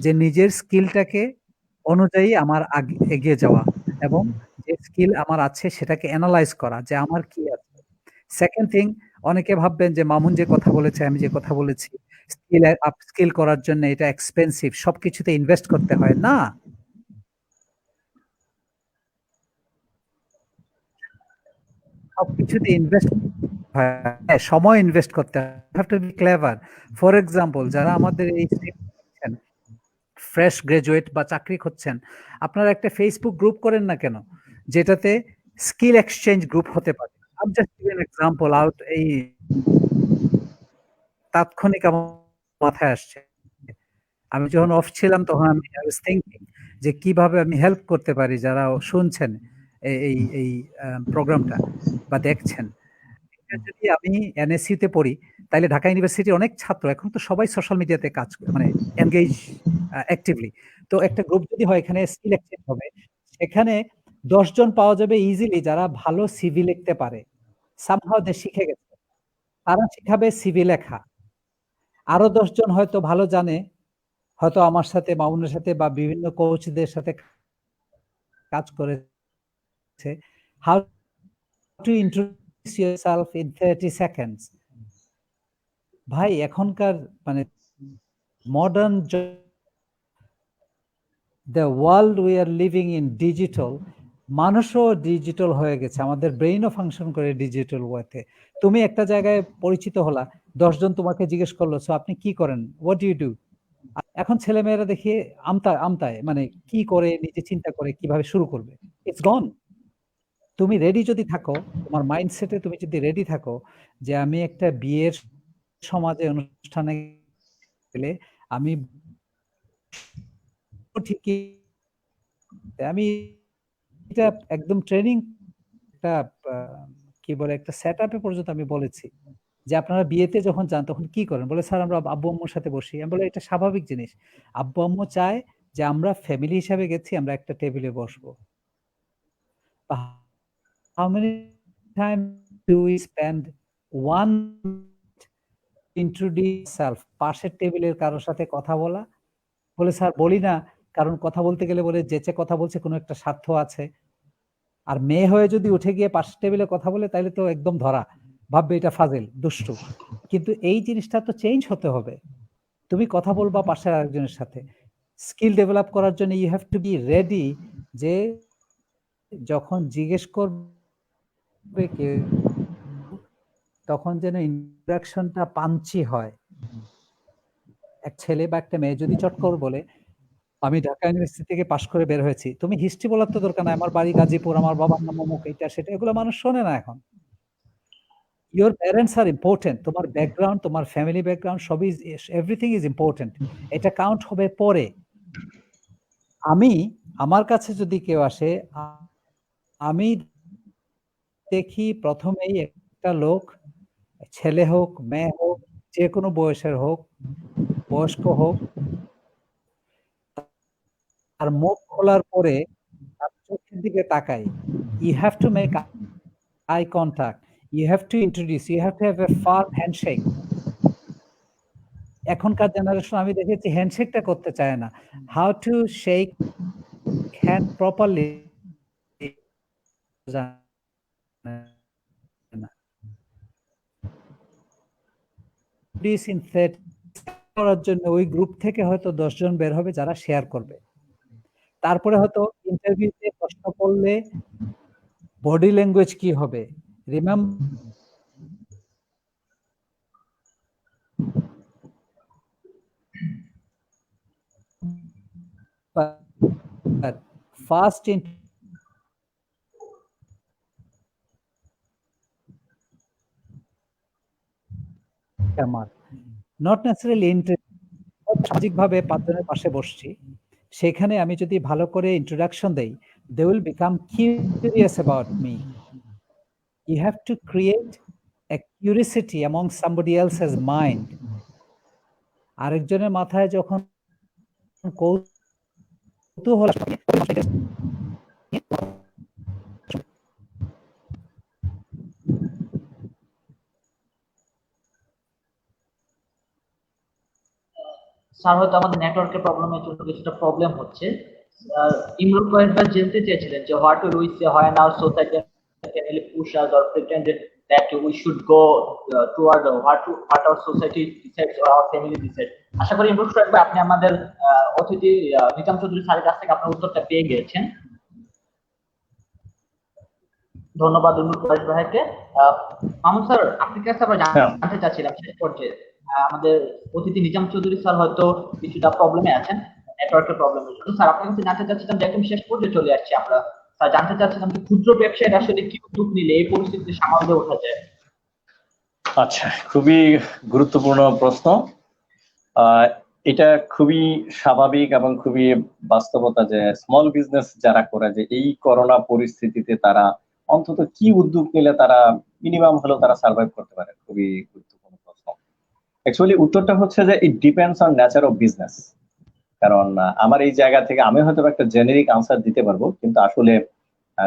যে নিজের স্কিলটাকে অনুযায়ী আমার এগিয়ে যাওয়া, এবং যে স্কিল আমার আছে সেটাকে অ্যানালাইজ করা যে আমার কি আছে। সেকেন্ড থিং, অনেকে ভাববেন যে মামুন যে কথা বলেছে, আমি যে কথা বলেছি, স্কিল আপ স্কিল করার জন্য এটা এক্সপেন্সিভ, সবকিছুতে ইনভেস্ট করতে হয়। না, সবকিছুতে ইনভেস্ট হয়, হ্যাঁ, সময় ইনভেস্ট করতে হয়। Have to B clever. For example, যারা আমাদের এই ফ্রেশ গ্রাজুয়েট বা চাকরি খুঁজছেন, আপনারা একটা ফেসবুক গ্রুপ করেন না কেন, যেটাতে স্কিল এক্সচেঞ্জ গ্রুপ হতে পারে। আমি just give an example out, এই তাৎক্ষণিক আমার মাথায় আসছে। আমি যখন অফ ছিলাম তখন আমি আই ওয়াজ থিংকিং যে কিভাবে আমি হেল্প করতে পারি যারা শুনছেন এই প্রোগ্রামটা বা দেখছেন। এটা যদি আমি এনএসইউ তে পড়ি, তাইলে ঢাকা ইউনিভার্সিটির অনেক ছাত্র এখন তো সবাই সোশ্যাল মিডিয়াতে কাজ মানে এনগেজ অ্যাক্টিভলি। তো একটা গ্রুপ যদি হয়, এখানে স্কিল এক্সচেঞ্জ হবে, সেখানে ১০ জন পাওয়া যাবে ইজিলি যারা ভালো সিভি লিখতে পারে। সামহাউ দে শিখে গেছে। তারা শিখাবে সিভি লেখা। আরো ১০ জন হয়তো ভালো জানে, হয়তো আমার সাথে, মামুনের সাথে বা বিভিন্ন কোচদের সাথে কাজ করেছে। How to introduce yourself in 30 seconds. ভাই এখনকার মানে modern the world we are living in digital, মানুষও ডিজিটাল হয়ে গেছে, আমাদের ব্রেইনও ফাংশন করে ডিজিটাল ওয়েতে। তুমি একটা জায়গায় পরিচিত হলা, ১০ জন তোমাকে জিজ্ঞেস করলো, সো আপনি কি করেন, হোয়াট ডু ইউ ডু। এখন ছেলেমেয়েরা দেখিয়ে আমতায় মানে কি করে, নিজে চিন্তা করে কিভাবে শুরু করবে। ইটস গন। তুমি রেডি যদি থাকো, তোমার মাইন্ডসেটে তুমি যদি রেডি থাকো যে আমি একটা বিয়ের সমাজে অনুষ্ঠানে গেলে আমি ঠিকই, আমি এটা একদম ট্রেনিং, একটা কি বলে, একটা সেট আপে পর্যন্ত আমি বলেছি যে আপনারা বিয়েতে যখন যান তখন কি করেন, বলে স্যার আমরা আব্বু আম্মুর সাথে বসি। আমি বলে এটা স্বাভাবিক জিনিস, আব্বু আম্মু চায় যে আমরা ফ্যামিলি হিসাবে গেছি, আমরা একটা টেবিলে বসবো। How many times do we spend one introduce self, পাশের টেবিলের কারোর সাথে কথা বলা? বলে স্যার বলি না, কারণ কথা বলতে গেলে বলে যেচে কথা বলছে কোনো একটা স্বার্থ আছে। আর মেয়ে হয়ে যদি উঠে গিয়ে পাশের টেবিলে কথা বলে তাইলে তো একদম ধরা, ভাববে এটা ফাজিল, দুষ্টু। কিন্তু এই জিনিসটা তো চেঞ্জ হতে হবে। তুমি কথা বলবা পাশের আরেকজনের সাথে। স্কিল ডেভেলপ করার জন্য you have to be ready, যে যখন জিজ্ঞেস করবে কেউ, তখন যেন ইন্টারাকশনটা পাঞ্চি হয়। এক ছেলে বা একটা মেয়ে যদি চট করে বলে আমি ঢাকা ইউনিভার্সিটি থেকে পাশ করে বের হয়েছি, তুমি হিস্ট্রি বলার তো দরকার নাই, আমার বাড়ি গাজীপুর, আমার বাবার নাম অমুক, এটা সেটা, এগুলো মানুষ শোনে না এখন। ইওর প্যারেন্টস আর ইম্পর্টেন্ট, তোমার ব্যাকগ্রাউন্ড, তোমার ফ্যামিলি ব্যাকগ্রাউন্ড সবই, এভরিথিং ইজ ইম্পর্টেন্ট। এটা কাউন্ট হবে পরে। আমি, আমার কাছে যদি কেউ আসে, আমি দেখি প্রথমেই একটা লোক, ছেলে হোক মেয়ে হোক, যে কোনো বয়সের হোক, বয়স্ক হোক, তার মুখ খোলার পরে তার চোখের দিকে তাকাই। You have to make eye contact, you have to introduce, you have to have a firm handshake. এখনকার জেনারেশন আমি দেখেছি হ্যান্ডশেকটা করতে চায় না। How to shake hand properly জানে না। করার জন্য ওই গ্রুপ থেকে হয়তো ১০ জন বের হবে যারা শেয়ার করবে। তারপরে হয়তো ইন্টারভিউতে প্রশ্ন করলে বডি ল্যাঙ্গুয়েজ কি হবে? but first in আমার নট ন্যাচারালি সামাজিকভাবে পাঁচজনের পাশে বসছি, সেখানে আমি যদি ভালো করে ইন্ট্রোডাকশন দেই, they will become curious about me. You have to create a curiosity among somebody else's mind. আরেকজনের মাথায় যখন কৌতূহল স্যার হয়তো আমাদের নেটওয়ার্কের প্রবলেমের জন্য কিছুটা প্রবলেম হচ্ছে। ইমরুল কয়েকবার জানতে চেয়েছিলেন যে হোয়াট উইল উই সে হয় নাও society can really push us or pretended that we should go toward what our society decides or our family decides. আশা করি ইমরুল কয়েকবার আপনি আমাদের অতিথি নিজাম চৌধুরী স্যারের কাছ থেকে আপনার উত্তরটা পেয়ে গিয়েছেন। ধন্যবাদ ইমরুল কয়েক ভাইকে। মামুন স্যার আপনার কাছে আবার জানতে চাচ্ছিলাম শেষ পর্যায়ে আমাদের অতিথি নিজাম চৌধুরী স্যার হয়তো কিছুটা প্রবলেমে আছেন নেটওয়ার্কের প্রবলেমের জন্য। স্যার আপনার কাছে জানতে চাচ্ছিলাম যে একদম শেষ পর্যায়ে চলে আসছি আমরা, স্যার জানতে চাচ্ছিলাম যে ক্ষুদ্র ব্যবসায়ীরা আসলে কি উদ্যোগ নিলে এই পরিস্থিতিতে সামাল দিয়ে ওঠা যায়? আচ্ছা, খুবই গুরুত্বপূর্ণ প্রশ্ন। এটা খুবই স্বাভাবিক এবং খুবই বাস্তবতা যে স্মল বিজনেস যারা করে যে এই করোনা পরিস্থিতিতে তারা অন্তত কি উদ্যোগ নিলে তারা মিনিমাম হলেও তারা সার্ভাইভ করতে পারে। খুবই গুরুত্বপূর্ণ প্রশ্ন। অ্যাকচুয়ালি উত্তরটা হচ্ছে যে it depends on nature of business. কারণ আমার এই জায়গা থেকে আমি হয়তো একটা জেনেরিক আনসার দিতে পারবো, কিন্তু আসলে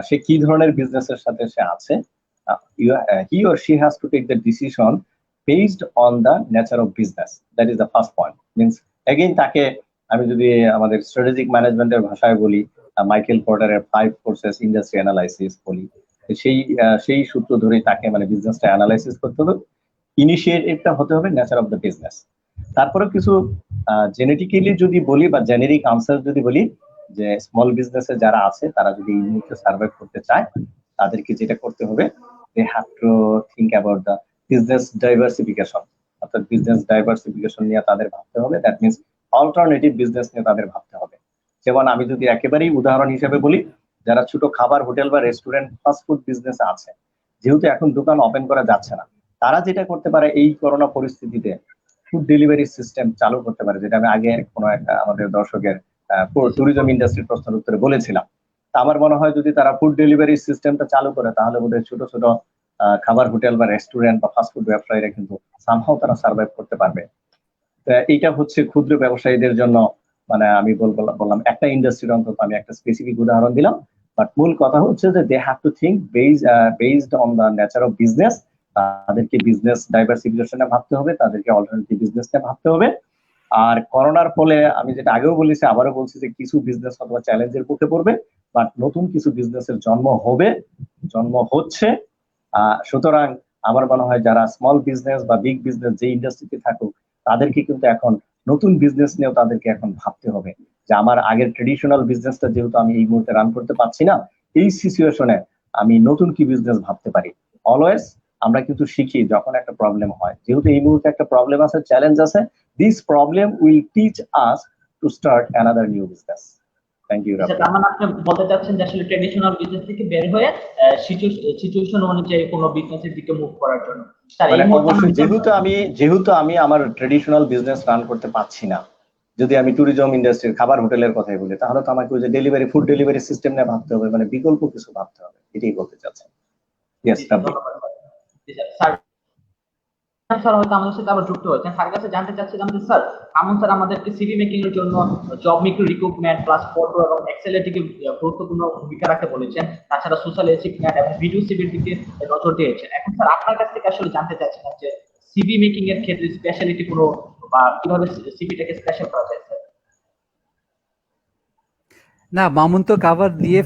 সে কি ধরনের বিজনেসের সাথে সে আছে, he or she has to take the decision based on the nature of business. That is the first point. Means again তাকে আমি যদি আমাদের স্ট্র্যাটেজিক ম্যানেজমেন্টের ভাষায় বলি, মাইকেল পর্টারের 5 ফোর্সেস ইন্ডাস্ট্রি অ্যানালাইসিস বলি, সেই সূত্র ধরেই তাকে মানে বিজনেসটা অ্যানালাইসিস করতে হবে। ইনিশিয়েটিভটা হতে হবে নেচার অফ দ্য বিজনেস। তারপরে কিছু জেনেটিক্যালি যদি বলি বা জেনেরিক আনসার যদি বলি যে স্মল বিজনেসে যারা আছে তারা যদি এই মুহূর্তে সার্ভাইভ করতে চায়, তাদেরকে যেটা করতে হবে, they have to think about the business diversification. অর্থাৎ বিজনেস ডাইভার্সিফিকেশন নিয়ে তাদের ভাবতে হবে। দ্যাট মিনস অল্টারনেটিভ বিজনেস নিয়ে তাদের ভাবতে হবে। যেমন আমি যদি একেবারেই উদাহরণ হিসেবে বলি, যারা ছোট খাবার হোটেল বা রেস্টুরেন্ট ফাস্টফুড বিজনেসে আছে, যেহেতু এখন দোকান ওপেন করা যাচ্ছে না, তারা যেটা করতে পারে এই করোনা পরিস্থিতিতে ফুড ডেলিভারি সিস্টেম চালু করতে পারে, যেটা আমি আগে কোনো একটা আমাদের দর্শকের ট্যুরিজম ইন্ডাস্ট্রির প্রশ্নের উত্তরে বলেছিলাম। তা আমার মনে হয় যদি তারা ফুড ডেলিভারি সিস্টেমটা চালু করে, তাহলে বোধহয় ছোট ছোট খাবার হোটেল বা রেস্টুরেন্ট বা ফাস্টফুড ব্যবসায়ীরা কিন্তু সামহাও তারা সার্ভাইভ করতে পারবে। এইটা হচ্ছে ক্ষুদ্র ব্যবসায়ীদের জন্য, মানে আমি বললাম একটা ইন্ডাস্ট্রির অন্তত আমি একটা স্পেসিফিক উদাহরণ দিলাম। বাট মূল কথা হচ্ছে যে they have to think based on the nature of business. তাদেরকে বিজনেস ডাইভার্সিফিকেশনে ভাবতে হবে, তাদেরকে অল্টারনেটিভ বিজনেস নিয়ে ভাবতে হবে। আর করোনার ফলে আমি যেটা আগেও বলেছি আবারও বলছি যে কিছু বিজনেস অথবা চ্যালেঞ্জের মুখে পড়বে, বাট নতুন কিছু বিজনেসের জন্ম হবে, জন্ম হচ্ছে। সুতরাং আমার মনে হয় যারা স্মল বিজনেস বা বিগ বিজনেস যে ইন্ডাস্ট্রিতে থাকুক, তাদেরকে কিন্তু এখন নতুন বিজনেস নিয়েও তাদেরকে এখন ভাবতে হবে যে আমার আগের ট্রেডিশনাল বিজনেসটা যেহেতু আমি এই মুহূর্তে রান করতে পারছি না, এই সিচুয়েশনে আমি নতুন কি বিজনেস ভাবতে পারি। অলওয়েজ আমরা কিন্তু শিখি যখন একটা প্রবলেম হয়, যেহেতু এই মুহূর্তে একটা প্রবলেম আছে, চ্যালেঞ্জ আছে, this problem will teach us to start another new business. Thank you. তার মানে আপনি বলতে চাচ্ছেন যে আসলে ট্রেডিশনাল বিজনেস থেকে বের হয়ে সিচুয়েশন অনুযায়ী কোনো বিজনেসের দিকে মুভ করার জন্য। মানে অবশ্যই যেহেতু আমি আমার ট্রেডিশনাল বিজনেস রান করতে পারছি না, যদি আমি ট্যুরিজম ইন্ডাস্ট্রির খাবার হোটেলের কথাই বলি, তাহলে তো আমাকে ওই যে ডেলিভারি ফুড ডেলিভারি সিস্টেম নিয়ে ভাবতে হবে, মানে বিকল্প কিছু ভাবতে হবে, এটাই বলতে চাচ্ছি। Yes sir. স্যার হয়তো আমাদের সাথে আবার যুক্ত হয়েছেন। স্যার কাছে জানতে চাচ্ছিলাম যে স্যার আমন স্যার আমাদেরকে সিভি মেকিং এর জন্য job making recruitment plus photo এবং এক্সেল এর দিকে গুরুত্বপূর্ণ ভূমিকা রাখতে বলেছেন। তাছাড়া সোশ্যাল অ্যাচিভমেন্ট এবং ভিডিও সিভির দিকে নজর দিয়েছেন। এখন স্যার আপনার কাছ থেকে আসলে জানতে চাচ্ছিলাম যে সিভি মেকিং এর ক্ষেত্রে স্পেশালিটি কোনো বা কিভাবে সিভিটাকে স্পেশাল করা যায় স্যার? না, মামুন তো কভার দিয়ে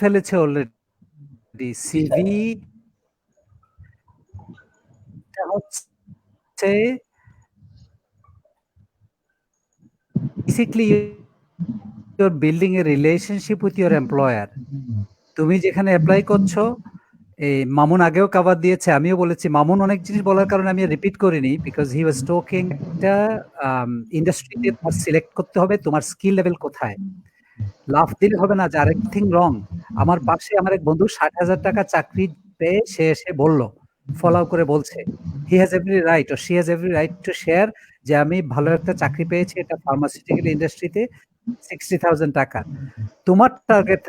ফেলেছে অলরেডি। সিভি হচ্ছে basically your building A relationship with your employer. তুমি যেখানে অ্যাপ্লাই করছো এই মামুন আগেও কভার দিয়েছে, আমিও বলেছি। মামুন অনেক জিনিস বলার কারণে আমি রিপিট করিনি, বিকজ হি ওয়াজ টকিং একটা ইন্ডাস্ট্রিতে তোমার সিলেক্ট করতে হবে তোমার স্কিল লেভেল কোথায়। লাফ দিলে হবে না যে আরেকথিং রং। আমার পাশে আমার এক বন্ধু 60,000 টাকা চাকরি পেয়ে সে এসে বলল, ফলো করে বলছে, he has every right or she has every right to share যে আমি ভালো একটা চাকরি পেয়েছি এটা ফার্মাসিউটিক্যাল ইন্ডাস্ট্রিতে 60,000 টাকা। তোমার টার্গেট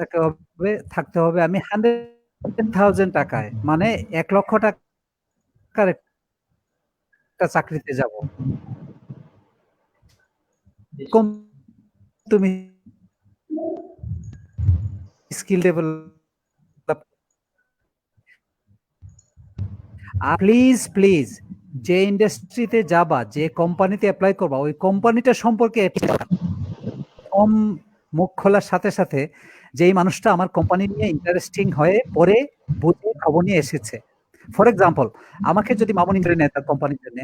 থাকতে হবে আমি 100,000 টাকায়, মানে 1 লক্ষ টাকার একটা চাকরিতে যাব। কম তুমি স্কিল ডেভেলপ। প্লিজ প্লিজ যে ইন্ডাস্ট্রিতে যাবা, যে কোম্পানিতে অ্যাপ্লাই করবা, ওই কোম্পানিটা সম্পর্কে কম মুখ খোলার সাথে সাথে যেই মানুষটা আমার কোম্পানি নিয়ে ইন্টারেস্টিং হয়ে পরে বুঝে খবর নিয়ে এসেছে। ফর এক্সাম্পল, আমাকে যদি মামুন ইন্টারভিউ নেয় তার কোম্পানির জন্য,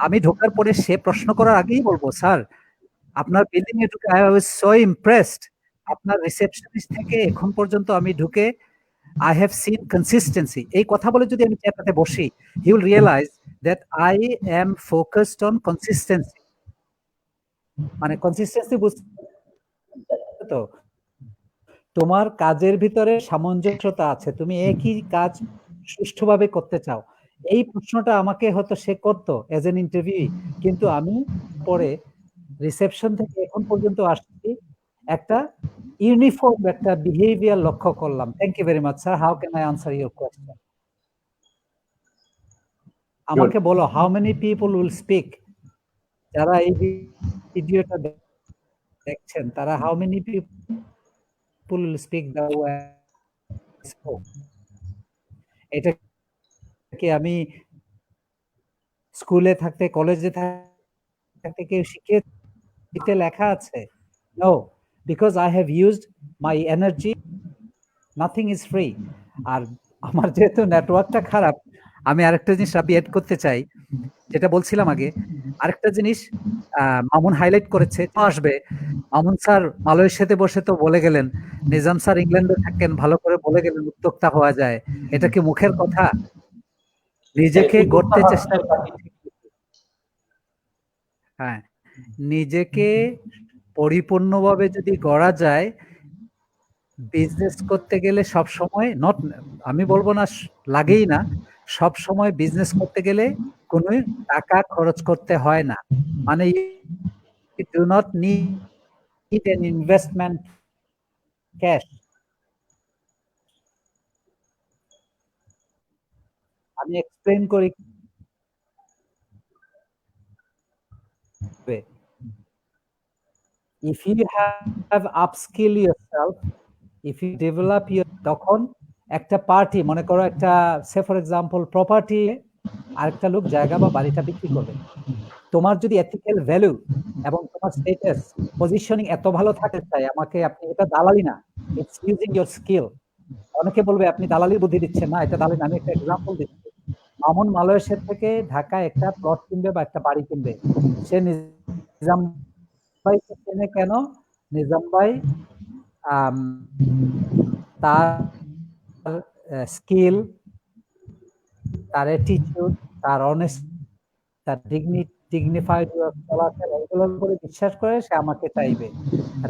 আমি ঢোকার পরে সে প্রশ্ন করার আগেই বলবো, স্যার আপনার বিল্ডিং এ ঢুকে আই ওয়াজ সো ইমপ্রেসড, আপনার রিসেপশনিস্ট থেকে এখন পর্যন্ত আমি ঢুকে I have seen consistency. এই কথা বলে যদি আমি চেয়ারটাতে বসি, he will realize that I am focused on consistency. মানে consistency বুঝতে তো, তোমার কাজের ভিতরে সামঞ্জস্যতা আছে, তুমি একই কাজ সুষ্ঠুভাবে করতে চাও। এই প্রশ্নটা আমাকে হয়তো সে করতো এজ এন ইন্টারভিউ, কিন্তু আমি পরে রিসেপশন থেকে এখন পর্যন্ত আসছি একটা ইউনিফর্ম একটা বিহেভিয়ার লক্ষ্য করলাম। Thank you very much sir, how can I answer your question? আমাকে বলো, how many people will speak, যারা এই ভিডিওটা দেখছেন তারা how many people will speak the way spoke? এটা কি আমি স্কুলে থাকতে কলেজে থাকতে কেউ শিখিয়ে লেখা আছে? No, because I have used my energy, nothing is free. আর আমার যেহেতু নেটওয়ার্কটা খারাপ, আমি আরেকটা জিনিস রাবি এড করতে চাই, যেটা বলছিলাম আগে। আরেকটা জিনিস মামুন হাইলাইট করেছে, আসবে মামুন স্যার মালয়েশিয়াতে বসে তো বলে গেলেন, নিজাম স্যার ইংল্যান্ডে থাকেন, ভালো করে বলে গেলেন উদ্যোক্তা হওয়া যায়। এটা কি মুখের কথা? নিজেকে গড়তে চেষ্টা, হ্যাঁ, নিজেকে পরিপূর্ণভাবে যদি গড়া যায়, বিজনেস করতে গেলে সব সময় আমি বলবো না লাগেই না, সব সময় বিজনেস করতে গেলে কোনো টাকা খরচ করতে হয় না। মানে you do not need an investment cash. আমি এক্সপ্লেন করি। If you have upskill yourself, if you develop your, তখন একটা পার্টি, মনে করো একটা সে ফর এক্সাম্পল প্রপার্টি, আরেকটা লোক জায়গা বা বাড়িটা বিক্রি করবে, তোমার যদি এথিক্যাল ভ্যালু এবং তোমার স্ট্যাটাস পজিশনিং এত ভালো থাকে, চাই আমাকে, আপনি এটা দালালি না, ইটস ইউজিং ইওর স্কিল। অনেকে বলবে আপনি দালালি বুদ্ধি দিচ্ছেন, না এটা দালালি না। আমি একটা এক্সাম্পল দিচ্ছি, মামুন মালয়েশিয়া থেকে ঢাকায় একটা প্লট কিনবে বা একটা বাড়ি কিনবে, সে নিজাম ভাই চেনে কেন? নিজাম ভাই তার স্কিল, তার অ্যাটিটিউড, তার অনেস্ট, তার ডিগনিফাইড চলাফেরা, এগুলোর উপরে বিশ্বাস করে সে আমাকে চাইবে।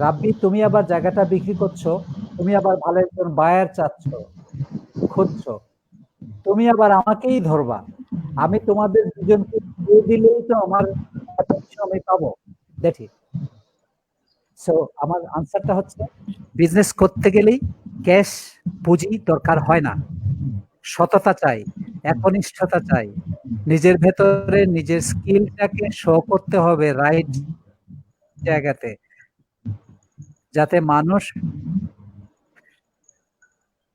রাব্বি, তুমি আবার জায়গাটা বিক্রি করছো, তুমি আবার ভালো একজন বায়ার চাচ্ছ, খুঁজছো, তুমি আবার আমাকেই ধরবা, আমি তোমাদের দুজনকে দিয়ে দিলেই তো আমার আমি পাবো। দেখি, সো আমার আনসারটা হচ্ছে, বিজনেস করতে গেলেই ক্যাশ পুঁজি দরকার হয় না, সততা চাই, একনিষ্ঠতা চাই, নিজের ভেতরে নিজের স্কিলটাকে শো করতে হবে রাইট জায়গাতে, যাতে মানুষ,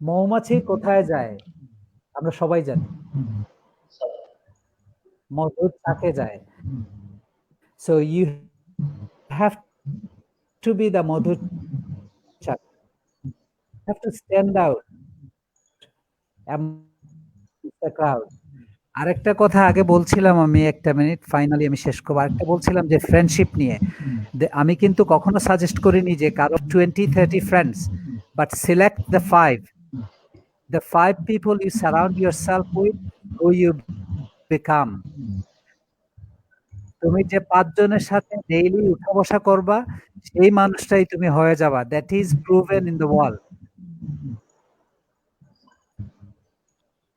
মৌমাছি কোথায় যায় আমরা সবাই জানি, মধুর চাকে যায়। So you have to be the মধুর চাক, have to stand out the crowd. আরেকটা কথা আগে বলছিলাম, আমি একটা মিনিট, ফাইনালি আমি শেষ করবো। আরেকটা বলছিলাম যে ফ্রেন্ডশিপ নিয়ে, আমি কিন্তু কখনো সাজেস্ট করিনি যে কারো 20-30 friends, but select the 5 the 5 people you surround yourself with, who you become. তুমি যে 5 জনের সাথে ডেইলি উঠা বসা করবা, সেই মানুষটাই তুমি হয়ে যাবা। That is proven in the world.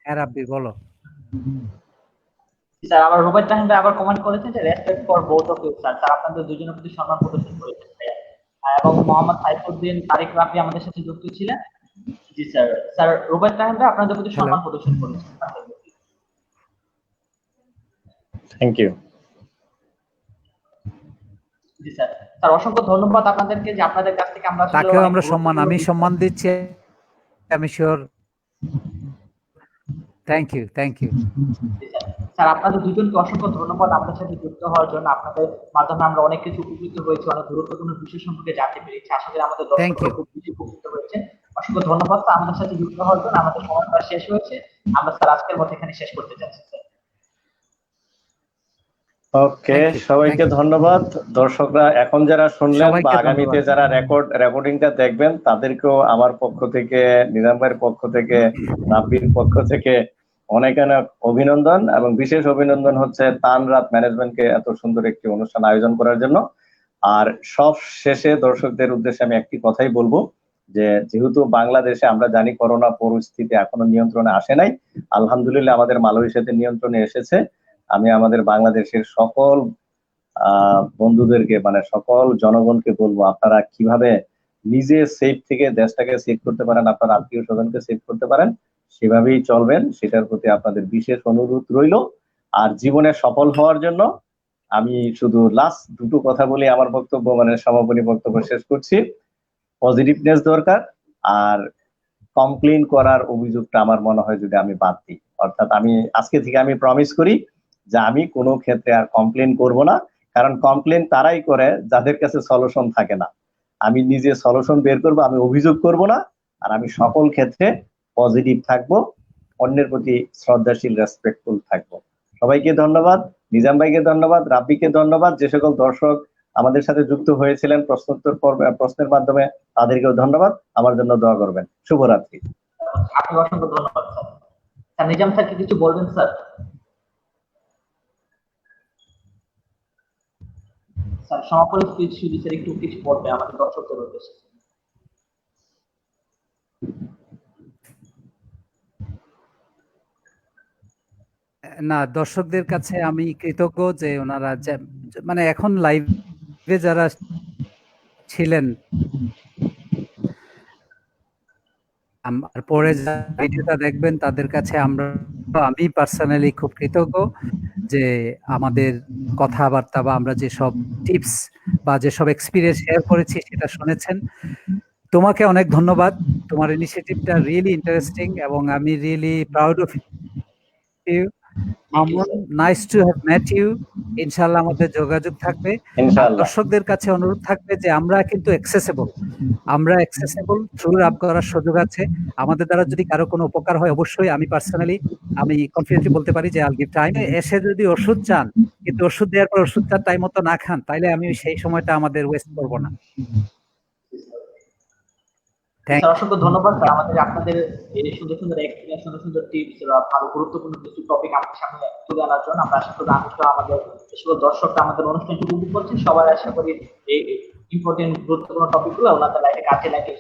হ্যাঁ রাব্বি বলো। স্যার আবার রুবাইত রাহিম ভাই আবার কমেন্ট করেছেন যে respect for both of you sir. Sir আপনাদের দুজনের প্রতি সম্মান প্রদর্শন করেছেন ভাইয়া। এবং মোহাম্মদ সাইফুদ্দিন তারিক রাফি আমাদের সাথে যুক্ত ছিলেন। জি স্যার। স্যার রুবাইত রাহিম ভাই আপনাদের প্রতি সম্মান প্রদর্শন করেছেন। Thank you. জি স্যার। স্যার অসংখ্য ধন্যবাদ আপনাদেরকে যে আপনাদের কাছ থেকে আমরা তাকেও আমরা সম্মান, আমি সম্মান দিচ্ছি, আমি sure. Thank you, thank you. Sir আপনাদের দুজনকে অসংখ্য ধন্যবাদ আমাদের সাথে যুক্ত হওয়ার জন্য। আপনাদের মাধ্যমে আমরা অনেক কিছু উপকৃত হয়েছি, অনেক গুরুত্বপূর্ণ বিষয় সম্পর্কে জানতে পেরেছি। আশা করি আমাদের দর্শকরা খুব বেশি উপকৃত হয়েছে। অসংখ্য ধন্যবাদ স্যার আমাদের সাথে যুক্ত হওয়ার জন্য। আমাদের সময়টা শেষ হয়েছে, আমরা স্যার আজকের মতো এখানে শেষ করতে যাচ্ছি স্যার। ওকে, সবাইকে ধন্যবাদ। দর্শকরা এখন যারা শুনলেন বা আগামীতে যারা রেকর্ডিংটা দেখবেন তাদেরকেও আমার পক্ষ থেকে, নিজাম ভাইয়ের পক্ষ থেকে, রাব্বির পক্ষ থেকে অনেক অনেক অভিনন্দন, এবং বিশেষ অভিনন্দন হচ্ছে তান রাত ম্যানেজমেন্টকে এত সুন্দর একটি অনুষ্ঠান আয়োজন করার জন্য। আর সব শেষে দর্শকদের উদ্দেশ্যে আমি একটি কথাই বলবো যে যেহেতু বাংলাদেশে আমরা জানি করোনা পরিস্থিতি এখনো নিয়ন্ত্রণে আসে নাই, আলহামদুলিল্লাহ আমাদের মালয়েশিয়াতে নিয়ন্ত্রণে এসেছে। আমি আমাদের বাংলাদেশের সকল বন্ধুদেরকে, মানে সকল জনগণকে বলবো আপনারা কিভাবে নিজে সেফ থেকে দেশটাকে সেভ করতে পারেন, আপনার আত্মীয় স্বজনকে সেভ করতে পারেন, সেভাবেই চলবেন। সেটার প্রতি আপনাদের বিশেষ অনুরোধ রইল। আর জীবনে সফল হওয়ার জন্য আমি শুধু লাস্ট দুটো কথা বলে আমার বক্তব্য, মানে সমাপনী বক্তব্য শেষ করছি। পজিটিভনেস দরকার, আর কমপ্লেন করার অভিযোগটা আমার মনে হয় যদি আমি বাদ দিই, অর্থাৎ আমি আজকে থেকে আমি প্রমিস করি যে আমি কোনো ক্ষেত্রে আর কমপ্লেন করব না। কারণ কমপ্লেন তারাই করে যাদের কাছে সলিউশন থাকে না। আমি নিজে সলিউশন বের করব, আমি অভিযোগ করব না। আর আমি সকল ক্ষেত্রে পজিটিভ থাকবো, অন্যের প্রতি শ্রদ্ধাশীল, রেসপেক্টফুল থাকবো। সবাইকে ধন্যবাদ, নিজাম ভাইকে ধন্যবাদ, রাব্বিকে ধন্যবাদ। যে সকল দর্শক আমাদের সাথে যুক্ত হয়েছিলেন প্রশ্নোত্তর প্রশ্নের মাধ্যমে, তাদেরকেও ধন্যবাদ। আমার জন্য দোয়া করবেন। শুভরাত্রি। আপনি অসংখ্য ধন্যবাদ স্যার। স্যার নিজাম স্যার কি কিছু বলবেন স্যার? স্যার সমাপনী স্পিচ স্যার একটু কিছু বলবে আমাদের দর্শকদের উদ্দেশ্যে। না, দর্শকদের কাছে আমি কৃতজ্ঞ যে ওনারা মানে এখন লাইভে যারা ছিলেন, আর পরে ভিডিওটা দেখবেন তাদের কাছে আমি পার্সোনালি খুব কৃতজ্ঞ যে আমাদের কথাবার্তা বা আমরা যেসব টিপস বা যেসব এক্সপিরিয়েন্স শেয়ার করেছি সেটা শুনেছেন। তোমাকে অনেক ধন্যবাদ। তোমার ইনিশিয়েটিভটা রিয়েলি ইন্টারেস্টিং এবং আমি really proud of you. Mamun, nice to have met you. ইনশাআল্লাহ আমাদের যোগাযোগ থাকবে। দর্শকদের কাছে অনুরোধ থাকবে যে আমরা কিন্তু অ্যাক্সেসেবল থ্রু আপ করার সুযোগ আছে। আমাদের দ্বারা যদি কারো কোনো উপকার হয় অবশ্যই আমি পার্সোনালি কনফিডেন্টলি বলতে পারি যে আল গিভ টাইম। এসে যদি ওষুধ চান, কিন্তু ওষুধ দেওয়ার পর ওষুধটা টাইম মতো না খান, তাইলে আমি সেই সময়টা আমাদের ওয়েস্ট করব না। অসংখ্য ধন্যবাদ স্যার আমাদের আপনাদের এই সুন্দর সুন্দর এক্সপিরিয়েন্স, সুন্দর সুন্দর টিপস, ভালো গুরুত্বপূর্ণ কিছু টপিক আমাদের সামনে তুলে আনার জন্য। আমরা আশা করি আমাদের সকল দর্শকরা আমাদের অনুষ্ঠানটি উপভোগ করছেন। সবাই আশা করি এই ইম্পর্টেন্ট গুরুত্বপূর্ণ টপিকগুলো ওনাদের লাইফে কাজে লাগে,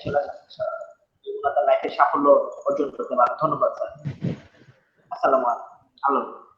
ওনাদের লাইফে সাফল্য অর্জন করতে পারে। ধন্যবাদ স্যার। আসসালামু আলাইকুম।